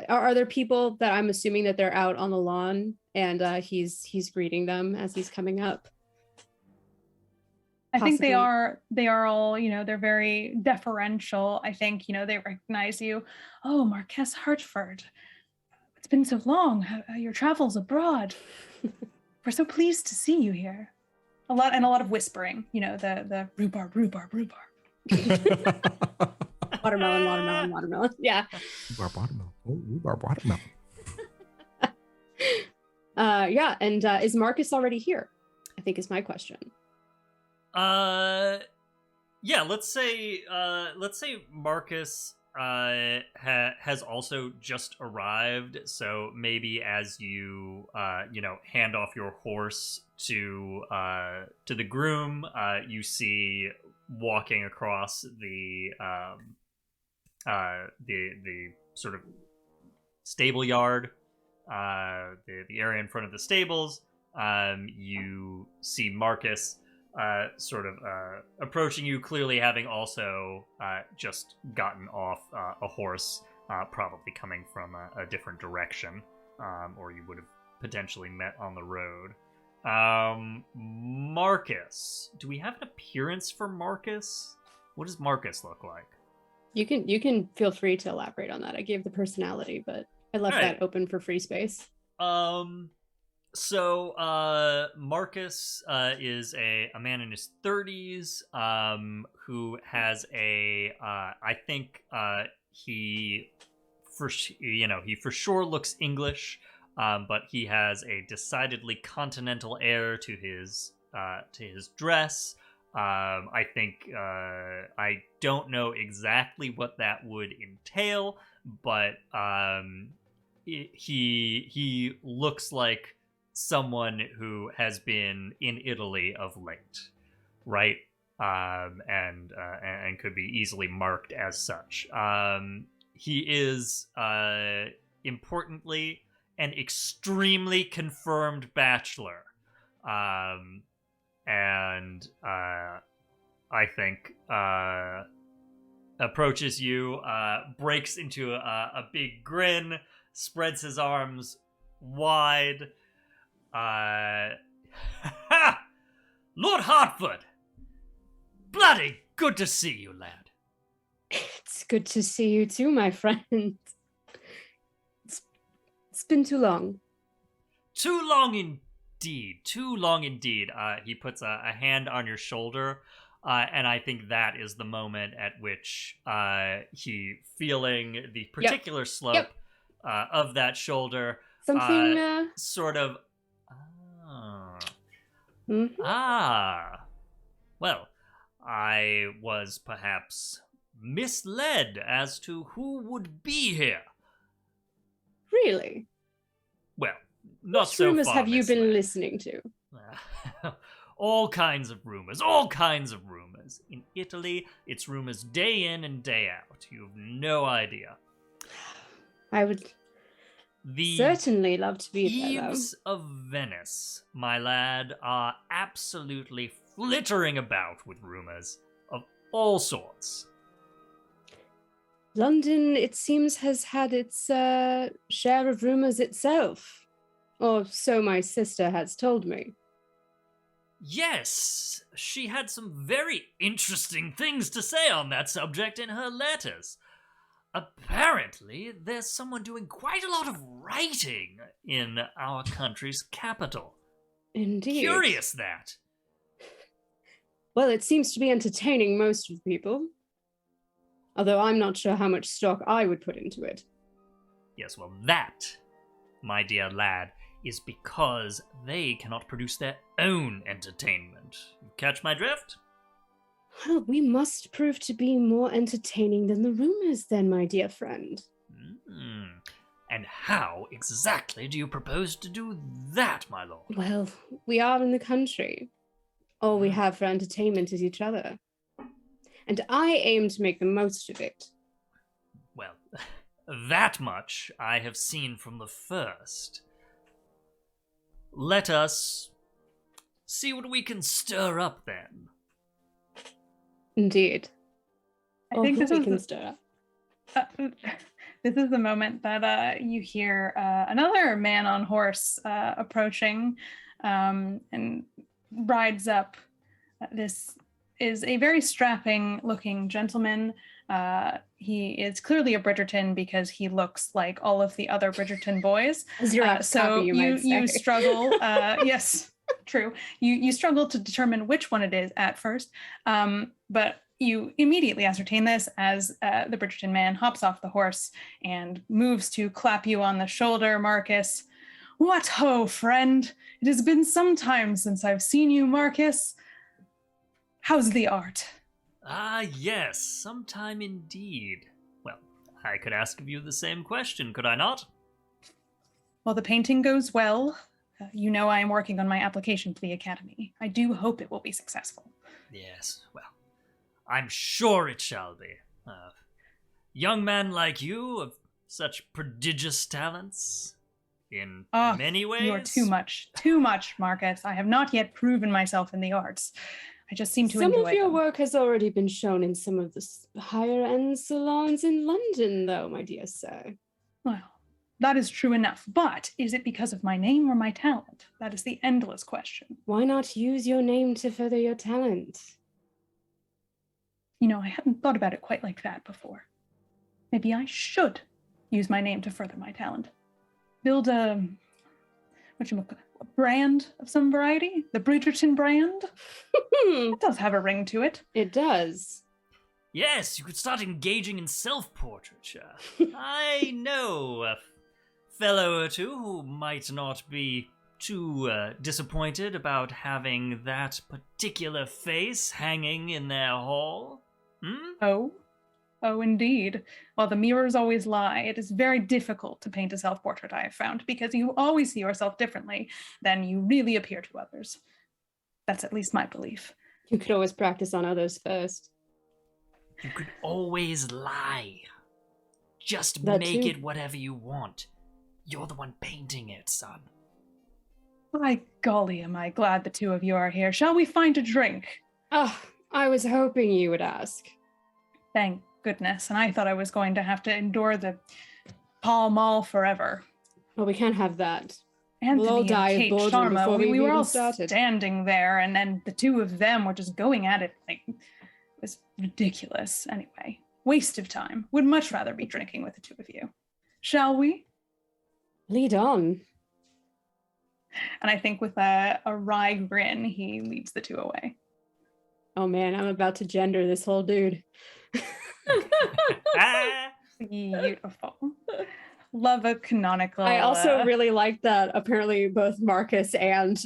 Are there people that I'm assuming that they're out on the lawn, and he's greeting them as he's coming up? I think they are all, they're very deferential. I think, they recognize you. Oh, Marquess Hertford. It's been so long. Your travels abroad. We're so pleased to see you here. A lot of whispering, the rhubarb. Watermelon. Yeah. Rhubarb watermelon. Oh, rhubarb watermelon. And is Marcus already here? I think is my question. Yeah, let's say Marcus has also just arrived, so maybe as you hand off your horse to the groom, you see walking across the sort of stable yard, the area in front of the stables. You see Marcus approaching you, clearly having also just gotten off a horse, probably coming from a different direction, or you would have potentially met on the road. Marcus. Do we have an appearance for Marcus? What does Marcus look like? You can feel free to elaborate on that. I gave the personality, but I left that open for free space. So Marcus is a man in his 30s, who has I think he for sure looks English, but he has a decidedly continental air to his dress. I think I don't know exactly what that would entail, but he looks like someone who has been in Italy of late, right? And could be easily marked as such. He is importantly an extremely confirmed bachelor, and I think approaches you, breaks into a big grin, spreads his arms wide. Lord Hertford! Bloody good to see you, lad. It's good to see you too, my friend. It's been too long. Too long indeed. He puts a hand on your shoulder, and I think that is the moment at which he, feeling the particular slope of that shoulder, something sort of. Mm-hmm. Well, I was perhaps misled as to who would be here. Really? Well, not Which so far. Which rumors have you misled. been listening to? All kinds of rumors. In Italy, it's rumors day in and day out. You have no idea. I would certainly love to be there, though. Eves of Venice, my lad, are absolutely flittering about with rumors of all sorts. London, it seems, has had its share of rumors itself. Or so my sister has told me. Yes, she had some very interesting things to say on that subject in her letters. apparently there's someone doing quite a lot of writing in our country's capital. Indeed. Curious that. Well, it seems to be entertaining most of the people. Although I'm not sure how much stock I would put into it. Yes, well, that, my dear lad, is because they cannot produce their own entertainment. You catch my drift? Well, we must prove to be more entertaining than the rumors, then, my dear friend. And how exactly do you propose to do that, my lord? Well, we are in the country. All we have for entertainment is each other. And I aim to make the most of it. Well, that much I have seen from the first. Let us see what we can stir up then. Indeed. I think this is can stir up. this is the moment that you hear another man on horse approaching and rides up. This is a very strapping looking gentleman. He is clearly a Bridgerton because he looks like all of the other Bridgerton boys. So you struggle. Yes, true. You struggle to determine which one it is at first, but you immediately ascertain this as the Bridgerton man hops off the horse and moves to clap you on the shoulder, Marcus. What ho, friend! It has been some time since I've seen you, Marcus. How's the art? Ah, yes, sometime indeed. Well, I could ask of you the same question, could I not? Well, the painting goes well. You know I am working on my application for the Academy. I do hope it will be successful. Yes, well, I'm sure it shall be. Young man like you, of such prodigious talents, in many ways. You are too much, Marcus. I have not yet proven myself in the arts. I just seem to enjoy Some of your them. work has already been shown in some of the higher-end salons in London, though, my dear sir. Well, that is true enough. But is it because of my name or my talent? That is the endless question. Why not use your name to further your talent? You know, I hadn't thought about it quite like that before. Maybe I should use my name to further my talent. Build a brand of some variety? The Bridgerton brand? It does have a ring to it. It does. Yes, you could start engaging in self-portraiture. I know a fellow or two who might not be too disappointed about having that particular face hanging in their hall. Oh, indeed. While the mirrors always lie, it is very difficult to paint a self-portrait, I have found, because you always see yourself differently than you really appear to others. That's at least my belief. You could always practice on others first. You could always lie. Just That make too. it whatever you want. You're the one painting it, son. By golly, am I glad the two of you are here. Shall we find a drink? Oh, I was hoping you would ask. Thank goodness. And I thought I was going to have to endure the Pall Mall forever. Well, we can't have that. Anthony all die of and Kate boredom Sharma, before we we've were even all started. standing there, and then the two of them were just going at it. Like, it was ridiculous. Anyway, waste of time. Would much rather be drinking with the two of you. Shall we? Lead on. And I think with a wry grin, he leads the two away. Oh man, I'm about to gender this whole dude. Beautiful. Love a canonical. I also really like that apparently both Marcus and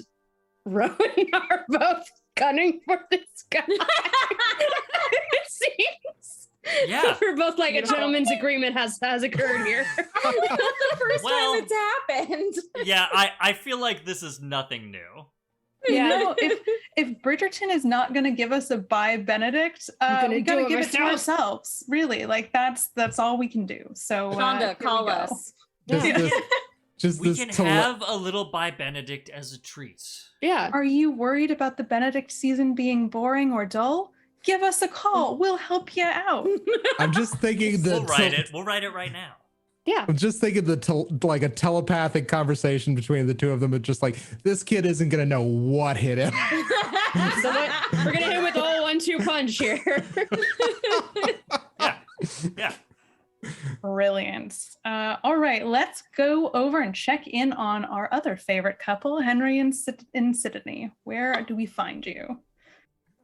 Rowan are both gunning for this guy. It seems. Yeah. We're both like Beautiful. a gentleman's agreement has occurred here. The first Well, time it's happened. Yeah, I feel like this is nothing new. You know, if Bridgerton is not going to give us a bye Benedict, we got to give it to ourselves. Really, like that's all we can do. So Shonda, here we call go. us. We can have a little by Benedict as a treat. Yeah. Are you worried about the Benedict season being boring or dull? Give us a call. We'll help you out. I'm just thinking that We'll write it right now. Yeah. I'm just thinking like a telepathic conversation between the two of them. It's just like, this kid isn't gonna know what hit him. So we're gonna hit him with the whole 1-2 punch here. Yeah. Brilliant. All right, let's go over and check in on our other favorite couple, Henry and Sidonie. Where do we find you?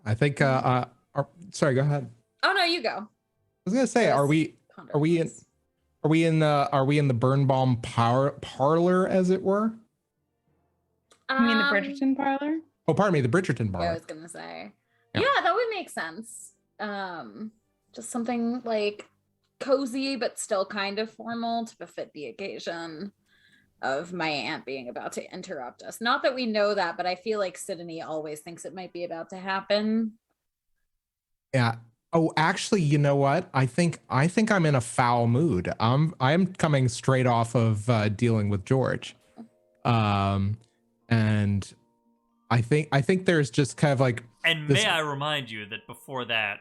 I think. Sorry, go ahead. Oh no, you go. I was gonna say, are we in the Birnbaum parlor, as it were? You mean the Bridgerton parlor? Oh, pardon me, the Bridgerton parlor. Yeah, I was gonna say. Yeah, that would make sense. Just something like cozy but still kind of formal to befit the occasion of my aunt being about to interrupt us. Not that we know that, but I feel like Sidonie always thinks it might be about to happen. Yeah. Oh, actually, you know what? I think I'm in a foul mood. I'm coming straight off of dealing with George, and I think there's just kind of like. And may I remind you that before that,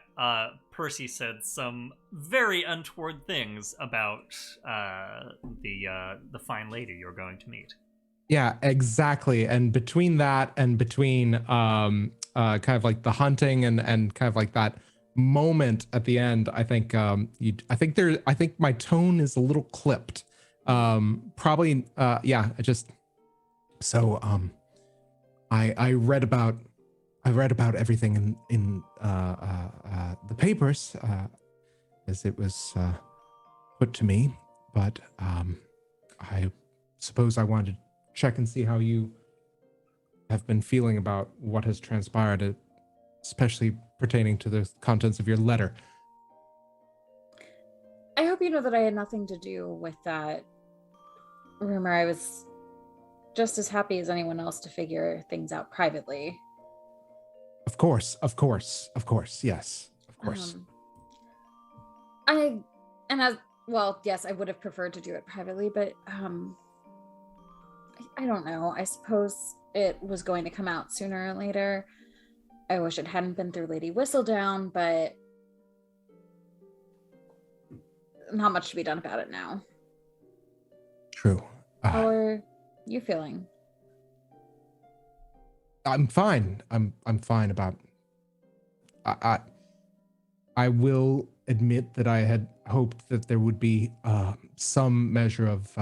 Percy said some very untoward things about the fine lady you're going to meet. Yeah, exactly. And between that and between kind of like the hunting and kind of like that moment at the end, I think I think my tone is a little clipped. Probably yeah, I read about everything in the papers as it was put to me, but I suppose I wanted to check and see how you have been feeling about what has transpired, especially pertaining to the contents of your letter. I hope you know that I had nothing to do with that rumor. I was just as happy as anyone else to figure things out privately. Of course, yes, of course. Yes, I would have preferred to do it privately, but I don't know. I suppose it was going to come out sooner or later. I wish it hadn't been through Lady Whistledown, but not much to be done about it now. True. How are you feeling? I'm fine. I'm fine about. I will admit that I had hoped that there would be some measure of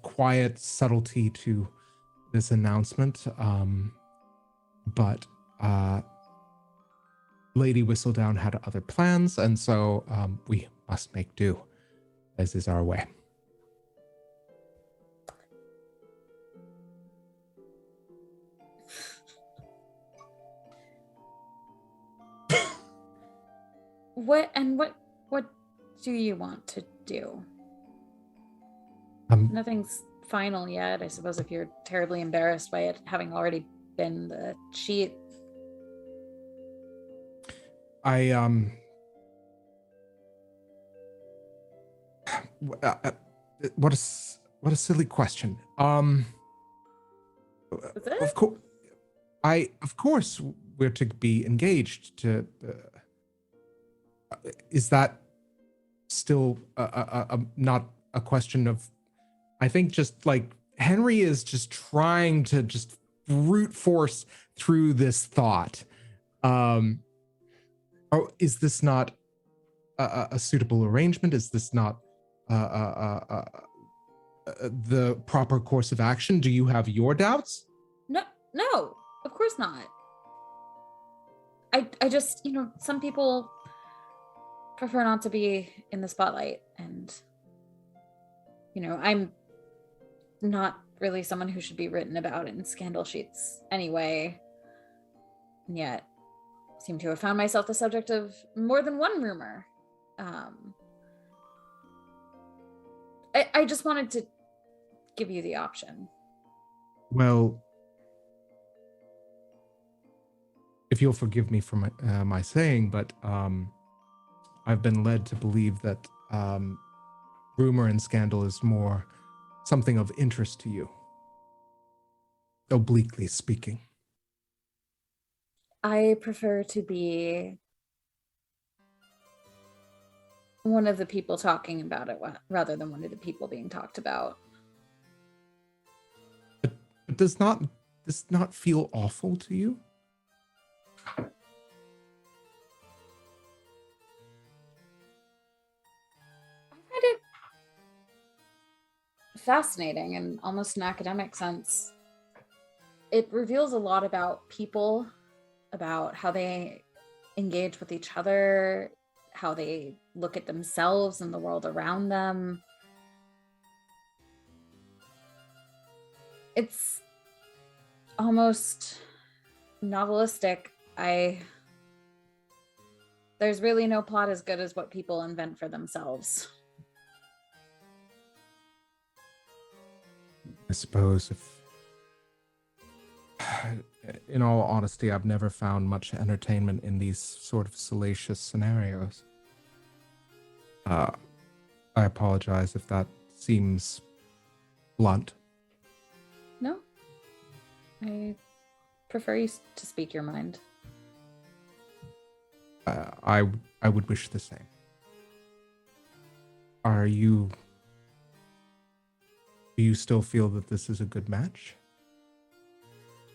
quiet subtlety to this announcement, but Lady Whistledown had other plans, and so we must make do, as is our way. What do you want to do? Nothing's final yet. I suppose if you're terribly embarrassed by it having already been the cheat. What a silly question. Of course we're to be engaged to. Is that still not a question of? I think just like Henry is just trying to just brute force through this thought. Is this not a suitable arrangement? Is this not the proper course of action? Do you have your doubts? No, of course not. I just, some people prefer not to be in the spotlight, and I'm not really someone who should be written about in scandal sheets anyway, and yet seem to have found myself the subject of more than one rumor. I just wanted to give you the option. Well, if you'll forgive me for my saying, but I've been led to believe that rumor and scandal is more something of interest to you, obliquely speaking. I prefer to be one of the people talking about it rather than one of the people being talked about. But does this not feel awful to you? fascinating in almost an academic sense. It reveals a lot about people, about how they engage with each other, how they look at themselves and the world around them. It's almost novelistic. There's really no plot as good as what people invent for themselves. I suppose in all honesty, I've never found much entertainment in these sort of salacious scenarios. I apologize if that seems blunt. No, I prefer you to speak your mind. I would wish the same. Do you still feel that this is a good match?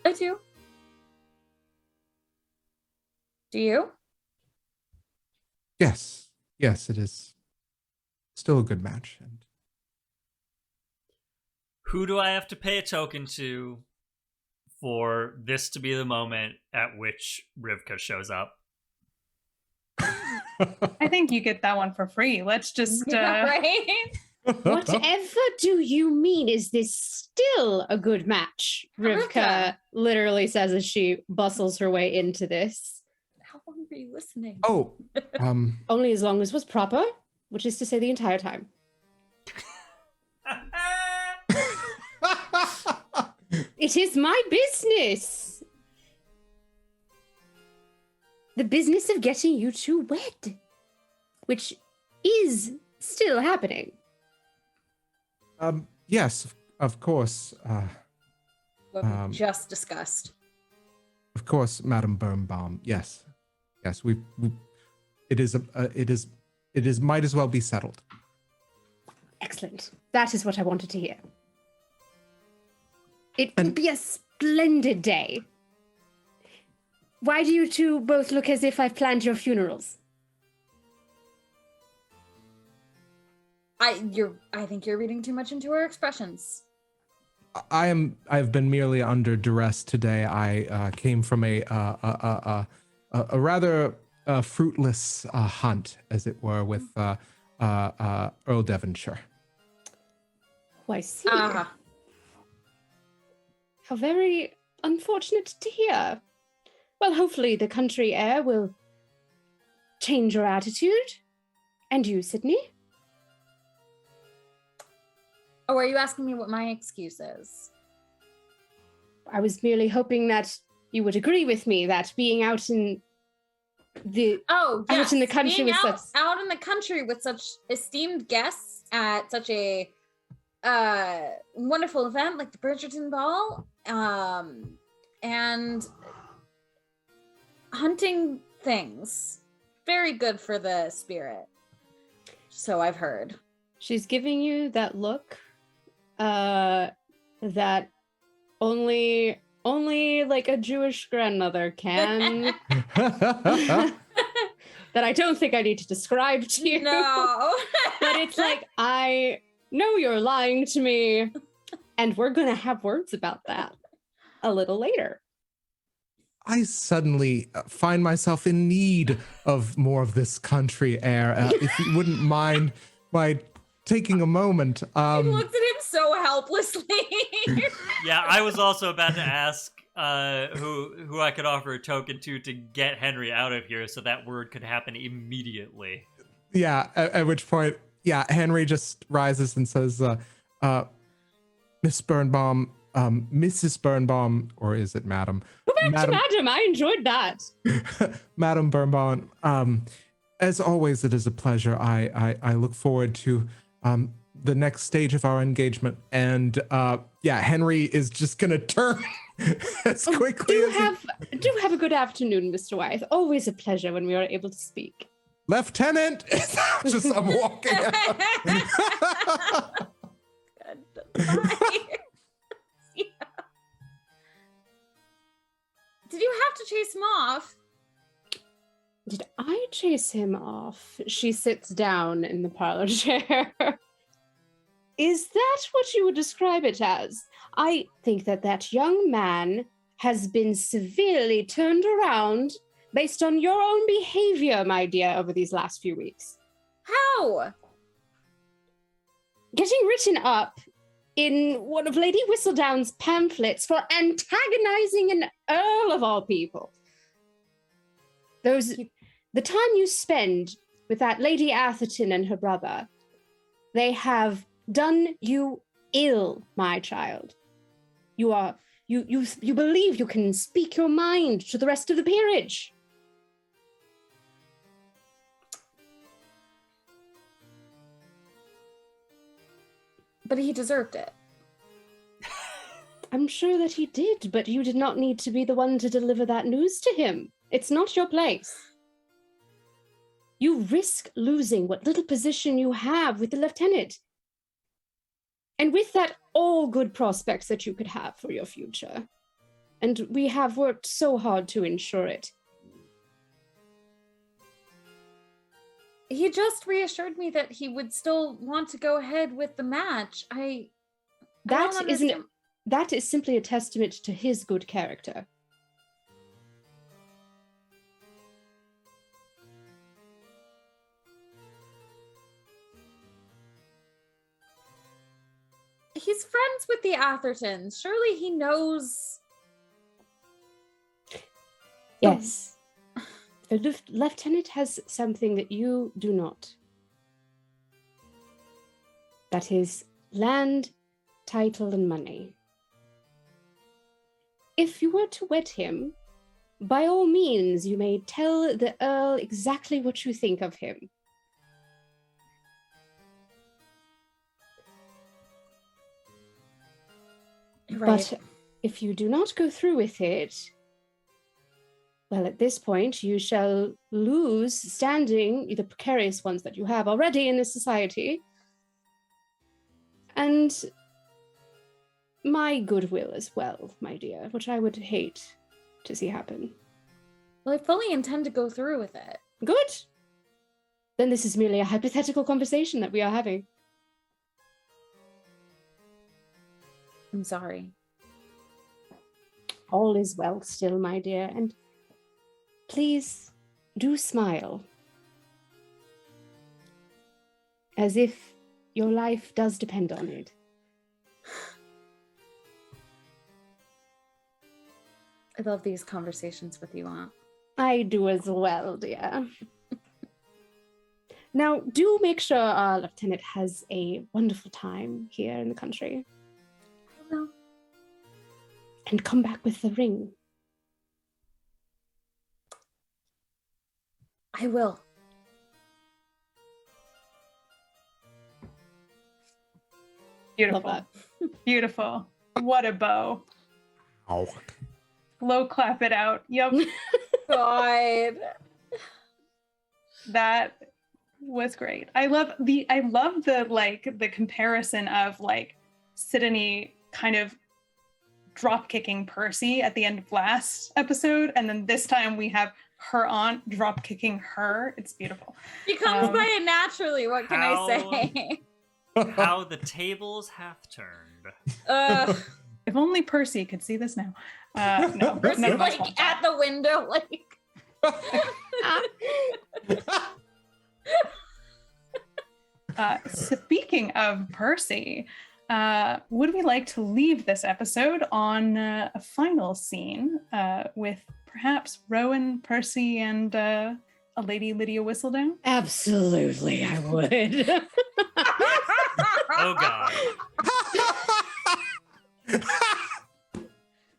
I do. Do you? Yes, it is still a good match. And Who do I have to pay a token to for this to be the moment at which Rivka shows up? I think you get that one for free. Let's just Right? Whatever do you mean? Is this still a good match? Rivka literally says as she bustles her way into this. How long were you listening? Oh, Only as long as was proper, which is to say the entire time. It is my business. The business of getting you two wed, which is still happening. Yes, of course. What we just discussed. Of course, Madam Birnbaum. Yes. It is might as well be settled. Excellent. That is what I wanted to hear. It will be a splendid day. Why do you two both look as if I've planned your funerals? I think you're reading too much into her expressions. I've been merely under duress today. I came from a rather fruitless hunt, as it were, with Earl Devonshire. Oh, I see. How very unfortunate to hear. Well, hopefully the country air will change your attitude. And you, Sydney? Oh, are you asking me what my excuse is? I was merely hoping that you would agree with me that being out in the out in the country being with out in the country with such esteemed guests at such a wonderful event like the Bridgerton ball, and hunting things, very good for the spirit. So I've heard. She's giving you that look that only like a Jewish grandmother can. That I don't think I need to describe to you. No. But it's like, I know you're lying to me, and we're going to have words about that a little later. I suddenly find myself in need of more of this country air. If you wouldn't mind my taking a moment. He looked at him so helplessly. Yeah, I was also about to ask who I could offer a token to get Henry out of here so that word could happen immediately. Yeah, at which point, Henry just rises and says, Miss Birnbaum, Mrs. Birnbaum, or is it Madam? Go back to Madam, I enjoyed that. Madam Birnbaum, as always, it is a pleasure. I look forward to the next stage of our engagement. And Henry is just going to turn as quickly Do have a good afternoon, Mr. Wyeth. Always a pleasure when we are able to speak. Lieutenant! Just I'm walking out. Bye. Did you have to chase him off? Did I chase him off? She sits down in the parlor chair. Is that what you would describe it as? I think that young man has been severely turned around based on your own behavior, my dear, over these last few weeks. How? Getting written up in one of Lady Whistledown's pamphlets for antagonizing an Earl of all people. The time you spend with that Lady Atherton and her brother, they have done you ill, my child. You believe you can speak your mind to the rest of the peerage. But he deserved it. I'm sure that he did, but you did not need to be the one to deliver that news to him. It's not your place. You risk losing what little position you have with the lieutenant. And with that, all good prospects that you could have for your future. And we have worked so hard to ensure it. He just reassured me that he would still want to go ahead with the match. That is simply a testament to his good character. He's friends with the Athertons. Surely he knows. Yes. The lieutenant has something that you do not. That is land, title, and money. If you were to wed him, by all means, you may tell the Earl exactly what you think of him. Right. But if you do not go through with it, well, at this point, you shall lose standing, the precarious ones that you have already in this society, and my goodwill as well, my dear, which I would hate to see happen. Well, I fully intend to go through with it. Good. Then this is merely a hypothetical conversation that we are having. I'm sorry. All is well still, my dear, and please do smile. As if your life does depend on it. I love these conversations with you, Aunt. I do as well, dear. Now, do make sure our lieutenant has a wonderful time here in the country. I will. And come back with the ring. I will. Beautiful. Beautiful. What a bow. Oh. Slow clap it out. Yep. God. That was great. I love the comparison of like Sidonie kind of drop kicking Percy at the end of last episode, and then this time we have her aunt drop kicking her. It's beautiful. She comes by it naturally. What can I say? How the tables have turned. If only Percy could see this now. No, Percy's none of us like want at that. the window, like. Speaking of Percy, would we like to leave this episode on a final scene with perhaps Rowan, Percy, and a Lady Lydia Whistledown? Absolutely, I would. Oh God.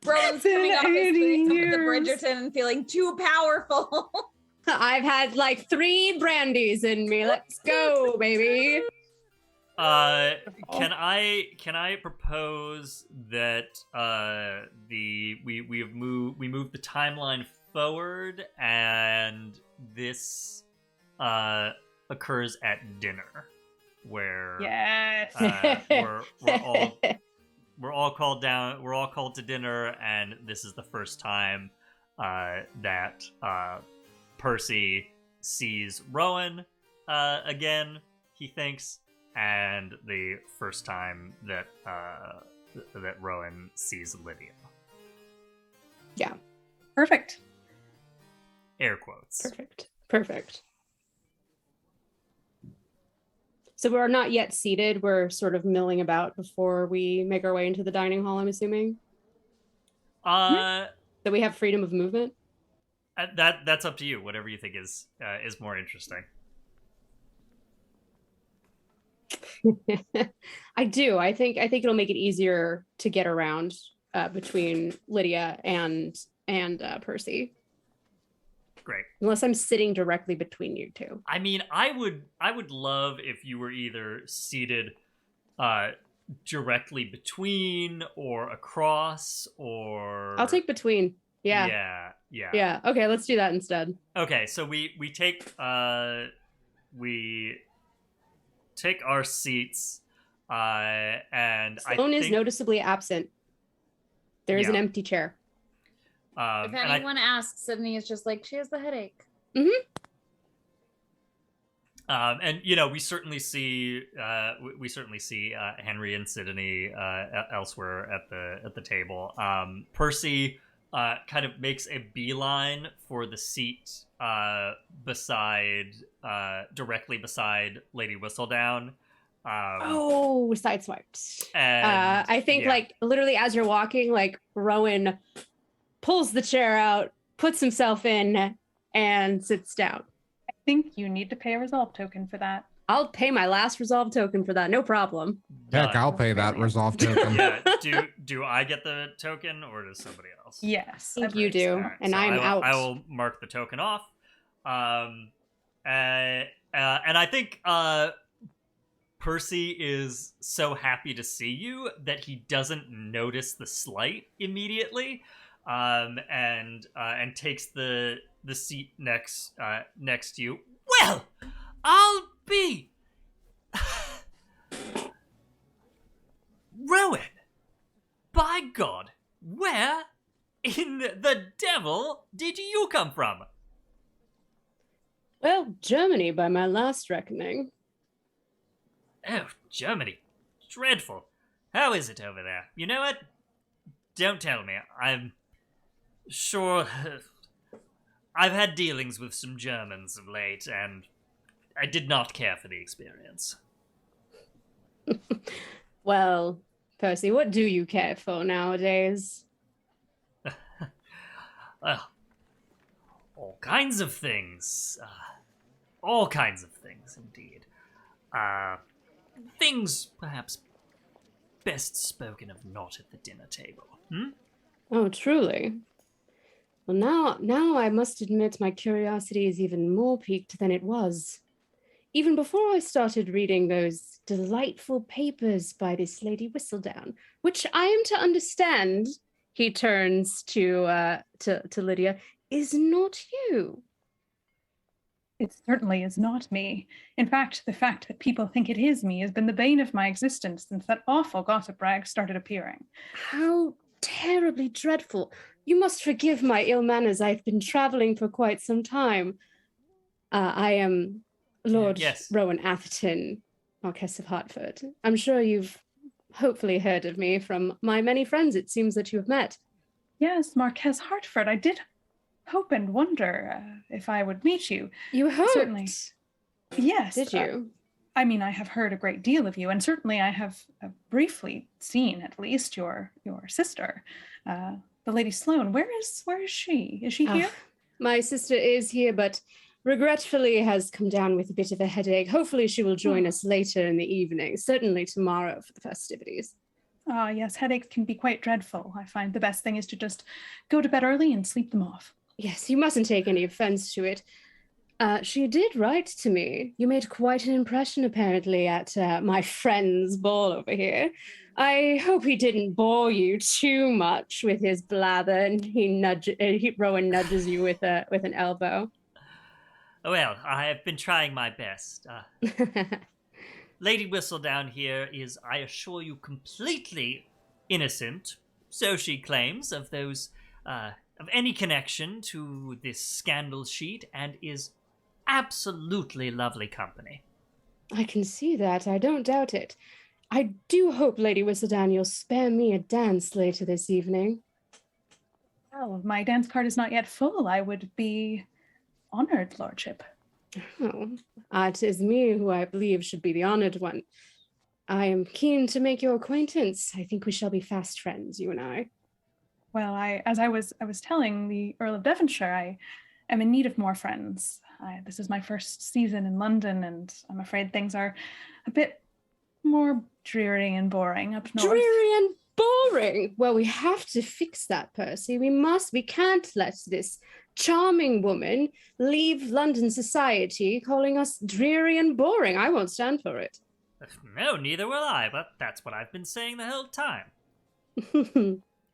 Rowan's coming off his 80 threesome with the years. Bridgerton and feeling too powerful. I've had like 3 brandies in me. Let's go, baby. Can I propose that we move the timeline forward, and this occurs at dinner, where Yes. we're all called down. We're all called to dinner, and this is the first time that Percy sees Rowan again. He thinks, and the first time that that Rowan sees Lydia. Yeah. Perfect. Air quotes. Perfect. So we're not yet seated. We're sort of milling about before we make our way into the dining hall, I'm assuming. That we have freedom of movement. That's up to you. Whatever you think is more interesting. I do. I think it'll make it easier to get around between Lydia and Percy. Great. Unless I'm sitting directly between you two. I mean, I would love if you were either seated directly between or across or... I'll take between. Yeah. Yeah. Okay, let's do that instead. Okay, so we take our seats, and Sloan is noticeably absent. There is an Yeah. empty chair. If anyone asks, Sidonie is just like, she has the headache. Mm-hmm. And we certainly see Henry and Sidonie elsewhere at the table. Percy kind of makes a beeline for the seat directly beside Lady Whistledown. Sideswiped. And, I think like literally as you're walking, like Rowan pulls the chair out, puts himself in, and sits down. I think you need to pay a resolve token for that. I'll pay my last resolve token for that, no problem. Heck, I'll pay that resolve token. Yeah. Do I get the token or does somebody else? Yes. I think you do, All right, and so I'm out. I will mark the token off. And I think Percy is so happy to see you that he doesn't notice the slight immediately, and takes the seat next to you. Well, I'll be Rowan. By God, where in the devil did you come from? Well, Germany by my last reckoning. Oh, Germany. Dreadful. How is it over there? You know what? Don't tell me. I'm sure I've had dealings with some Germans of late, and I did not care for the experience. Well, Percy, what do you care for nowadays? Well, all kinds of things. All kinds of things, indeed. Things perhaps best spoken of not at the dinner table. Oh, truly? Well, now I must admit my curiosity is even more piqued than it was. Even before I started reading those delightful papers by this Lady Whistledown, which I am to understand, he turns to Lydia, is not you. It certainly is not me. In fact, the fact that people think it is me has been the bane of my existence since that awful gossip rag started appearing. How terribly dreadful. You must forgive my ill manners. I've been traveling for quite some time. I am Lord Rowan Atherton, Marquess of Hertford. I'm sure you've hopefully heard of me from my many friends it seems that you have met. Yes, Marquess Hertford. I did hope and wonder if I would meet you. You hoped? Certainly. Yes. Did you? I mean, I have heard a great deal of you, and certainly I have briefly seen, at least, your sister, the Lady Sloan. Where is she? Is she here? My sister is here, but regretfully has come down with a bit of a headache. Hopefully she will join us later in the evening, certainly tomorrow for the festivities. Ah, yes, headaches can be quite dreadful. I find the best thing is to just go to bed early and sleep them off. Yes, you mustn't take any offense to it. She did write to me. You made quite an impression, apparently, at my friend's ball over here. I hope he didn't bore you too much with his blather, and Rowan nudges you with an elbow. Well, I have been trying my best. Lady Whistledown here is, I assure you, completely innocent, so she claims, of those of any connection to this scandal sheet, and is absolutely lovely company. I can see that. I don't doubt it. I do hope Lady Whistledown you'll spare me a dance later this evening. Well, my dance card is not yet full. I would be honored, Lordship. Oh, it is me who I believe should be the honored one. I am keen to make your acquaintance. I think we shall be fast friends, you and I. Well, as I was telling the Earl of Devonshire, I am in need of more friends. This is my first season in London, and I'm afraid things are a bit more dreary and boring up north. Dreary and boring? Well, we have to fix that, Percy. We can't let this charming woman leave London society calling us dreary and boring. I won't stand for it. No, neither will I, but that's what I've been saying the whole time.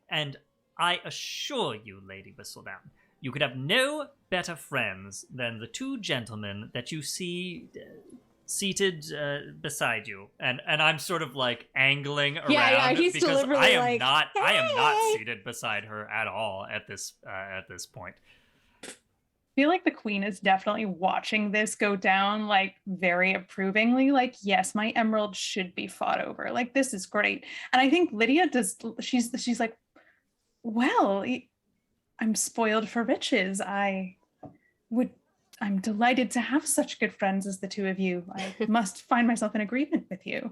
And I assure you, Lady Whistledown, you could have no better friends than the two gentlemen that you see seated beside you. And I'm sort of like angling around. Yeah, he's because deliberately I am not "Hey!" seated beside her at all at this point. I feel like the queen is definitely watching this go down, like very approvingly, like, yes, my emerald should be fought over. Like, this is great. And I think Lydia she's like, well, I'm spoiled for riches. I'm delighted to have such good friends as the two of you. I must find myself in agreement with you.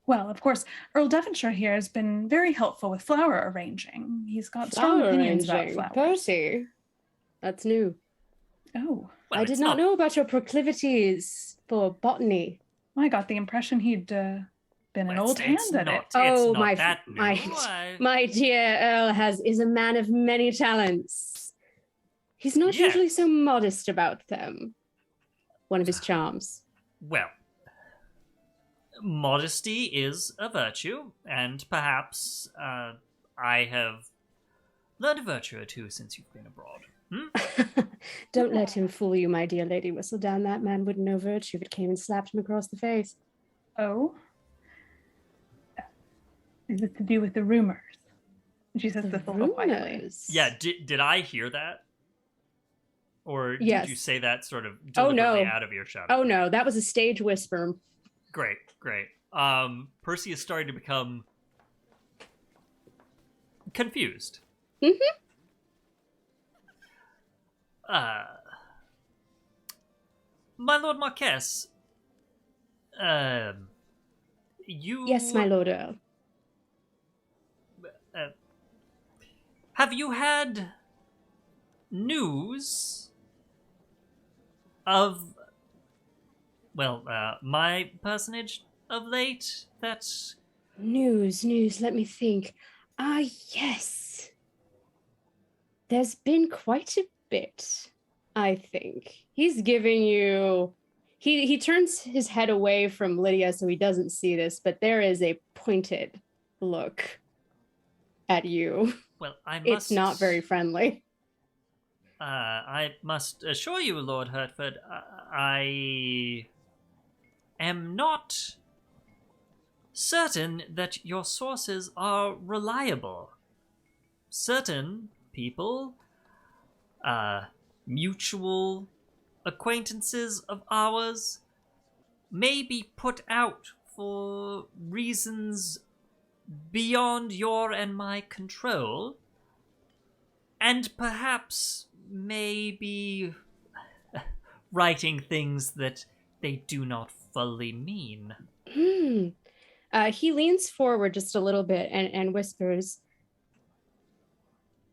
Well, of course, Earl Devonshire here has been very helpful with flower arranging. He's got strong opinions about flowers. Percy, that's new. Oh. Well, I did not know about your proclivities for botany. I got the impression he'd been an old hand at it. Oh, my dear Earl is a man of many talents. He's not usually so modest about them. One of his charms. Well, modesty is a virtue, and perhaps I have learned a virtue or two since you've been abroad. Don't let him fool you, my dear Lady Whistledown. That man wouldn't know virtue if it came and slapped him across the face. Oh? Is it to do with the rumors? She says this a little quietly. Yeah, did I hear that? Or yes. Did you say that sort of deliberately out of earshot? Oh no, that was a stage whisper. Great. Percy is starting to become confused. Mm-hmm. My Lord Marquess, you... Yes, my Lord Earl. Have you had news of, my personage of late? That's... News, let me think. Yes. There's been quite a bit, I think. He's giving you... He turns his head away from Lydia so he doesn't see this, but there is a pointed look at you. Well, It's not very friendly. I must assure you, Lord Hertford, I am not certain that your sources are reliable. Certain people, mutual acquaintances of ours, may be put out for reasons beyond your and my control, and perhaps may be writing things that they do not fully mean. He leans forward just a little bit and whispers,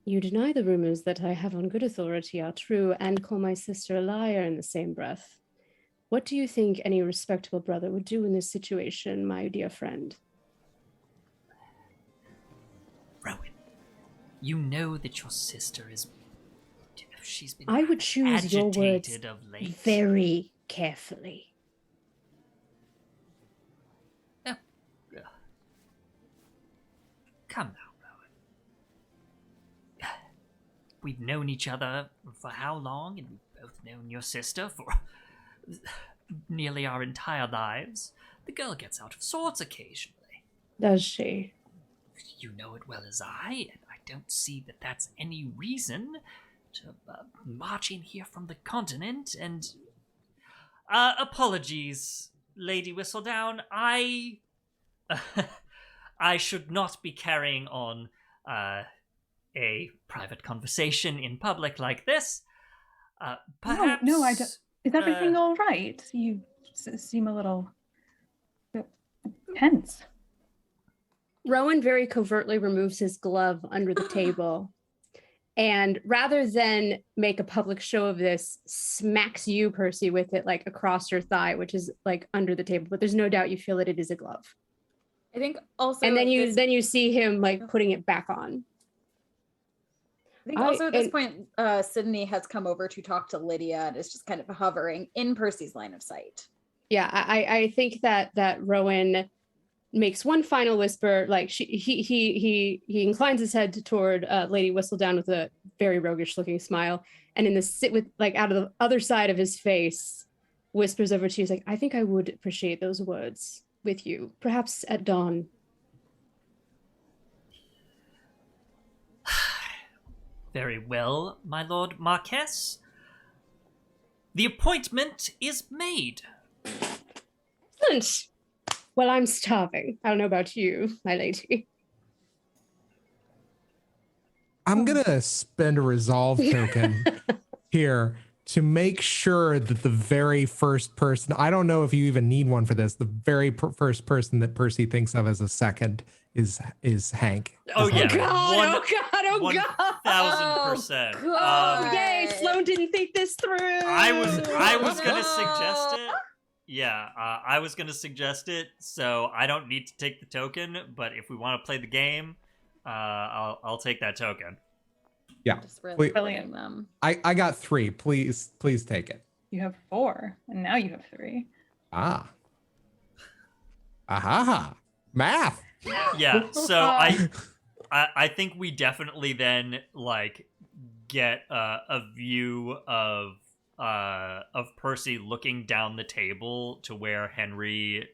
"You deny the rumors that I have on good authority are true and call my sister a liar in the same breath. What do you think any respectable brother would do in this situation, my dear friend?" Rowan, you know that your sister is... She's been I would choose your words of late. very carefully. Come now, Rowan. We've known each other for how long? And we've both known your sister for nearly our entire lives. The girl gets out of sorts occasionally. Does she? You know it well as I, and I don't see that that's any reason to march in here from the continent and... Apologies, Lady Whistledown. I I should not be carrying on a private conversation in public like this. Perhaps. No, I don't. Is everything all right? You seem a little tense. Rowan very covertly removes his glove under the table, and rather than make a public show of this, smacks you, Percy, with it like across your thigh, which is like under the table. But there's no doubt you feel that it is a glove. I think also, and then you see him like putting it back on. I think also at this point, Sidonie has come over to talk to Lydia and is just kind of hovering in Percy's line of sight. Yeah, I think that Rowan makes one final whisper, like he inclines his head toward Lady Whistledown with a very roguish looking smile, and in the sit with like out of the other side of his face, whispers over to you, he's like, I think I would appreciate those words with you, perhaps at dawn. Very well, my lord Marquess. The appointment is made. Excellent. Well, I'm starving. I don't know about you, my lady. I'm gonna spend a resolve token here to make sure that the very first person, I don't know if you even need one for this, the very first person that Percy thinks of as a second is Hank. Oh yeah. Oh God. 1000%. Oh, yay, Sloan didn't think this through. I was gonna suggest it. Yeah, I was gonna suggest it, so I don't need to take the token, but if we want to play the game, I'll take that token. Yeah. Just really Brilliant. them. I got 3. Please take it. You have 4, and now you have 3. Ah. Aha. Math. Yeah, so I think we definitely then like get a view of Percy looking down the table to where Henry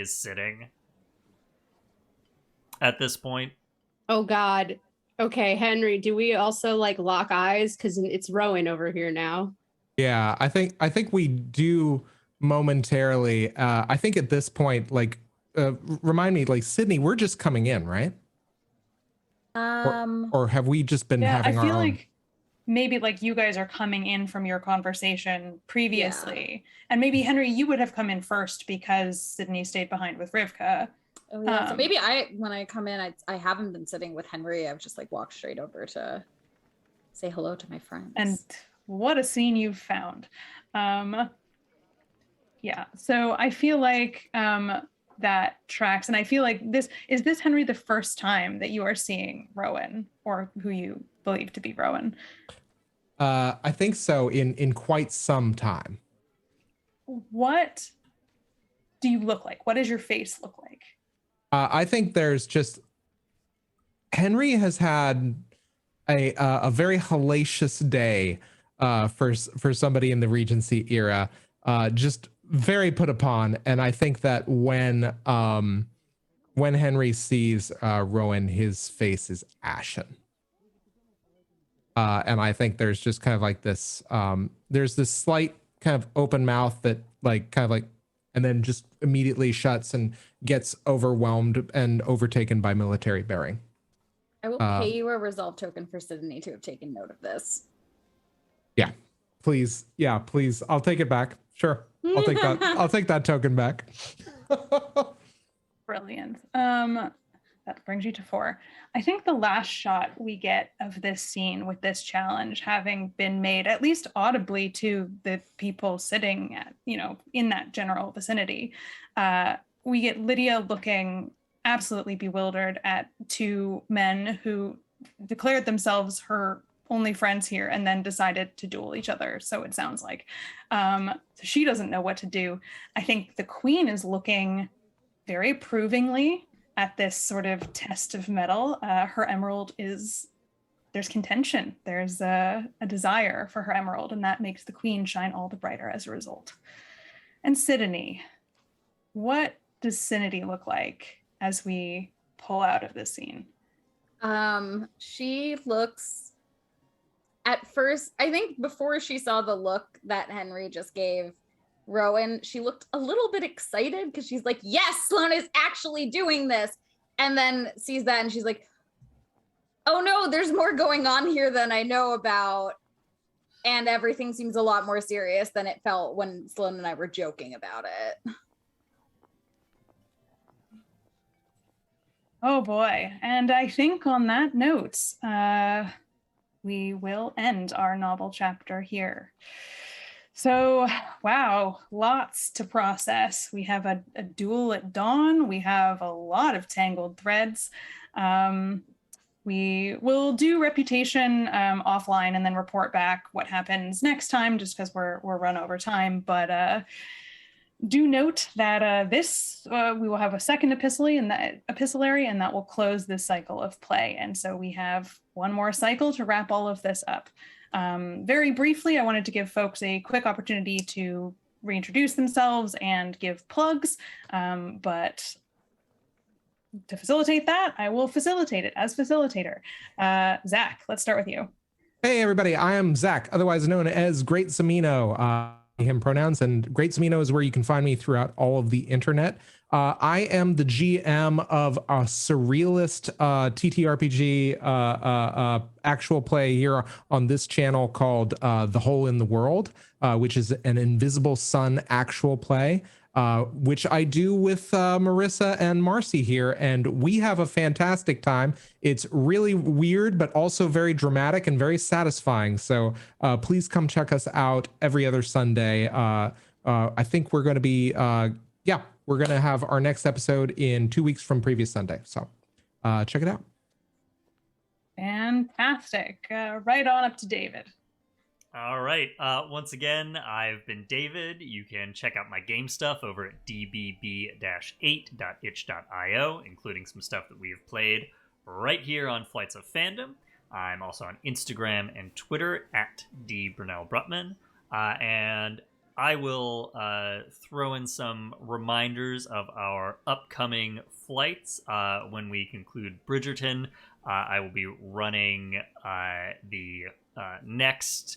is sitting at this point. Oh God. Okay, Henry, do we also like lock eyes? Because it's Rowan over here now. Yeah, I think we do momentarily. I think at this point, like, remind me, like, Sidonie, we're just coming in, right? Or have we just been having I our feel own? like maybe like you guys are coming in from your conversation previously, and maybe Henry, you would have come in first because Sidonie stayed behind with Rivka. Oh, yeah. So maybe when I come in, I haven't been sitting with Henry. I've just like walked straight over to say hello to my friends. And what a scene you've found. Yeah, so I feel like that tracks, and I feel like this Henry the first time that you are seeing Rowan, or who you believe to be Rowan? I think so, in quite some time. What do you look like? What does your face look like? I think there's just Henry has had a very hellacious day for somebody in the Regency era, just very put upon. And I think that when Henry sees Rowan, his face is ashen. And I think there's just kind of like this, there's this slight kind of open mouth that and then just immediately shuts and gets overwhelmed and overtaken by military bearing. I will pay you a resolve token for Sidonie to have taken note of this. Yeah, please. Yeah, please. I'll take it back. Sure. I'll take that. I'll take that token back. Brilliant. That brings you to 4. I think the last shot we get of this scene with this challenge having been made, at least audibly to the people sitting at, in that general vicinity, we get Lydia looking absolutely bewildered at 2 men who declared themselves her only friends here and then decided to duel each other. So it sounds like. So she doesn't know what to do. I think the queen is looking very approvingly at this sort of test of metal. Her emerald there's contention. There's a desire for her emerald, and that makes the queen shine all the brighter as a result. And Sidonie, what does Sidonie look like as we pull out of this scene? She looks at first, I think before she saw the look that Henry just gave Rowan, she looked a little bit excited because she's like, yes, Sloan is actually doing this. And then sees that and she's like, oh no, there's more going on here than I know about. And everything seems a lot more serious than it felt when Sloan and I were joking about it. Oh boy. And I think on that note, we will end our novel chapter here. So, wow, lots to process. We have a duel at dawn. We have a lot of tangled threads. We will do reputation offline and then report back what happens next time, just because we're run over time. But do note that we will have a second epistolary, and that will close this cycle of play. And so we have one more cycle to wrap all of this up. Very briefly, I wanted to give folks a quick opportunity to reintroduce themselves and give plugs, but to facilitate that, I will facilitate it as facilitator. Zach, let's start with you. Hey, everybody. I am Zach, otherwise known as Great Zamino. Him pronouns, and Great Zamino is where you can find me throughout all of the internet. I am the GM of a surrealist TTRPG actual play here on this channel called The Hole in the World, which is an Invisible Sun actual play, which I do with Marissa and Marcy here, and we have a fantastic time. It's really weird, but also very dramatic and very satisfying. So please come check us out every other Sunday. I think we're going to be, we're going to have our next episode in 2 weeks from previous Sunday. So check it out. Fantastic. Right on up to David. All right. Once again, I've been David. You can check out my game stuff over at dbb-8.itch.io, including some stuff that we have played right here on Flights of Fandom. I'm also on Instagram and Twitter at dbrunelbrutman. And I will throw in some reminders of our upcoming flights when we conclude Bridgerton. I will be running the next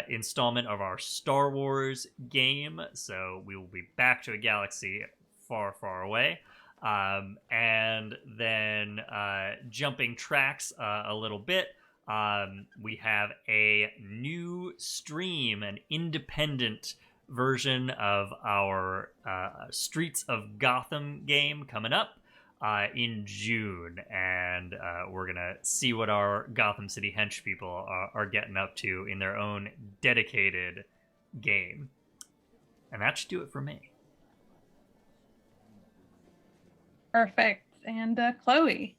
installment of our Star Wars game, so we will be back to a galaxy far, far away. And then jumping tracks a little bit, we have a new stream, an independent version of our Streets of Gotham game coming up in June, and we're gonna see what our Gotham City hench people are getting up to in their own dedicated game. And that should do it for me. Perfect. And Chloe.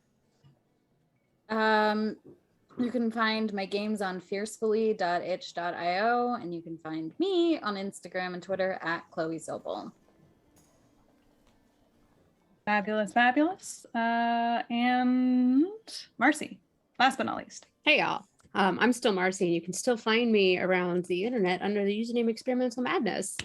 You can find my games on fiercefully.itch.io, and you can find me on Instagram and Twitter at Chloe Sobel. Fabulous, fabulous. And Marcy, last but not least. Hey, y'all. I'm still Marcy, and you can still find me around the internet under the username Experimental Madness.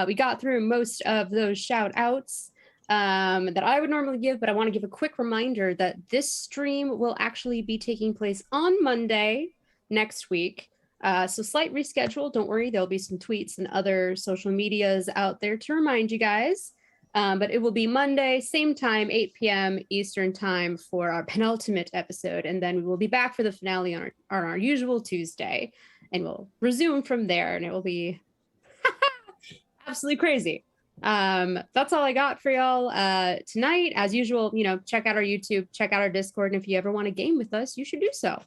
We got through most of those shout outs that I would normally give, but I want to give a quick reminder that this stream will actually be taking place on Monday next week. So slight reschedule. Don't worry, there'll be some tweets and other social medias out there to remind you guys. But it will be Monday, same time, 8 p.m. Eastern time for our penultimate episode. And then we will be back for the finale on our usual Tuesday. And we'll resume from there. And it will be absolutely crazy. That's all I got for y'all tonight. As usual, check out our YouTube, check out our Discord. And if you ever want to game with us, you should do so.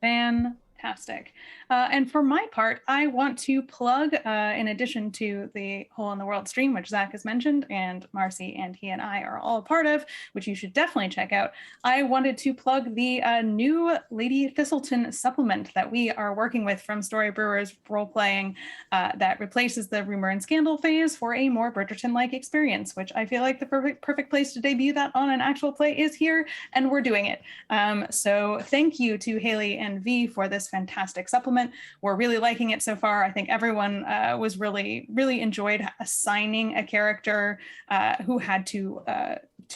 Fantastic. And for my part, I want to plug, in addition to the Hole in the World stream, which Zach has mentioned, and Marcy and he and I are all a part of, which you should definitely check out. I wanted to plug the new Lady Thistleton supplement that we are working with from Story Brewers role-playing that replaces the rumor and scandal phase for a more Bridgerton-like experience, which I feel like the perfect place to debut that on an actual play is here, and we're doing it. So thank you to Haley and V for this fantastic supplement. We're really liking it so far. I think everyone was really enjoyed assigning a character who had to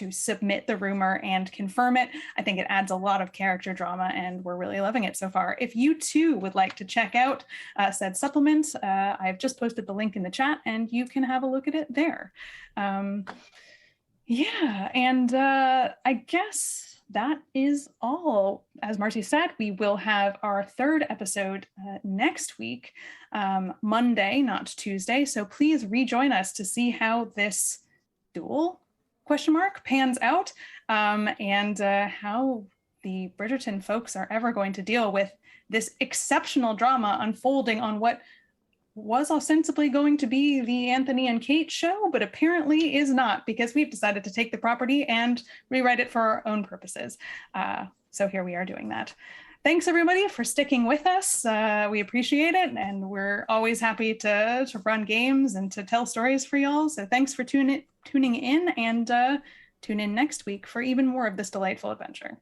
submit the rumor and confirm it. I think it adds a lot of character drama, and we're really loving it so far. If you too would like to check out said supplement, I've just posted the link in the chat, and you can have a look at it there. Yeah, and I guess that is all. As Marcy said, we will have our third episode next week, Monday, not Tuesday. So please rejoin us to see how this duel pans out, and how the Bridgerton folks are ever going to deal with this exceptional drama unfolding on what was ostensibly going to be the Anthony and Kate show, but apparently is not, because we've decided to take the property and rewrite it for our own purposes. So here we are doing that. Thanks everybody for sticking with us. We appreciate it, and we're always happy to run games and to tell stories for y'all. So thanks for tuning in, and tune in next week for even more of this delightful adventure.